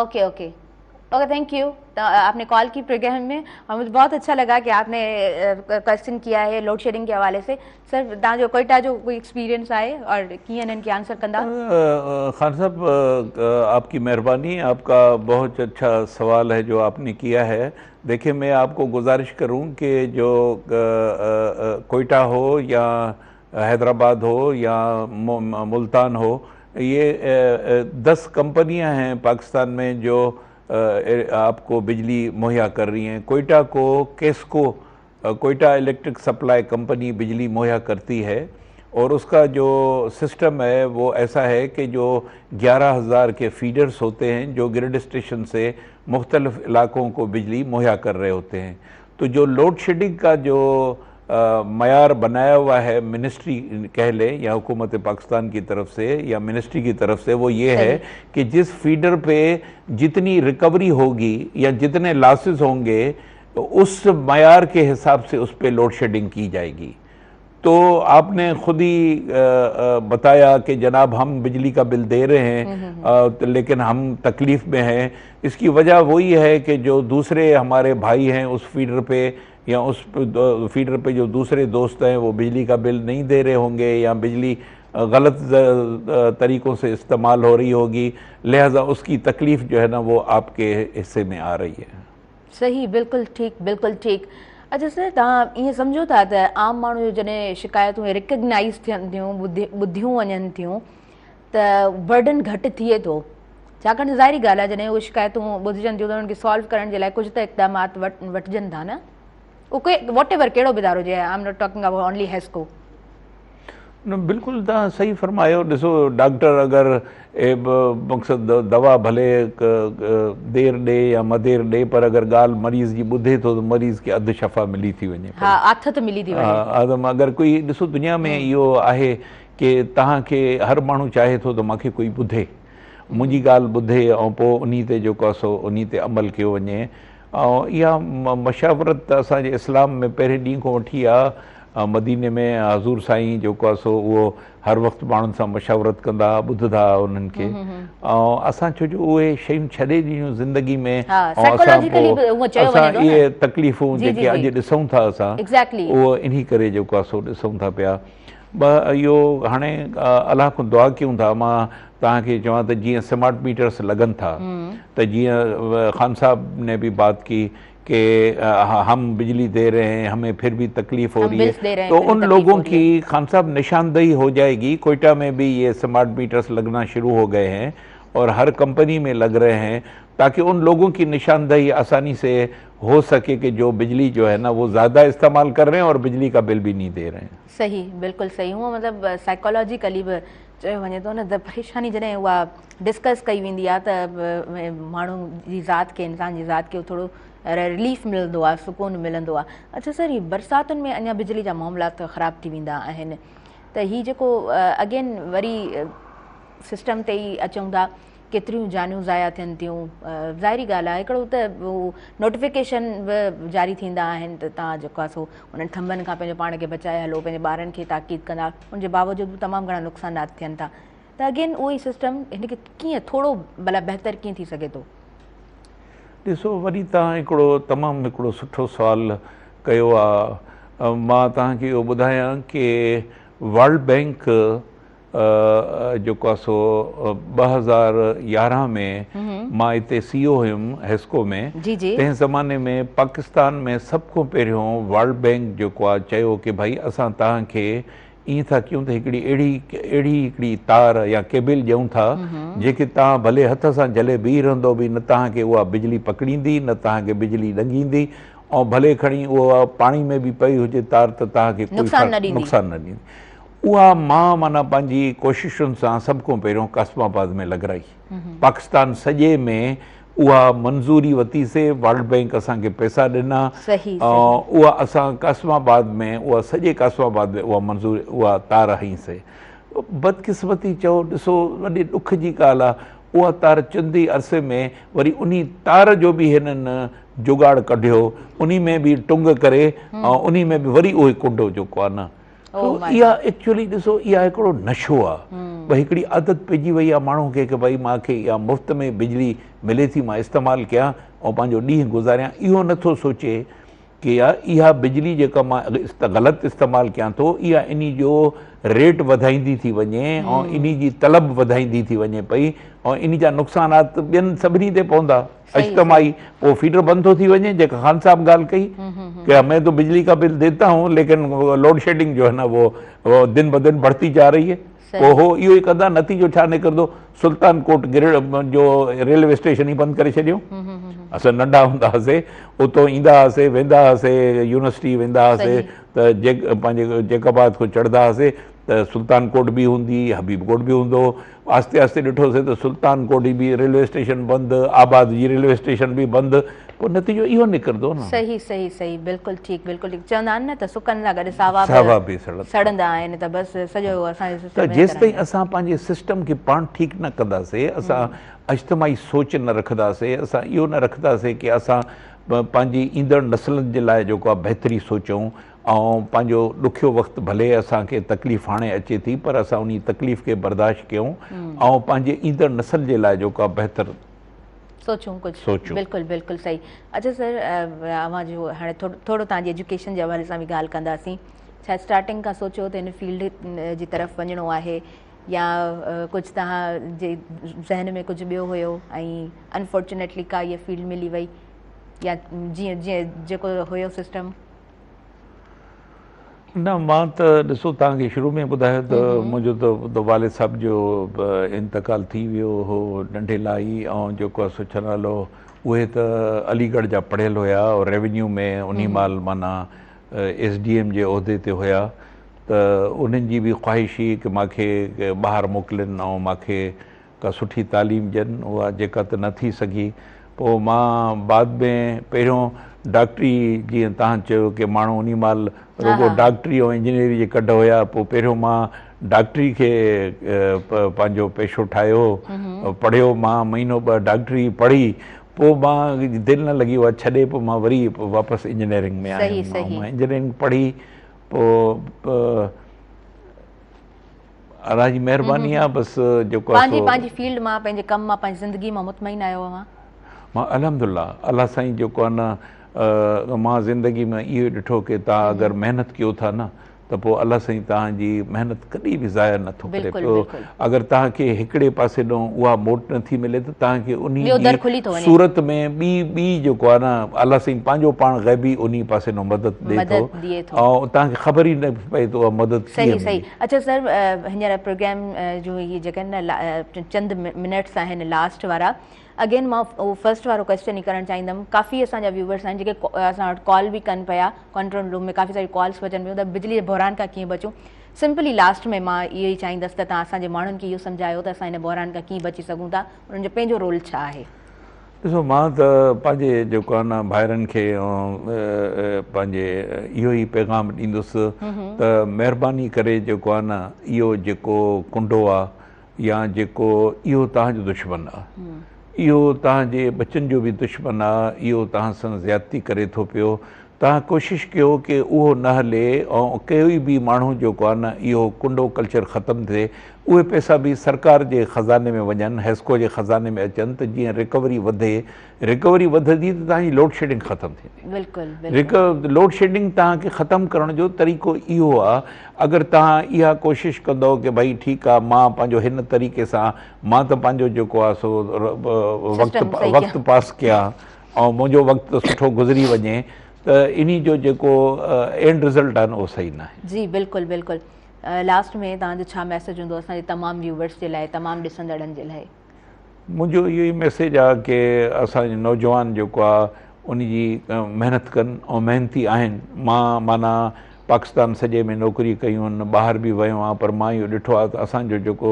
Okay, thank U. तो आपने कॉल की प्रोग्राम में और मुझे बहुत अच्छा लगा कि आपने क्वेश्चन किया है लोड शेडिंग के हवाले से। सर, तव्हां जो कोयटा जो कोई एक्सपीरियंस आहे और कीअं इनके आंसर कंदा? खान साहब, आपकी मेहरबानी, आपका बहुत अच्छा सवाल है जो आपने किया है। देखिए, मैं आपको गुजारिश करूं कि जो कोयटा हो या हैदराबाद हो या मुल्तान हो, ये 10 कंपनियां हैं पाकिस्तान में जो आपको बिजली मुहैया कर रही हैं। कोयटा को KESCO, Quetta electric supply company बिजली मुहैया करती है और उसका जो सिस्टम है वो ऐसा है कि जो 11,000 के फीडर्स होते हैं जो ग्रिड स्टेशन से मुख्तलिफ इलाकों को बिजली मुहैया कर रहे होते हैं। तो जो लोड शेडिंग का जो मयार बनाया हुआ है मिनिस्ट्री कह लें या हुकूमत पाकिस्तान की तरफ से या मिनिस्ट्री की तरफ से, वो ये है कि जिस फीडर पे जितनी रिकवरी होगी या जितने लॉसेस होंगे उस मयार के हिसाब से उस पे लोड शेडिंग की जाएगी। तो आपने खुद ही बताया कि जनाब हम बिजली का बिल दे रहे हैं लेकिन हम तकलीफ़ में हैं। इसकी वजह वही है कि जो दूसरे हमारे भाई हैं उस फीडर पे या उस फीडर पे जो दूसरे दोस्त हैं वो बिजली का बिल नहीं दे रहे होंगे या बिजली गलत तरीक़ों से इस्तेमाल हो रही होगी, लिहाजा उसकी तकलीफ़ जो है ना वो आपके हिस्से में आ रही है। सही, बिल्कुल ठीक। अच्छा सर, तव्हां ईअं सम्झो था त आम माण्हू जॾहिं शिकायतूं रिकग्नाइज़ थियनि थियूं, ॿुधियूं वञनि थियूं त बर्डन घटि थिए थो? छाकाणि ज़ाहिरी ॻाल्हि आहे जॾहिं उहे शिकायतूं ॿुधिजनि थियूं त उन्हनि खे सॉल्व करण जे लाइ कुझु त इक़दामात वठिजनि था न? उहो कोई वॉट एवर कहिड़ो बि इदारो हुजे, I am not talking about only Hesco. न बिल्कुलु तव्हां सही फरमायो। ॾिसो डॉक्टर अगरि मक़सदु दवा भले देरि ॾे या मदेर ॾे, पर अगरि ॻाल्हि मरीज़ जी ॿुधे थो त मरीज़ खे अधु शफ़ा मिली थी वञे। अगरि कोई ॾिसो दुनिया में इहो आहे की तव्हांखे हर माण्हू चाहे थो त मूंखे कोई ॿुधे, मुंहिंजी ॻाल्हि ॿुधे ऐं पोइ उन ते जेको आहे सो उन ते अमल कयो वञे। ऐं इहा मशावरत असांजे इस्लाम में पहिरें ॾींहं खां वठी आहे। मदीने में हज़ूर साईं जेको आहे सो उहो हर वक़्तु माण्हुनि सां मशावरत कंदा, ॿुधंदा उन्हनि खे। ऐं असां छो जो उहे शयूं छॾे ॾिनियूं ज़िंदगी में, असां इहे तकलीफ़ूं जेके अॼु ॾिसूं था असां उहो इन करे जेको आहे सो ॾिसूं था पिया। इहो हाणे अलाह खां दुआ कयूं था। मां तव्हांखे चवां त जीअं स्मार्ट मीटर्स लॻनि था, त जीअं ख़ान साहब ने भी बात की कि हम बिजली दे रहे हैं, हमें फिर भी तकलीफ हो रही है, तो उन लोगों की खान साहब निशानदेही हो जाएगी। कोयटा में भी ये स्मार्ट मीटर्स लगना शुरू हो गए हैं और हर कंपनी में लग रहे हैं, ताकि उन लोगों की निशानदेही आसानी से हो सके कि जो बिजली जो है ना वो ज़्यादा इस्तेमाल कर रहे हैं और बिजली का बिल भी नहीं दे रहे हैं। सही, बिल्कुलु सही। हूअं मतिलबु साइकोलॉजिकली बि चयो वञे थो न, त परेशानी जॾहिं उहा डिस्कस कई वेंदी आहे त माण्हू जी ज़ात खे, इंसान जी ज़ात खे थोरो रिलीफ मिलंदो आहे, सुकून मिलंदो आहे। अच्छा सर, हीअ बरसातुनि में अञा बिजली जा मामला त ख़राब थी वेंदा आहिनि, त हीअ जेको अगेन वरी सिस्टम ते ई अचूं था, केतिरियूं जानियूं ज़ाया थियनि थियूं। ज़ाहिरी ॻाल्हि आहे, हिकिड़ो त नोटिफिकेशन बि जारी थींदा आहिनि त तव्हां जेको आहे सो उन्हनि थंभनि खां पंहिंजे पाण खे बचाए हलो, पंहिंजे ॿारनि खे ताक़ीद कंदा, उनजे बावजूदि बि तमामु घणा नुक़सानात थियनि था। त अगेन उहो ई सिस्टम हिनखे कीअं थोरो भला बहितर कीअं थी सघे थो? ॾिसो, वरी तव्हां हिकिड़ो तमामु हिकिड़ो सुठो सुवालु कयो आहे। मां तव्हांखे इहो ॿुधायां कि वर्ल्ड बैंक जेको आहे सो 2011 में मां हिते CEO हुयुमि हेस्को में। तंहिं ज़माने में पाकिस्तान में सभ खां पहिरियों वर्ल्ड बैंक जेको आहे चयो कि भई असां तव्हांखे ईअं था कयूं त हिकिड़ी अहिड़ी हिकिड़ी तार या केबल ॾियूं था जेके तव्हां भले हथ सां जले बीह रहंदो बि न तव्हांखे उहा बिजली पकड़ींदी, न तव्हांखे बिजली ॾंगींदी, ऐं भले खणी उहा पाणी में बि पई हुजे तार त तव्हांखे कोई नुक़सानु न ॾींदी। उहा मां माना पंहिंजी कोशिशुनि सां सभ खां पहिरियों कासमाबाद में लॻाई। पाकिस्तान सॼे में उहा मंज़ूरी वरितीसीं, वर्ल्ड बैंक असांखे पैसा ॾिना, उहा असां कासमाबाद में उहा सॼे कासमाबाद में उहा मंज़ूरी उहा तार हईंसीं। बदकिस्मती चओ, ॾिसो वॾे ॾुख जी ॻाल्हि आहे, उहा तार चंदे अरसे में वरी उन तार जो बि हिननि जुगाड़ कढियो, उन में बि टुंग करे ऐं उन में बि वरी उहे कुंडो जेको आहे न, इहा एक्चुअली ॾिसो इहा हिकिड़ो नशो आहे। भई हिकिड़ी आदत पइजी वई आहे माण्हू खे कि भई मूंखे इहा मुफ़्त में बिजली मिले थी, मां इस्तेमालु कयां ऐं पंहिंजो ॾींहुं गुज़ारियां। इहो नथो सोचे कि इहा बिजली जेका मां ग़लति इस्तेमालु कयां थो, इहा इन जो रेट वधाईंदी थी वञे ऐं इन जी तलब वधाईंदी थी वञे पई, ऐं इन जा नुक़सानात ॿियनि सभिनी ते पवंदा। इज्तमाही वो फीडर बंद तो थी वञे, जेका खान साहब ॻाल्हि कई कि मैं तो बिजली का बिल देता हूँ लेकिन लोड शेडिंग जो है ना वो दिन ब दिन बढ़ती जा रही है। वो इहो ई कंदा, नतीजो छा निकिरंदो? सुल्तान कोट जो रेलवे स्टेशन ई बंदि करे छॾियो। असां नंढा हूंदा हुआसीं, उतो ईंदा हुआसीं, वेंदा हुआसीं, यूनिवर्सिटी वेंदा हुआसीं त पंहिंजे जैकाबाद खां चढ़ंदा हुआसीं त सुल्तान कोट बि हूंदी, हबीब कोट बि हूंदो। आस्ते आस्ते ॾिठोसीं त सुल्तान कोट बि रेलवे स्टेशन बंदि, आबाद जी रेलवे स्टेशन बि बंदि। पोइ नतीजो इहो निकिरंदो न। सही सही सही, बिल्कुलु ठीकु, बिल्कुलु ठीकु। चवंदा आहिनि न त सुकनि सां गॾु सावा बि सड़ंदा आहिनि, त बसि सॼो असांजो सिस्टम। त जेसि ताईं असां पंहिंजे सिस्टम खे पाण ठीकु न कंदासीं, असां इज्तिमाही सोच न रखंदासीं, असां इहो न रखंदासीं कि असां पंहिंजी ईंदड़ नसलनि जे लाइ जेको आहे बहितरी सोचूं ऐं पंहिंजो ॾुखियो वक़्तु भले असांखे तकलीफ़ हाणे अचे थी पर असां उन तकलीफ़ खे बर्दाश्त कयूं ऐं पंहिंजे ईंदड़ नसल जे लाइ जेको आहे बहितर सोचूं कुझु। बिल्कुलु बिल्कुलु सही। अच्छा सर, अवां जो हाणे थोरो तव्हांजी एजुकेशन जे हवाले सां बि ॻाल्हि कंदासीं। छा स्टार्टिंग खां सोचियो त हिन फील्ड जी तरफ़ वञिणो आहे या कुझु तव्हांजे ज़हन में कुझु ॿियो हुयो ऐं अनफॉर्चुनेटली का इहा फील्ड मिली वई, या जीअं जीअं जेको हुयो सिस्टम? न, मां त ॾिसो तव्हांखे शुरू में ॿुधायो त मुंहिंजो त वालिद साहब जो इंतकाल थी वियो हो नंढे लाइ, ऐं जेको आहे सो छा नालो, उहे त अलीगढ़ जा पढ़ियल हुया और रेवेन्यू में उन महिल माना SDM जे उहिदे ते हुया। त उन्हनि जी बि ख़्वाहिश हुई की मूंखे ॿाहिरि मोकिलिनि ऐं मूंखे का सुठी तालीम ॾियनि, उहा जेका त न थी सघी। पोइ मां बाद में पहिरियों डॉक्टरी, जीअं तव्हां चयो की माण्हू उन महिल रुगो डॉक्टरी ऐं इंजीनियरिंग जे कढ हुया, पोइ पहिरियों मां डॉक्टरी खे पंहिंजो पेशो ठाहियो, पढ़ियो। मां महीनो ॿ डॉक्टरी पढ़ी, पोइ मां दिलि न लॻी उहा छॾे, पोइ मां वरी वापसि इंजीनियरिंग में आयुमि। मां इंजीनियरिंग पढ़ी, पोइ अलाह जी महिरबानी आहे बसि जेको पंहिंजी फील्ड मां, पंहिंजे कम मां, पंहिंजी ज़िंदगी मां मुतमइन आहियो मां अल्हम्दुलिल्लाह। अलाह साईं जेको आहे न, मां ज़िंदगी में इहो ॾिठो की तव्हां अगरि महिनत कयो था न त पोइ अलाह साईं तव्हांजी महिनत कॾहिं बि ज़ाया नथो करे पियो। अगरि तव्हांखे हिकिड़े पासे ॾों उहा मोट नथी मिले त तव्हांखे उन सूरत में ॿी जेको आहे न, अलाह साईं पंहिंजो पाण ग़ैबी उन पासे ॾों मदद ॾिए थो ऐं तव्हांखे ख़बर ई न पए त उहा मदद। सही। अच्छा सर, हींअर प्रोग्राम जो इहे जेके आहिनि न चंद मिनट्स आहिनि लास्ट वारा, अगेन मां उहो फर्स्ट वारो क्वेश्चन ई करणु चाहींदमि। काफ़ी असांजा व्यूवर्स आहिनि जेके असां वटि कॉल बि कनि पिया, कंट्रोल रूम में काफ़ी सारी कॉल्स अचनि पियूं त बिजली जे बहिरान खां कीअं बचूं। सिंपली लास्ट में मां इहो ई चाहींदसि त तव्हां असांजे माण्हुनि खे इहो सम्झायो त असां हिन बहिरान खां कीअं बची सघूं था, उन्हनि जो पंहिंजो रोल छा आहे। ॾिसो, मां त पंहिंजे जेको आहे न भाइरनि खे पंहिंजे इहो ई पैगाम ॾींदुसि त महिरबानी करे जेको आहे न, इहो जेको कुंडो आहे या जेको इहो तव्हांजो दुश्मन आहे, इहो तव्हांजे बचनि जो बि दुश्मन आहे, इहो तव्हां सां ज़्यादती करे थो पियो। तव्हां कोशिशि कयो की उहो न हले ऐं कोई बि माण्हू जेको आहे न इहो कुंडो कल्चर ख़तमु थिए। उहे पैसा बि सरकार जे ख़ज़ाने में वञनि, हेस्को जे ख़ज़ाने में अचनि त जीअं रिकवरी वधे। रिकवरी वधंदी त तव्हांजी लोड शेडिंग ख़तमु थींदी। लोड शेडिंग तव्हांखे ख़तमु करण जो तरीक़ो इहो आहे, अगरि तव्हां इहा कोशिशि कंदव की भई ठीकु आहे मां पंहिंजो हिन तरीक़े सां मां त पंहिंजो जेको आहे सो वक़्तु पास कयां ऐं मुंहिंजो वक़्तु सुठो गुज़री वञे, त इन जो जेको एंड रिज़ल्ट आहे न उहो सही न आहे। जी बिल्कुलु। लास्ट में तव्हांजो छा मैसेज हूंदो असांजे तमामु व्यूवर्स जे लाइ, तमामु ॾिसंदड़नि जे लाइ? मुंहिंजो इहो ई मैसेज आहे की असांजो नौजवान जेको आहे उन जी महिनत कनि ऐं महिनती आहिनि। माना पाकिस्तान सॼे में नौकिरी कयूं आहिनि, ॿाहिरि बि वियो आहियां, पर मां इहो ॾिठो आहे त असांजो जेको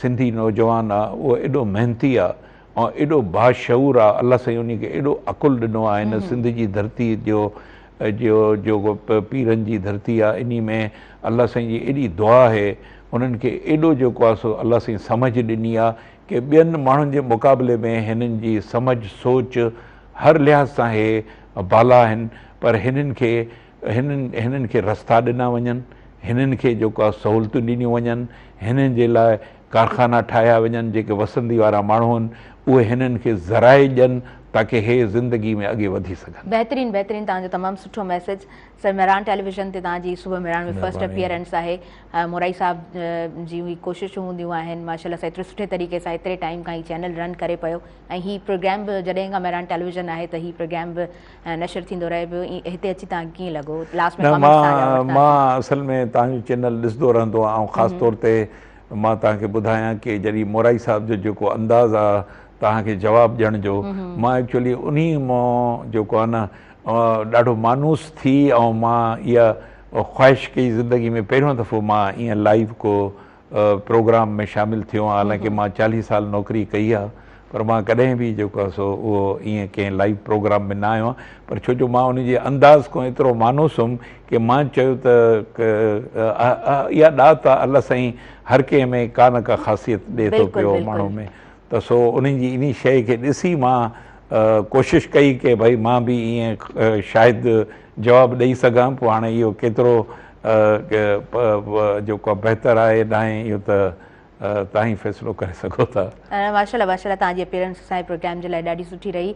सिंधी नौजवान आहे उहो एॾो महिनती आहे ऐं एॾो बाशऊर आहे। अलाह साईं उन खे एॾो अकुलु ॾिनो आहे हिन सिंध जी धरती जो पीरनि जी धरती आहे। इन में अलाह साईं जी एॾी दुआ आहे, उन्हनि खे एॾो जेको आहे सो अलाह साईं सम्झ ॾिनी आहे की ॿियनि माण्हुनि जे मुक़ाबले में हिननि जी सम्झ सोच हर लिहाज़ सां हे बाला आहिनि। पर हिननि खे रस्ता ॾिना वञनि, हिननि खे जेको आहे सहूलियतूं ॾिनियूं वञनि, हिननि जे लाइ कारखाना ठाहिया वञनि, जेके वसंदी वारा माण्हू आहिनि उहे हिननि खे ज़राए ॾियनि ताकी हे ज़िंदगी में अॻे वधी सघनि। बहितरीनु तव्हांजो तमामु सुठो मैसेज। सर, मेहरान टेलीविज़न ते तव्हांजी सुबुह मेहरान में फर्स्ट अपीयरेंस आहे। मोराई साहब जी हुई कोशिशूं हूंदियूं आहिनि, माशाल्लाह सां एतिरे सुठे तरीक़े सां एतिरे टाइम खां ही चैनल रन करे पियो ऐं हीउ प्रोग्राम बि जॾहिं खां मेहरान टेलीविज़न आहे त हीउ प्रोग्राम बि नशर थींदो रहे पियो। हिते अची तव्हांखे कीअं लॻो? लास्ट में मां असल में तव्हांजो चैनल ॾिसंदो रहंदो आहियां ऐं ख़ासि तौर ते मां तव्हांखे ॿुधायां की जॾहिं मोराई साहब जो जेको अंदाज़ आहे तव्हांखे जवाबु ॾियण जो, मां एक्चुअली उन मां जेको आहे न ॾाढो मानूस थी ऐं मां इहा ख़्वाहिश कई ज़िंदगी में। पहिरियों दफ़ो मां ईअं लाइव को प्रोग्राम में शामिलु थियो आहियां। हालांकि मां 40 साल नौकिरी कई आहे, पर मां कॾहिं बि जेको आहे सो उहो ईअं कंहिं लाइव प्रोग्राम में न आयो आहियां। पर छो जो मां उनजे अंदाज़ खां एतिरो मानूस हुउमि की मां चयो त इहा ॾात आहे अलाह साईं हर कंहिं में का न का ख़ासियत ॾिए थो पियो माण्हू में। त सो उन्हनि जी इन शइ खे ॾिसी मां कोशिशि कई की भई मां बि ईअं शायदि जवाबु ॾेई सघां। पोइ हाणे इहो केतिरो जेको बहितरु आहे नाहे इहो त तव्हां ई फ़ैसिलो करे सघो था। माशाल्लाह तव्हांजी अपीयरेंस असांजे प्रोग्राम जे लाइ ॾाढी सुठी रही।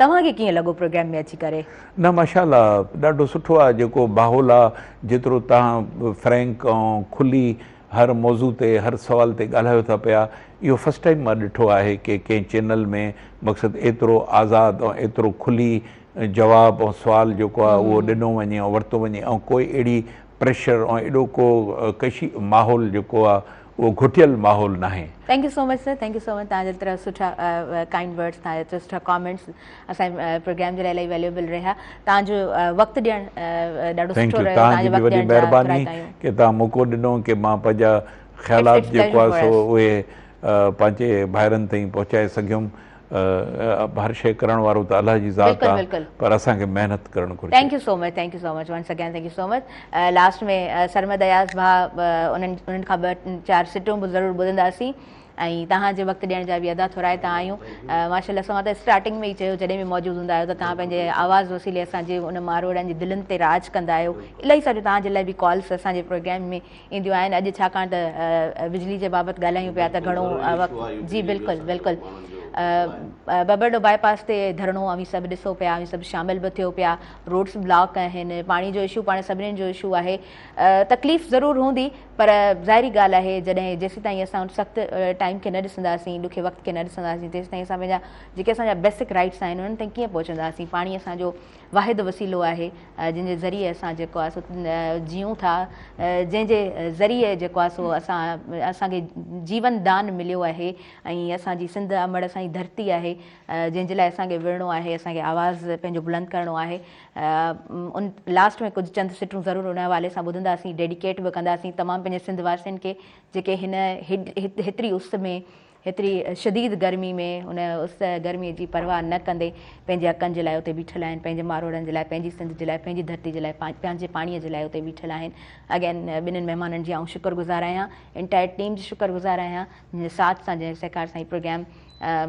तव्हांखे कीअं लॻो प्रोग्राम में अची करे? न, माशाल्लाह ॾाढो सुठो आहे जेको माहौल आहे, जेतिरो तव्हां फ्रैंक ऐं खुली हर मौज़ू ते हर सुवाल ते ॻाल्हायो था पिया, इहो फस्ट टाइम मां ॾिठो आहे की कंहिं चैनल में मक़सदु एतिरो आज़ादु ऐं एतिरो खुली जवाबु ऐं सुवालु जेको आहे उहो ॾिनो वञे ऐं वरितो वञे ऐं कोई अहिड़ी प्रेशर ऐं एॾो को कशी माहौल जेको आहे उहो घुटियल माहौल नाहे। Thank you so much sir, thank you so much. तव्हांजे तरह सुठा काइंड वर्ड्स, तव्हांजे तरह सुठा कॉमेंट्स असांजे प्रोग्राम जे लाइ इलाही वैल्यूएबल रहिया। तव्हांजो वक़्तु ॾियणु ॾाढो सुठो रहियो। तव्हांजी बि वॾी महिरबानी कि तव्हां मौक़ो ॾिनो कि मां पंहिंजा ख़्यालात जेको आहे सो उहे पंहिंजे भाइरनि ताईं पहुचाए सघियुमि। हर शइ करण वारो त अलाह जी ज़ात आहे, पर असांखे महिनत करणु घुरिजे। Thank you so much, thank you so much once again, thank you so much. Last में सरमद अयाज़ भाउ उन्हनि खां 2-4 सिटूं बि ज़रूरु ॿुधंदासीं ऐं तव्हांजे वक़्तु ॾियण जा बि अदा थोराइता आहियूं। माशाल्लाह असां त स्टार्टिंग में ई चयो जॾहिं बि मौजूदु हूंदा आहियो त तव्हां पंहिंजे आवाज़ वसीले असांजे उन मारवाड़नि जी दिलनि ते राज कंदा आहियो। इलाही सारियूं तव्हांजे लाइ बि कॉल्स असांजे प्रोग्राम में ईंदियूं आहिनि। अॼु छाकाणि त बिजली जे बाबति ॻाल्हायूं पिया त घणो वक़्तु, जी बिल्कुलु बिल्कुलु, बबरडो बाईपास ते धरणो अवी सभु ॾिसो पिया, अवी सभु शामिल बि थियो पिया। रोड्स ब्लॉक आहिनि, पाणी जो इशू पाण सभिनीनि जो इशू आहे। तकलीफ़ ज़रूरु हूंदी, पर ज़ाहिरी ॻाल्हि आहे जॾहिं जेसीं ताईं असां सख़्तु टाइम खे न ॾिसंदासीं, ॾुखे वक़्त खे न ॾिसंदासीं, तेसीं ताईं असां पंहिंजा जेके असांजा बेसिक राइट्स आहिनि उन्हनि ताईं कीअं पहुचंदासीं। पाणी असांजो वाहिद वसीलो आहे जंहिंजे ज़रिए असां जेको आहे सो जियूं था, जंहिंजे ज़रिए जेको आहे सो असांखे जीवन दान मिलियो आहे ऐं असांजी सिंध अमड़ असांजी धरती आहे जंहिंजे लाइ असांखे विढ़णो आहे, असांखे आवाज़ु पंहिंजो बुलंद करिणो आहे। उन लास्ट में कुझु चंद सिटूं ज़रूरु उन हवाले सां ॿुधंदासीं, डेडिकेट बि कंदासीं तमामु पंहिंजे सिंध वासियुनि खे जेके हेतिरी उस में, हेतिरी शदीद गर्मी में, उन उस गर्मीअ जी परवाह न कंदे पंहिंजे हक़नि जे लाइ उते बीठल आहिनि, पंहिंजे मारोड़नि जे लाइ, पंहिंजी सिंध जे लाइ, पंहिंजी धरती जे लाइ, पंहिंजे पाणीअ जे लाइ उते बीठल आहिनि। अगेन ॿिन्हिनि महिमाननि जी आउं शुक्रगुज़ार आहियां, इंटायर टीम जी शुक्रगुज़ार आहियां जंहिंजे साथ सां, जंहिं सहकार सां ई प्रोग्राम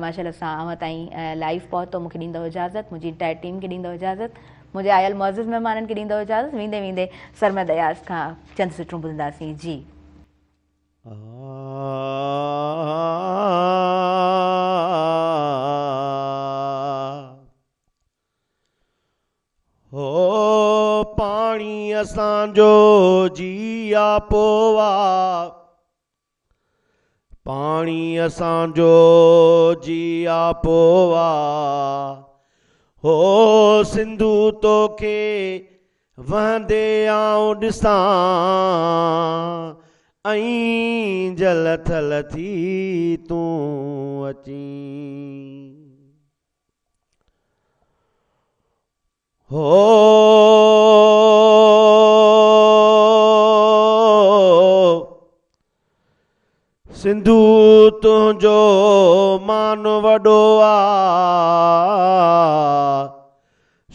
माशाल्लाह सां अव्हां ताईं लाइव पहुतो। मूंखे ॾींदव इजाज़त, मुंहिंजी इंटायर टीम खे ॾींदव इजाज़त, मुंहिंजे आयल मुअज़्ज़िज़ महिमाननि खे ॾींदव इजाज़त। वेंदे वेंदे सरमद अयाज़ खां चंद सिटूं ॿुधंदासीं। जी हो पाणी असांजो जिया पोवा, पाणी असांजो जिया पोवा, हो सिंधू तोखे वहंदे आऊं ॾिसां ऐं जल थल थी तूं अचीं। हो सिंधू तुंहिंजो मान वॾो आहे,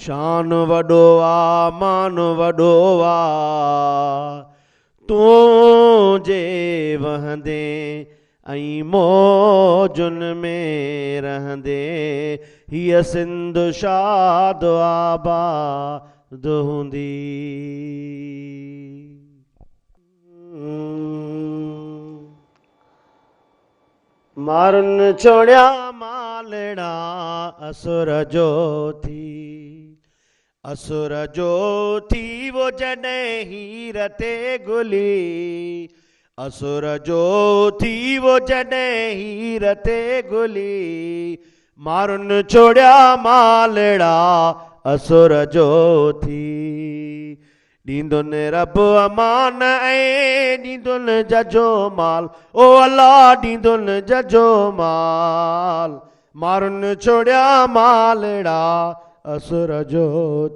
शान वॾो आहे, मान वॾो आहे, तुंहिंजे वहंदे ऐं मौजुनि में रहंदे हीअ सिंध शाद आबाद हूंदी। मारुन छोड़िया मालड़ा असुर जो थी, असुर जो थी वो जॾहिं हीर ते गुली, असुर जो थी वो जॾहिं हीर ते गुली, मारुन छोड़िया मालड़ा असुर जो थी, ॾींदुनि रब अमान ऐं ॾींदुनि जजो माल, ओ अल्लाह ॾींदुनि जजो माल, मारुन छोड़िया मालड़ा असुर जो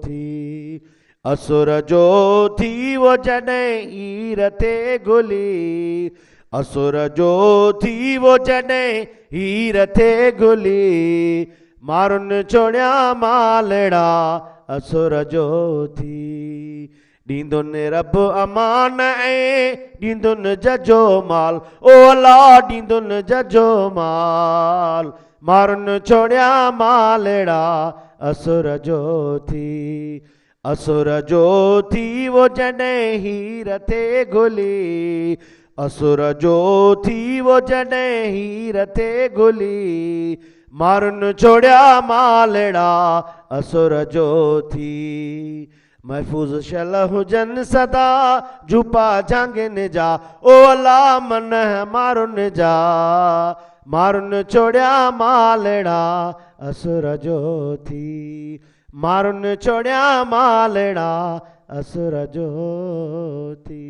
थी, असुर जो थी वो जॾहिं हीर ते गुली, असुर जो थी वो जॾहिं हीर ते गुली, मारुन छोड़िया मालड़ा असुर जो थी, ॾींदुनि रब अमान ऐं ॾींदुनि जजो माल, ओ अल्लाह ॾींदुनि जजो माल, मारुन छोड़िया मालड़ा असुर जो थी, असुर जो थी वो जॾहिं हीर ते गुली, असुर जो थी वो जॾहिं हीर ते गुली, मारुन छोड़िया मालड़ा असुर जो थी, महफूज़ शल हुजन सदा झुपा जांगिन जा, ओ अल्लाह मन मारुन जा, मारुन छोड़िया मालड़ा असुर जो थी, मारुन छोड़िया मालड़ा असुर जो थी।